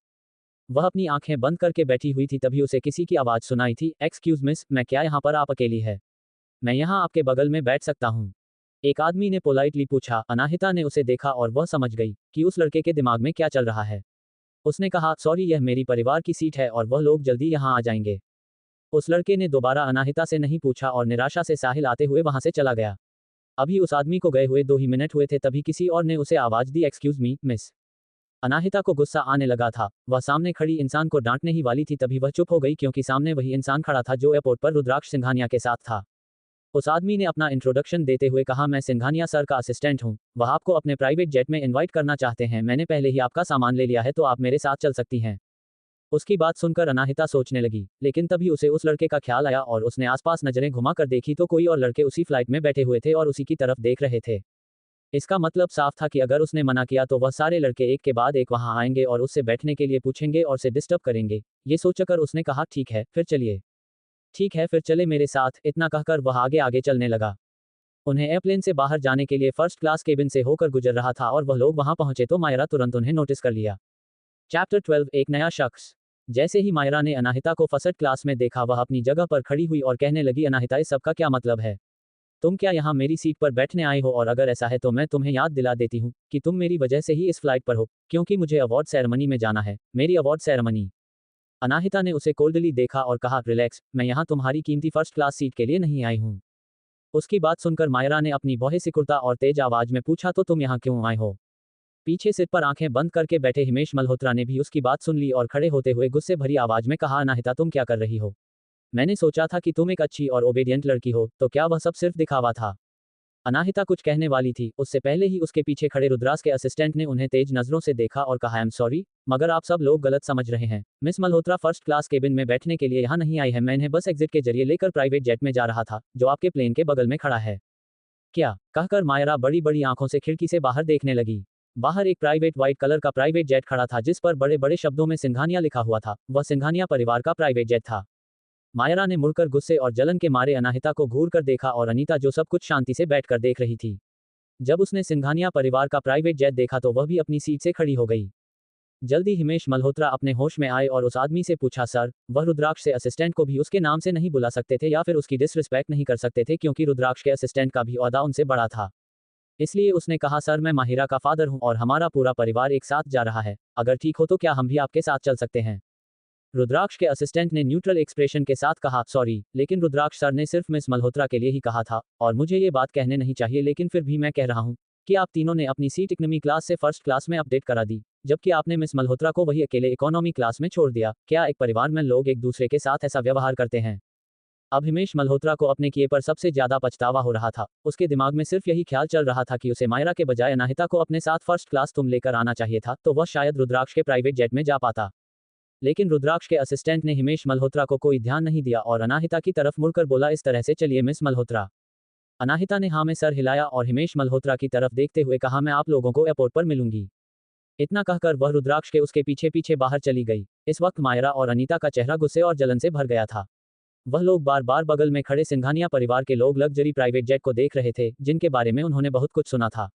वह अपनी आंखें बंद करके बैठी हुई थी, तभी उसे किसी की आवाज सुनाई थी, एक्सक्यूज मिस, मैं क्या यहाँ पर आप अकेली है? मैं यहाँ आपके बगल में बैठ सकता हूँ? एक आदमी ने पोलाइटली पूछा। अनाहिता ने उसे देखा और वह समझ गई कि उस लड़के के दिमाग में क्या चल रहा है। उसने कहा, सॉरी, यह मेरी परिवार की सीट है और वह लोग जल्दी यहाँ आ जाएंगे। उस लड़के ने दोबारा अनाहिता से नहीं पूछा और निराशा से साहिल आते हुए वहां से चला गया। अभी उस आदमी को गए हुए 2 ही मिनट हुए थे, तभी किसी और ने उसे आवाज दी, एक्सक्यूज मी मिस। अनाहिता को गुस्सा आने लगा था। वह सामने खड़ी इंसान को डांटने ही वाली थी, तभी वह चुप हो गई, क्योंकि सामने वही इंसान खड़ा था जो एयरपोर्ट पर रुद्राक्ष सिंघानिया के साथ था। उस आदमी ने अपना इंट्रोडक्शन देते हुए कहा, मैं सिंघानिया सर का असिस्टेंट हूँ, वह आपको अपने प्राइवेट जेट में इनवाइट करना चाहते हैं, मैंने पहले ही आपका सामान ले लिया है तो आप मेरे साथ चल सकती हैं। उसकी बात सुनकर अनाहिता सोचने लगी, लेकिन तभी उसे उस लड़के का ख्याल आया और उसने आसपास नजरें घुमाकर देखी तो कोई और लड़के उसी फ्लाइट में बैठे हुए थे और उसी की तरफ देख रहे थे। इसका मतलब साफ था कि अगर उसने मना किया तो वह सारे लड़के एक के बाद एक वहां आएंगे और उससे बैठने के लिए पूछेंगे और उसे डिस्टर्ब करेंगे। ये सोचकर उसने कहा, ठीक है फिर चलिए। ठीक है फिर चले मेरे साथ, इतना कहकर वह आगे आगे चलने लगा। उन्हें एयरप्लेन से बाहर जाने के लिए फर्स्ट क्लास केबिन से होकर गुजर रहा था और वह लोग वहां पहुंचे तो मायरा तुरंत उन्हें नोटिस कर लिया। चैप्टर 12 एक नया शख्स। जैसे ही मायरा ने अनाहिता को फर्स्ट क्लास में देखा, वह अपनी जगह पर खड़ी हुई और कहने लगी, अनाहिता, इस सब का क्या मतलब है? तुम क्या यहाँ मेरी सीट पर बैठने आए हो? और अगर ऐसा है तो मैं तुम्हें याद दिला देती हूँ कि तुम मेरी वजह से ही इस फ्लाइट पर हो, क्योंकि मुझे अवार्ड सेरेमनी में जाना है, मेरी अवार्ड सेरेमनी। अनाहिता ने उसे कोल्डली देखा और कहा, रिलैक्स, मैं यहाँ तुम्हारी कीमती फर्स्ट क्लास सीट के लिए नहीं आई हूँ। उसकी बात सुनकर मायरा ने अपनी बहु सिकुड़ता और तेज आवाज में पूछा, तो तुम यहाँ क्यों आए हो? पीछे सिर पर आंखें बंद करके बैठे हिमेश मल्होत्रा ने भी उसकी बात सुन ली और खड़े होते हुए गुस्से भरी आवाज में कहा, अनाहिता तुम क्या कर रही हो? मैंने सोचा था कि तुम एक अच्छी और ओबेडिएंट लड़की हो, तो क्या वह सब सिर्फ दिखावा था? अनाहिता कुछ कहने वाली थी, उससे पहले ही उसके पीछे खड़े रुद्रास के असिस्टेंट ने उन्हें तेज नजरों से देखा और कहा, आई एम सॉरी, मगर आप सब लोग गलत समझ रहे हैं। Miss Malhotra first class cabin में बैठने के लिए यहाँ नहीं आई है, मैं इन्हें बस एग्जिट के जरिए लेकर प्राइवेट जेट में जा रहा था, जो आपके प्लेन के बगल में खड़ा है। क्या? कहकर मायरा बड़ी बड़ी आंखों से खिड़की से बाहर देखने लगी। बाहर एक प्राइवेट व्हाइट कलर का प्राइवेट जेट खड़ा था जिस पर बड़े बड़े शब्दों में सिंघानिया लिखा हुआ था। वह सिंघानिया परिवार का प्राइवेट जेट था। मायरा ने मुड़कर गुस्से और जलन के मारे अनाहिता को घूर कर देखा और अनीता जो सब कुछ शांति से बैठकर देख रही थी। जब उसने सिंघानिया परिवार का प्राइवेट जेट देखा तो वह भी अपनी सीट से खड़ी हो गई। जल्दी हिमेश मल्होत्रा अपने होश में आए और उस आदमी से पूछा, सर, वह रुद्राक्ष से असिस्टेंट को भी उसके नाम से नहीं बुला सकते थे या फिर उसकी डिसरिस्पेक्ट नहीं कर सकते थे, क्योंकि रुद्राक्ष के असिस्टेंट का भी ओहदा उनसे बड़ा था। इसलिए उसने कहा, सर, मैं माहिरा का फादर हूं और हमारा पूरा परिवार एक साथ जा रहा है, अगर ठीक हो तो क्या हम भी आपके साथ चल सकते हैं? रुद्राक्ष के असिस्टेंट ने न्यूट्रल एक्सप्रेशन के साथ कहा, सॉरी, लेकिन रुद्राक्ष सर ने सिर्फ मिस मल्होत्रा के लिए ही कहा था और मुझे ये बात कहने नहीं चाहिए, लेकिन फिर भी मैं कह रहा हूँ कि आप तीनों ने अपनी सीट इकोनॉमी क्लास से फर्स्ट क्लास में अपडेट करा दी, जबकि आपने मिस मल्होत्रा को वही अकेले इकोनॉमी क्लास में छोड़ दिया। क्या एक परिवार में लोग एक दूसरे के साथ ऐसा व्यवहार करते हैं? अब हिमेश मल्होत्रा को अपने किए पर सबसे ज्यादा पछतावा हो रहा था। उसके दिमाग में सिर्फ यही ख्याल चल रहा था कि उसे मायरा के बजाय अनाहिता को अपने साथ फर्स्ट क्लास तुम लेकर आना चाहिए था, तो वह शायद रुद्राक्ष के प्राइवेट जेट में जा पाता। लेकिन रुद्राक्ष के असिस्टेंट ने हिमेश मल्होत्रा को कोई ध्यान नहीं दिया और अनाहिता की तरफ मुड़कर बोला, इस तरह से चलिए मिस मल्होत्रा। अनाहिता ने हाँ में सर हिलाया और हिमेश मल्होत्रा की तरफ देखते हुए कहा, मैं आप लोगों को एयरपोर्ट पर मिलूंगी। इतना कहकर वह रुद्राक्ष के उसके पीछे पीछे बाहर चली गई। इस वक्त मायरा और अनीता का चेहरा गुस्से और जलन से भर गया था। वह लोग बार बार बगल में खड़े सिंघानिया परिवार के लोग लग्जरी प्राइवेट जेट को देख रहे थे, जिनके बारे में उन्होंने बहुत कुछ सुना था।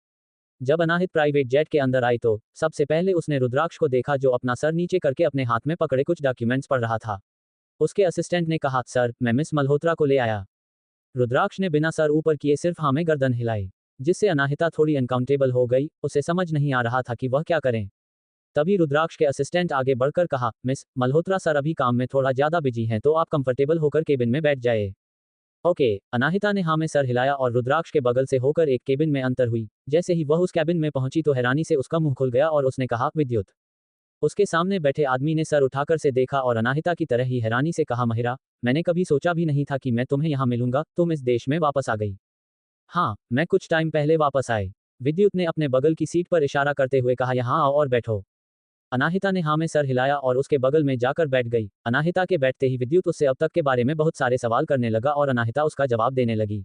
जब अनाहित प्राइवेट जेट के अंदर आई तो सबसे पहले उसने रुद्राक्ष को देखा, जो अपना सर नीचे करके अपने हाथ में पकड़े कुछ डॉक्यूमेंट्स पढ़ रहा था। उसके असिस्टेंट ने कहा, सर, मैं मिस मल्होत्रा को ले आया। रुद्राक्ष ने बिना सर ऊपर किए सिर्फ हाँ में गर्दन हिलाई, जिससे अनाहिता थोड़ी अनकाउंटेबल हो गई। उसे समझ नहीं आ रहा था कि वह क्या करें। तभी रुद्राक्ष के असिस्टेंट आगे बढ़कर कहा, मिस मल्होत्रा सर अभी काम में थोड़ा ज्यादा बिजी हैं, तो आप कंफर्टेबल होकर केबिन में बैठ जाए। ओके। अनाहिता ने हाँ में सर हिलाया और रुद्राक्ष के बगल से होकर एक केबिन में अंतर हुई। जैसे ही वह उस कैबिन में पहुंची तो हैरानी से उसका मुंह खुल गया और उसने कहा, विद्युत। उसके सामने बैठे आदमी ने सर उठाकर से देखा और अनाहिता की तरह ही हैरानी से कहा, महिरा, मैंने कभी सोचा भी नहीं था कि मैं तुम्हें यहाँ मिलूंगा। तुम इस देश में वापस आ गई? हाँ, मैं कुछ टाइम पहले वापस आए। विद्युत ने अपने बगल की सीट पर इशारा करते हुए कहा, यहाँ आओ और बैठो। अनाहिता ने हाँ में सर हिलाया और उसके बगल में जाकर बैठ गई। अनाहिता के बैठते ही विद्युत उससे अब तक के बारे में बहुत सारे सवाल करने लगा और अनाहिता उसका जवाब देने लगी।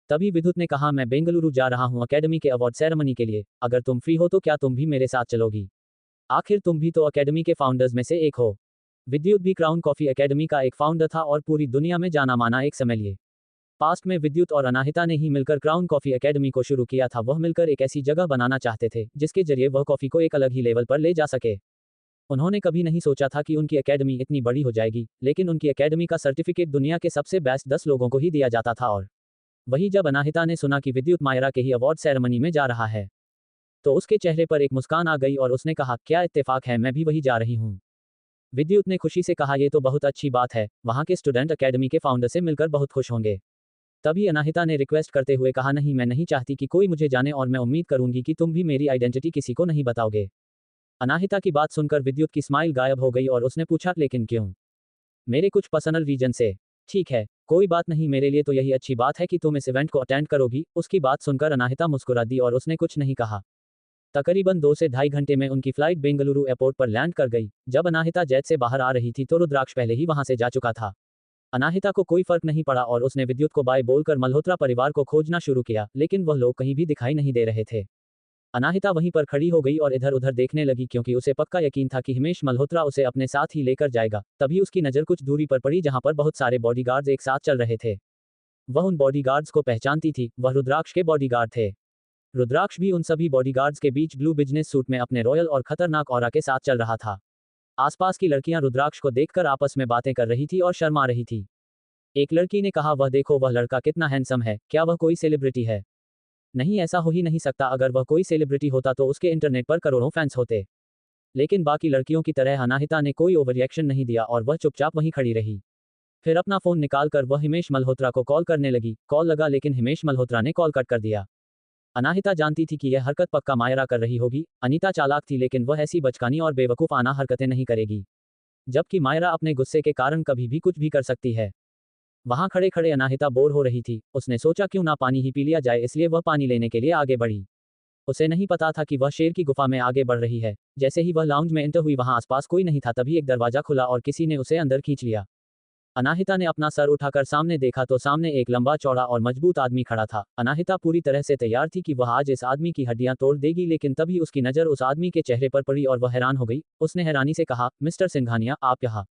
तभी विद्युत ने कहा, मैं बेंगलुरु जा रहा हूँ अकेडमी के अवार्ड सेरेमनी के लिए। अगर तुम फ्री हो तो क्या तुम भी मेरे साथ चलोगी? आखिर तुम भी तो अकेडमी के फाउंडर्स में से एक हो। विद्युत भी क्राउन कॉफी अकेडमी का एक फाउंडर था और पूरी दुनिया में जाना माना एक समैलिए। पास्ट में विद्युत और अनाहिता ने ही मिलकर क्राउन कॉफी अकेडमी को शुरू किया था। वह मिलकर एक ऐसी जगह बनाना चाहते थे जिसके जरिए वह कॉफी को एक अलग ही लेवल पर ले जा सके। उन्होंने कभी नहीं सोचा था कि उनकी एकेडमी इतनी बड़ी हो जाएगी, लेकिन उनकी एकेडमी का सर्टिफिकेट दुनिया के सबसे बेस्ट 10 लोगों को ही दिया जाता था। और वही जब अनाहिता ने सुना कि विद्युत मायरा के ही अवार्ड सेरेमनी में जा रहा है, तो उसके चेहरे पर एक मुस्कान आ गई और उसने कहा, क्या इत्तेफाक है, मैं भी वही जा रही हूँ। विद्युत ने खुशी से कहा, ये तो बहुत अच्छी बात है, वहाँ के स्टूडेंट एकेडमी के फाउंडर से मिलकर बहुत खुश होंगे। तभी अनाहिता ने रिक्वेस्ट करते हुए कहा, नहीं, मैं नहीं चाहती कि कोई मुझे जाने और मैं उम्मीद करूंगी कि तुम भी मेरी आइडेंटिटी किसी को नहीं बताओगे। अनाहिता की बात सुनकर विद्युत की स्माइल गायब हो गई और उसने पूछा, लेकिन क्यों? मेरे कुछ पर्सनल रीजन से। ठीक है, कोई बात नहीं, मेरे लिए तो यही अच्छी बात है कि तुम इस इवेंट को अटेंड करोगी। उसकी बात सुनकर अनाहिता मुस्कुरा दी और उसने कुछ नहीं कहा। तकरीबन 2 से ढाई घंटे में उनकी फ्लाइट बेंगलुरु एयरपोर्ट पर लैंड कर गई। जब अनाहिता जेट से बाहर आ रही थी तो रुद्राक्ष पहले ही वहां से जा चुका था। अनाहिता को कोई फर्क नहीं पड़ा और उसने विद्युत को बाय बोलकर मल्होत्रा परिवार को खोजना शुरू किया, लेकिन वह लोग कहीं भी दिखाई नहीं दे रहे थे। अनाहिता वहीं पर खड़ी हो गई और इधर उधर देखने लगी, क्योंकि उसे पक्का यकीन था कि हिमेश मल्होत्रा उसे अपने साथ ही लेकर जाएगा। तभी उसकी नज़र कुछ दूरी पर पड़ी जहां पर बहुत सारे बॉडीगार्ड्स एक साथ चल रहे थे। वह उन बॉडीगार्ड्स को पहचानती थी, वह रुद्राक्ष के बॉडीगार्ड थे। रुद्राक्ष भी उन सभी बॉडीगार्ड्स के बीच ब्लू बिजनेस सूट में अपने रॉयल और खतरनाक ऑरा के साथ चल रहा था। आसपास की लड़कियां रुद्राक्ष को देखकर आपस में बातें कर रही थी और शर्मा रही थी। एक लड़की ने कहा, वह देखो, वह लड़का कितना हैंडसम है, क्या वह कोई सेलिब्रिटी है? नहीं, ऐसा हो ही नहीं सकता, अगर वह कोई सेलिब्रिटी होता तो उसके इंटरनेट पर करोड़ों फैंस होते। लेकिन बाकी लड़कियों की तरह अनाहिता ने कोई ओवर रिएक्शन नहीं दिया और वह चुपचाप वहीं खड़ी रही। फिर अपना फोन निकालकर वह हिमेश मल्होत्रा को कॉल करने लगी। कॉल लगा लेकिन हिमेश मल्होत्रा ने कॉल कट कर दिया। अनाहिता जानती थी कि यह हरकत पक्का मायरा कर रही होगी। अनीता चालाक थी लेकिन वह ऐसी बचकानी और बेवकूफ़ाना हरकतें नहीं करेगी। जबकि मायरा अपने गुस्से के कारण कभी भी कुछ भी कर सकती है। वहां खड़े खड़े अनाहिता बोर हो रही थी। उसने सोचा क्यों ना पानी ही पी लिया जाए, इसलिए वह पानी लेने के लिए आगे बढ़ी। उसे नहीं पता था कि वह शेर की गुफा में आगे बढ़ रही है। जैसे ही वह लाउंज में एंटर हुई वहां आसपास कोई नहीं था, तभी एक दरवाजा खुला और किसी ने उसे अंदर खींच लिया। अनाहिता ने अपना सर उठाकर सामने देखा तो सामने एक लंबा चौड़ा और मजबूत आदमी खड़ा था। अनाहिता पूरी तरह से तैयार थी कि वह आज इस आदमी की हड्डियां तोड़ देगी, लेकिन तभी उसकी नज़र उस आदमी के चेहरे पर पड़ी और वह हैरान हो गई। उसने हैरानी से कहा, मिस्टर सिंघानिया, आप यहाँ।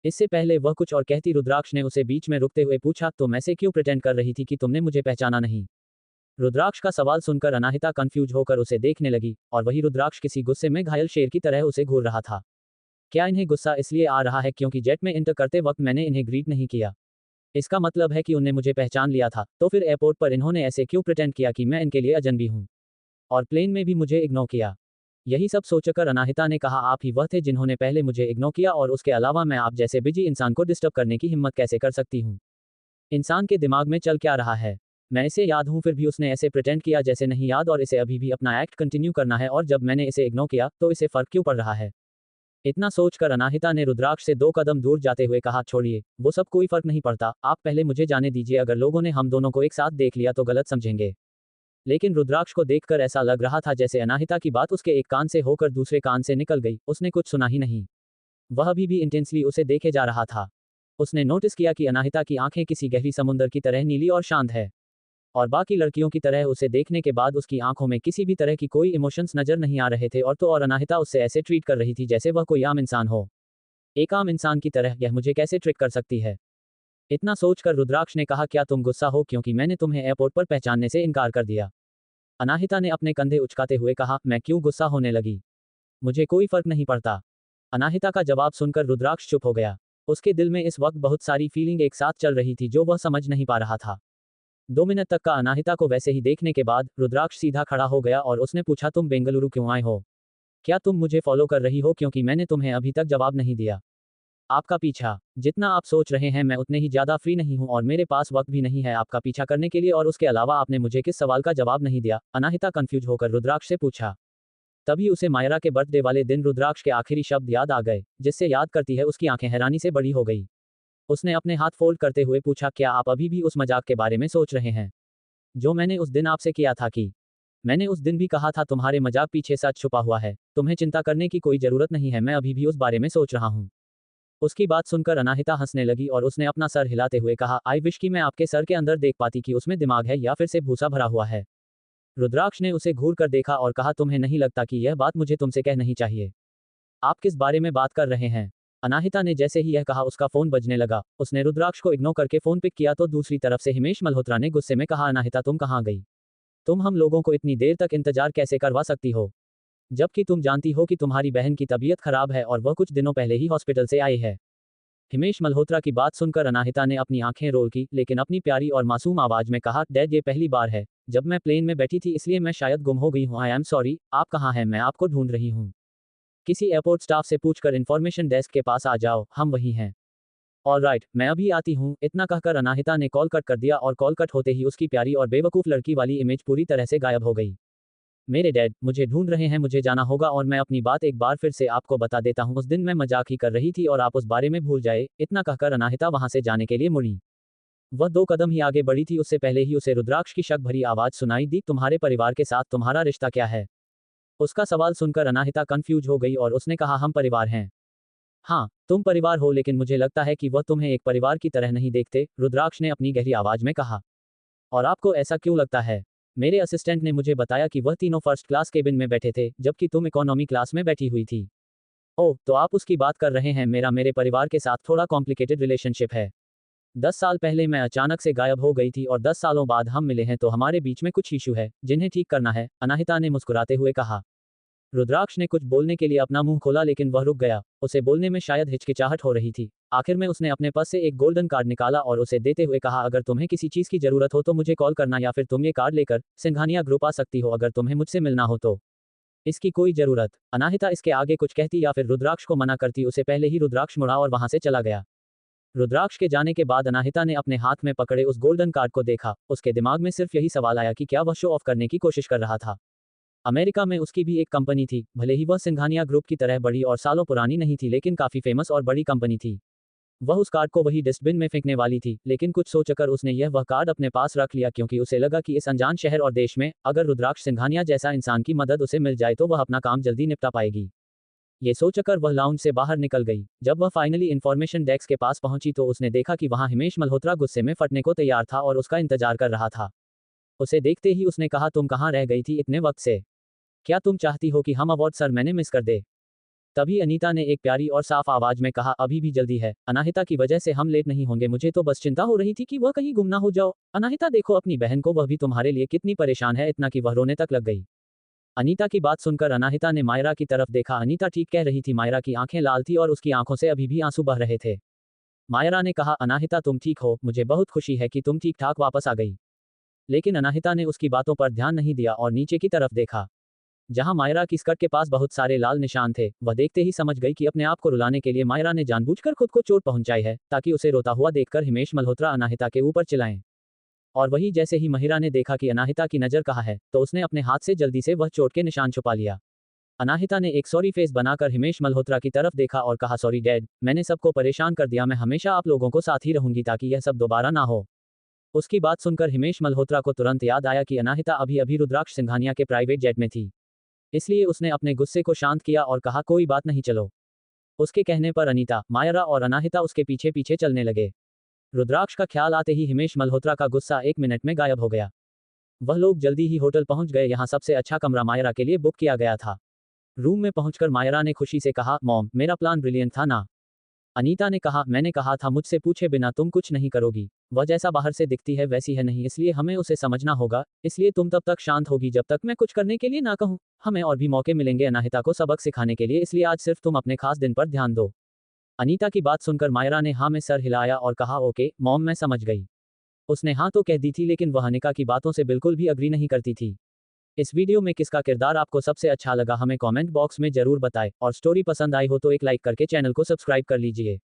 इससे पहले वह कुछ और कहती, रुद्राक्ष ने उसे बीच में रुकते हुए पूछा, तुम ऐसे क्यों प्रिटेंड कर रही थी कि तुमने मुझे पहचाना नहीं? रुद्राक्ष का सवाल सुनकर अनाहिता कंफ्यूज होकर उसे देखने लगी, और वही रुद्राक्ष किसी गुस्से में घायल शेर की तरह उसे घूर रहा था। क्या इन्हें गुस्सा इसलिए आ रहा है क्योंकि जेट में एंटर करते वक्त मैंने इन्हें ग्रीट नहीं किया? इसका मतलब है कि उन्हें मुझे पहचान लिया था। तो फिर एयरपोर्ट पर इन्होंने ऐसे क्यों प्रिटेंड किया कि मैं इनके लिए अजनबी हूँ? और प्लेन में भी मुझे इग्नोर किया। यही सब सोचकर अनाहिता ने कहा, आप ही वह थे जिन्होंने पहले मुझे इग्नोर किया, और उसके अलावा मैं आप जैसे बिजी इंसान को डिस्टर्ब करने की हिम्मत कैसे कर सकती हूँ? इंसान के दिमाग में चल क्या रहा है? मैं इसे याद हूँ फिर भी उसने ऐसे प्रिटेंड किया जैसे नहीं याद, और इसे अभी भी अपना एक्ट कंटिन्यू करना है, और जब मैंने इसे इग्नोर किया तो इसे फर्क क्यों पड़ रहा है? इतना सोचकर अनाहिता ने रुद्राक्ष से 2 कदम दूर जाते हुए कहा, छोड़िए, वो सब कोई फर्क नहीं पड़ता, आप पहले मुझे जाने दीजिए। अगर लोगों ने हम दोनों को एक साथ देख लिया तो गलत समझेंगे। लेकिन रुद्राक्ष को देखकर ऐसा लग रहा था जैसे अनाहिता की बात उसके एक कान से होकर दूसरे कान से निकल गई। उसने कुछ सुना ही नहीं। वह अभी भी इंटेंसली उसे देखे जा रहा था। उसने नोटिस किया कि अनाहिता की आंखें किसी गहरी समुद्र की तरह नीली और शांत है, और बाकी लड़कियों की तरह उसे देखने के बाद उसकी आंखों में किसी भी तरह की कोई इमोशंस नजर नहीं आ रहे थे। और तो और अनाहिता उससे ऐसे ट्रीट कर रही थी जैसे वह कोई आम इंसान हो। एक आम इंसान की तरह यह मुझे कैसे ट्रिक कर सकती है? इतना सोचकर रुद्राक्ष ने कहा, क्या तुम गुस्सा हो क्योंकि मैंने तुम्हें एयरपोर्ट पर पहचानने से इनकार कर दिया? अनाहिता ने अपने कंधे उचकाते हुए कहा, मैं क्यों गुस्सा होने लगी? मुझे कोई फर्क नहीं पड़ता। अनाहिता का जवाब सुनकर रुद्राक्ष चुप हो गया। उसके दिल में इस वक्त बहुत सारी फीलिंग एक साथ चल रही थी जो वह समझ नहीं पा रहा था। 2 मिनट तक का अनाहिता को वैसे ही देखने के बाद रुद्राक्ष सीधा खड़ा हो गया और उसने पूछा, तुम बेंगलुरु क्यों आए हो? क्या तुम मुझे फॉलो कर रही हो क्योंकि मैंने तुम्हें अभी तक जवाब नहीं दिया? आपका पीछा, जितना आप सोच रहे हैं मैं उतने ही ज्यादा फ्री नहीं हूं, और मेरे पास वक्त भी नहीं है आपका पीछा करने के लिए, और उसके अलावा आपने मुझे किस सवाल का जवाब नहीं दिया? अनाहिता कंफ्यूज होकर रुद्राक्ष से पूछा। तभी उसे मायरा के बर्थडे वाले दिन रुद्राक्ष के आखिरी शब्द याद आ गए, जिससे याद करती है उसकी आंखें हैरानी से बड़ी हो गई। उसने अपने हाथ फोल्ड करते हुए पूछा, क्या आप अभी भी उस मजाक के बारे में सोच रहे हैं जो मैंने उस दिन आपसे किया था? कि मैंने उस दिन भी कहा था तुम्हारे मजाक पीछे सच छुपा हुआ है, तुम्हें चिंता करने की कोई जरूरत नहीं है, मैं अभी भी उस बारे में सोच रहा हूँ। उसकी बात सुनकर अनाहिता हंसने लगी और उसने अपना सर हिलाते हुए कहा, आई विश कि मैं आपके सर के अंदर देख पाती कि उसमें दिमाग है या फिर से भूसा भरा हुआ है। रुद्राक्ष ने उसे घूर कर देखा और कहा, तुम्हें नहीं लगता कि यह बात मुझे तुमसे कह नहीं चाहिए? आप किस बारे में बात कर रहे हैं? अनाहिता ने जैसे ही यह कहा उसका फोन बजने लगा। उसने रुद्राक्ष को इग्नोर करके फोन पिक किया तो दूसरी तरफ से हिमेश मल्होत्रा ने गुस्से में कहा, अनाहिता तुम कहाँ गई? तुम हम लोगों को इतनी देर तक इंतजार कैसे करवा सकती हो, जबकि तुम जानती हो कि तुम्हारी बहन की तबीयत खराब है और वह कुछ दिनों पहले ही हॉस्पिटल से आई है। हिमेश मल्होत्रा की बात सुनकर अनाहिता ने अपनी आंखें रोल की, लेकिन अपनी प्यारी और मासूम आवाज में कहा, डैड ये पहली बार है जब मैं प्लेन में बैठी थी, इसलिए मैं शायद गुम हो गई हूँ। आई एम सॉरी, आप कहाँ हैं? मैं आपको ढूंढ रही हूँ। किसी एयरपोर्ट स्टाफ से पूछकर इन्फॉर्मेशन डेस्क के पास आ जाओ, हम वही हैं। ऑलराइट, मैं अभी आती हूँ। इतना कहकर अनाहिता ने कॉल कट कर दिया, और कॉल कट होते ही उसकी प्यारी और बेवकूफ लड़की वाली इमेज पूरी तरह से गायब हो गई। मेरे डैड मुझे ढूंढ रहे हैं, मुझे जाना होगा, और मैं अपनी बात एक बार फिर से आपको बता देता हूँ, उस दिन मैं मजाक ही कर रही थी और आप उस बारे में भूल जाए। इतना कहकर अनाहिता वहां से जाने के लिए मुड़ी। वह 2 कदम ही आगे बढ़ी थी, उससे पहले ही उसे रुद्राक्ष की शक भरी आवाज सुनाई दी, तुम्हारे परिवार के साथ तुम्हारा रिश्ता क्या है? उसका सवाल सुनकर अनाहिता कंफ्यूज हो गई और उसने कहा, हम परिवार हैं। हाँ, तुम परिवार हो, लेकिन मुझे लगता है कि वह तुम्हें एक परिवार की तरह नहीं देखते, रुद्राक्ष ने अपनी गहरी आवाज में कहा। और आपको ऐसा क्यों लगता है? मेरे असिस्टेंट ने मुझे बताया कि वह तीनों फर्स्ट क्लास केबिन में बैठे थे, जबकि तुम इकोनॉमी क्लास में बैठी हुई थी। ओह, तो आप उसकी बात कर रहे हैं। मेरे परिवार के साथ थोड़ा कॉम्प्लिकेटेड रिलेशनशिप है। 10 साल पहले मैं अचानक से गायब हो गई थी और 10 सालों बाद हम मिले हैं, तो हमारे बीच में कुछ इशू है जिन्हें ठीक करना है, अनाहिता ने मुस्कुराते हुए कहा। रुद्राक्ष ने कुछ बोलने के लिए अपना मुंह खोला, लेकिन वह रुक गया। उसे बोलने में शायद हिचकिचाहट हो रही थी। आखिर में उसने अपने पास से एक गोल्डन कार्ड निकाला और उसे देते हुए कहा, अगर तुम्हें किसी चीज की जरूरत हो तो मुझे कॉल करना, या फिर तुम ये कार्ड लेकर सिंघानिया ग्रुप आ सकती हो अगर तुम्हें मुझसे मिलना हो तो। इसकी कोई जरूरत। अनाहिता इसके आगे कुछ कहती या फिर रुद्राक्ष को मना करती, उसे पहले ही रुद्राक्ष मुड़ा और वहां से चला गया। रुद्राक्ष के जाने के बाद अनाहिता ने अपने हाथ में पकड़े उस गोल्डन कार्ड को देखा। उसके दिमाग में सिर्फ यही सवाल आया कि क्या वह शो ऑफ करने की कोशिश कर रहा था। अमेरिका में उसकी भी एक कंपनी थी, भले ही वह सिंघानिया ग्रुप की तरह बड़ी और सालों पुरानी नहीं थी, लेकिन काफी फेमस और बड़ी कंपनी थी। वह उस कार्ड को वही डस्टबिन में फेंकने वाली थी, लेकिन कुछ सोचकर उसने वह कार्ड अपने पास रख लिया, क्योंकि उसे लगा कि इस अनजान शहर और देश में अगर रुद्राक्ष सिंघानिया जैसा इंसान की मदद उसे मिल जाए तो वह अपना काम जल्दी निपटा पाएगी। ये सोचकर वह लाउंज से बाहर निकल गई। जब वह फाइनली इंफॉर्मेशन डेस्क के पास पहुंची तो उसने देखा कि वहां हिमेश मल्होत्रा गुस्से में फटने को तैयार था और उसका इंतजार कर रहा था। उसे देखते ही उसने कहा, तुम कहाँ रह गई थी इतने वक्त से? क्या तुम चाहती हो कि हम अवार्ड सेरेमनी मिस कर दे? तभी अनीता ने एक प्यारी और साफ आवाज में कहा, अभी भी जल्दी है, अनाहिता की वजह से हम लेट नहीं होंगे, मुझे तो बस चिंता हो रही थी कि वह कहीं गुम ना हो जाओ। अनाहिता देखो अपनी बहन को, वह भी तुम्हारे लिए कितनी परेशान है, इतना कि वह रोने तक लग गई। अनीता की बात सुनकर अनाहिता ने मायरा की तरफ देखा। अनीता ठीक कह रही थी, मायरा की आंखें लाल थी और उसकी आंखों से अभी भी आंसू बह रहे थे। मायरा ने कहा, अनाहिता तुम ठीक हो, मुझे बहुत खुशी है कि तुम ठीक ठाक वापस आ गई। लेकिन अनाहिता ने उसकी बातों पर ध्यान नहीं दिया और नीचे की तरफ देखा, जहां मायरा की स्कर्ट के पास बहुत सारे लाल निशान थे। वह देखते ही समझ गई कि अपने आप को रुलाने के लिए मायरा ने जानबूझकर खुद को चोट पहुंचाई है, ताकि उसे रोता हुआ देखकर हिमेश मल्होत्रा अनाहिता के ऊपर चिल्लाएं। और वही जैसे ही महिरा ने देखा कि अनाहिता की नजर कहाँ है, तो उसने अपने हाथ से जल्दी से वह चोट के निशान छुपा लिया। अनाहिता ने एक सॉरी फेस बनाकर हिमेश मल्होत्रा की तरफ देखा और कहा, सॉरी डैड, मैंने सबको परेशान कर दिया, मैं हमेशा आप लोगों को साथ ही रहूंगी ताकि यह सब दोबारा ना हो। उसकी बात सुनकर हिमेश मल्होत्रा को तुरंत याद आया कि अनाहिता अभी अभी रुद्राक्ष सिंघानिया के प्राइवेट जेट में थी। इसलिए उसने अपने गुस्से को शांत किया और कहा, कोई बात नहीं, चलो। उसके कहने पर अनीता, मायरा और अनाहिता उसके पीछे पीछे चलने लगे। रुद्राक्ष का ख्याल आते ही हिमेश मल्होत्रा का गुस्सा 1 मिनट में गायब हो गया। वह लोग जल्दी ही होटल पहुंच गए। यहाँ सबसे अच्छा कमरा मायरा के लिए बुक किया गया था। रूम में पहुंचकर मायरा ने खुशी से कहा, मॉम, मेरा प्लान ब्रिलियंट था ना? अनीता ने कहा, मैंने कहा था मुझसे पूछे बिना तुम कुछ नहीं करोगी। वह जैसा बाहर से दिखती है वैसी है नहीं, इसलिए हमें उसे समझना होगा। इसलिए तुम तब तक शांत होगी जब तक मैं कुछ करने के लिए ना कहूं। हमें और भी मौके मिलेंगे अनाहिता को सबक सिखाने के लिए, इसलिए आज सिर्फ तुम अपने खास दिन पर ध्यान दो। अनीता की बात सुनकर मायरा ने हाँ में सर हिलाया और कहा, ओके मॉम, मैं समझ गई। उसने हाँ तो कह दी थी, लेकिन वह अनिका की बातों से बिल्कुल भी अग्री नहीं करती थी। इस वीडियो में किसका किरदार आपको सबसे अच्छा लगा हमें कमेंट बॉक्स में जरूर बताएं, और स्टोरी पसंद आई हो तो एक लाइक करके चैनल को सब्सक्राइब कर लीजिए।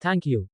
Thank you.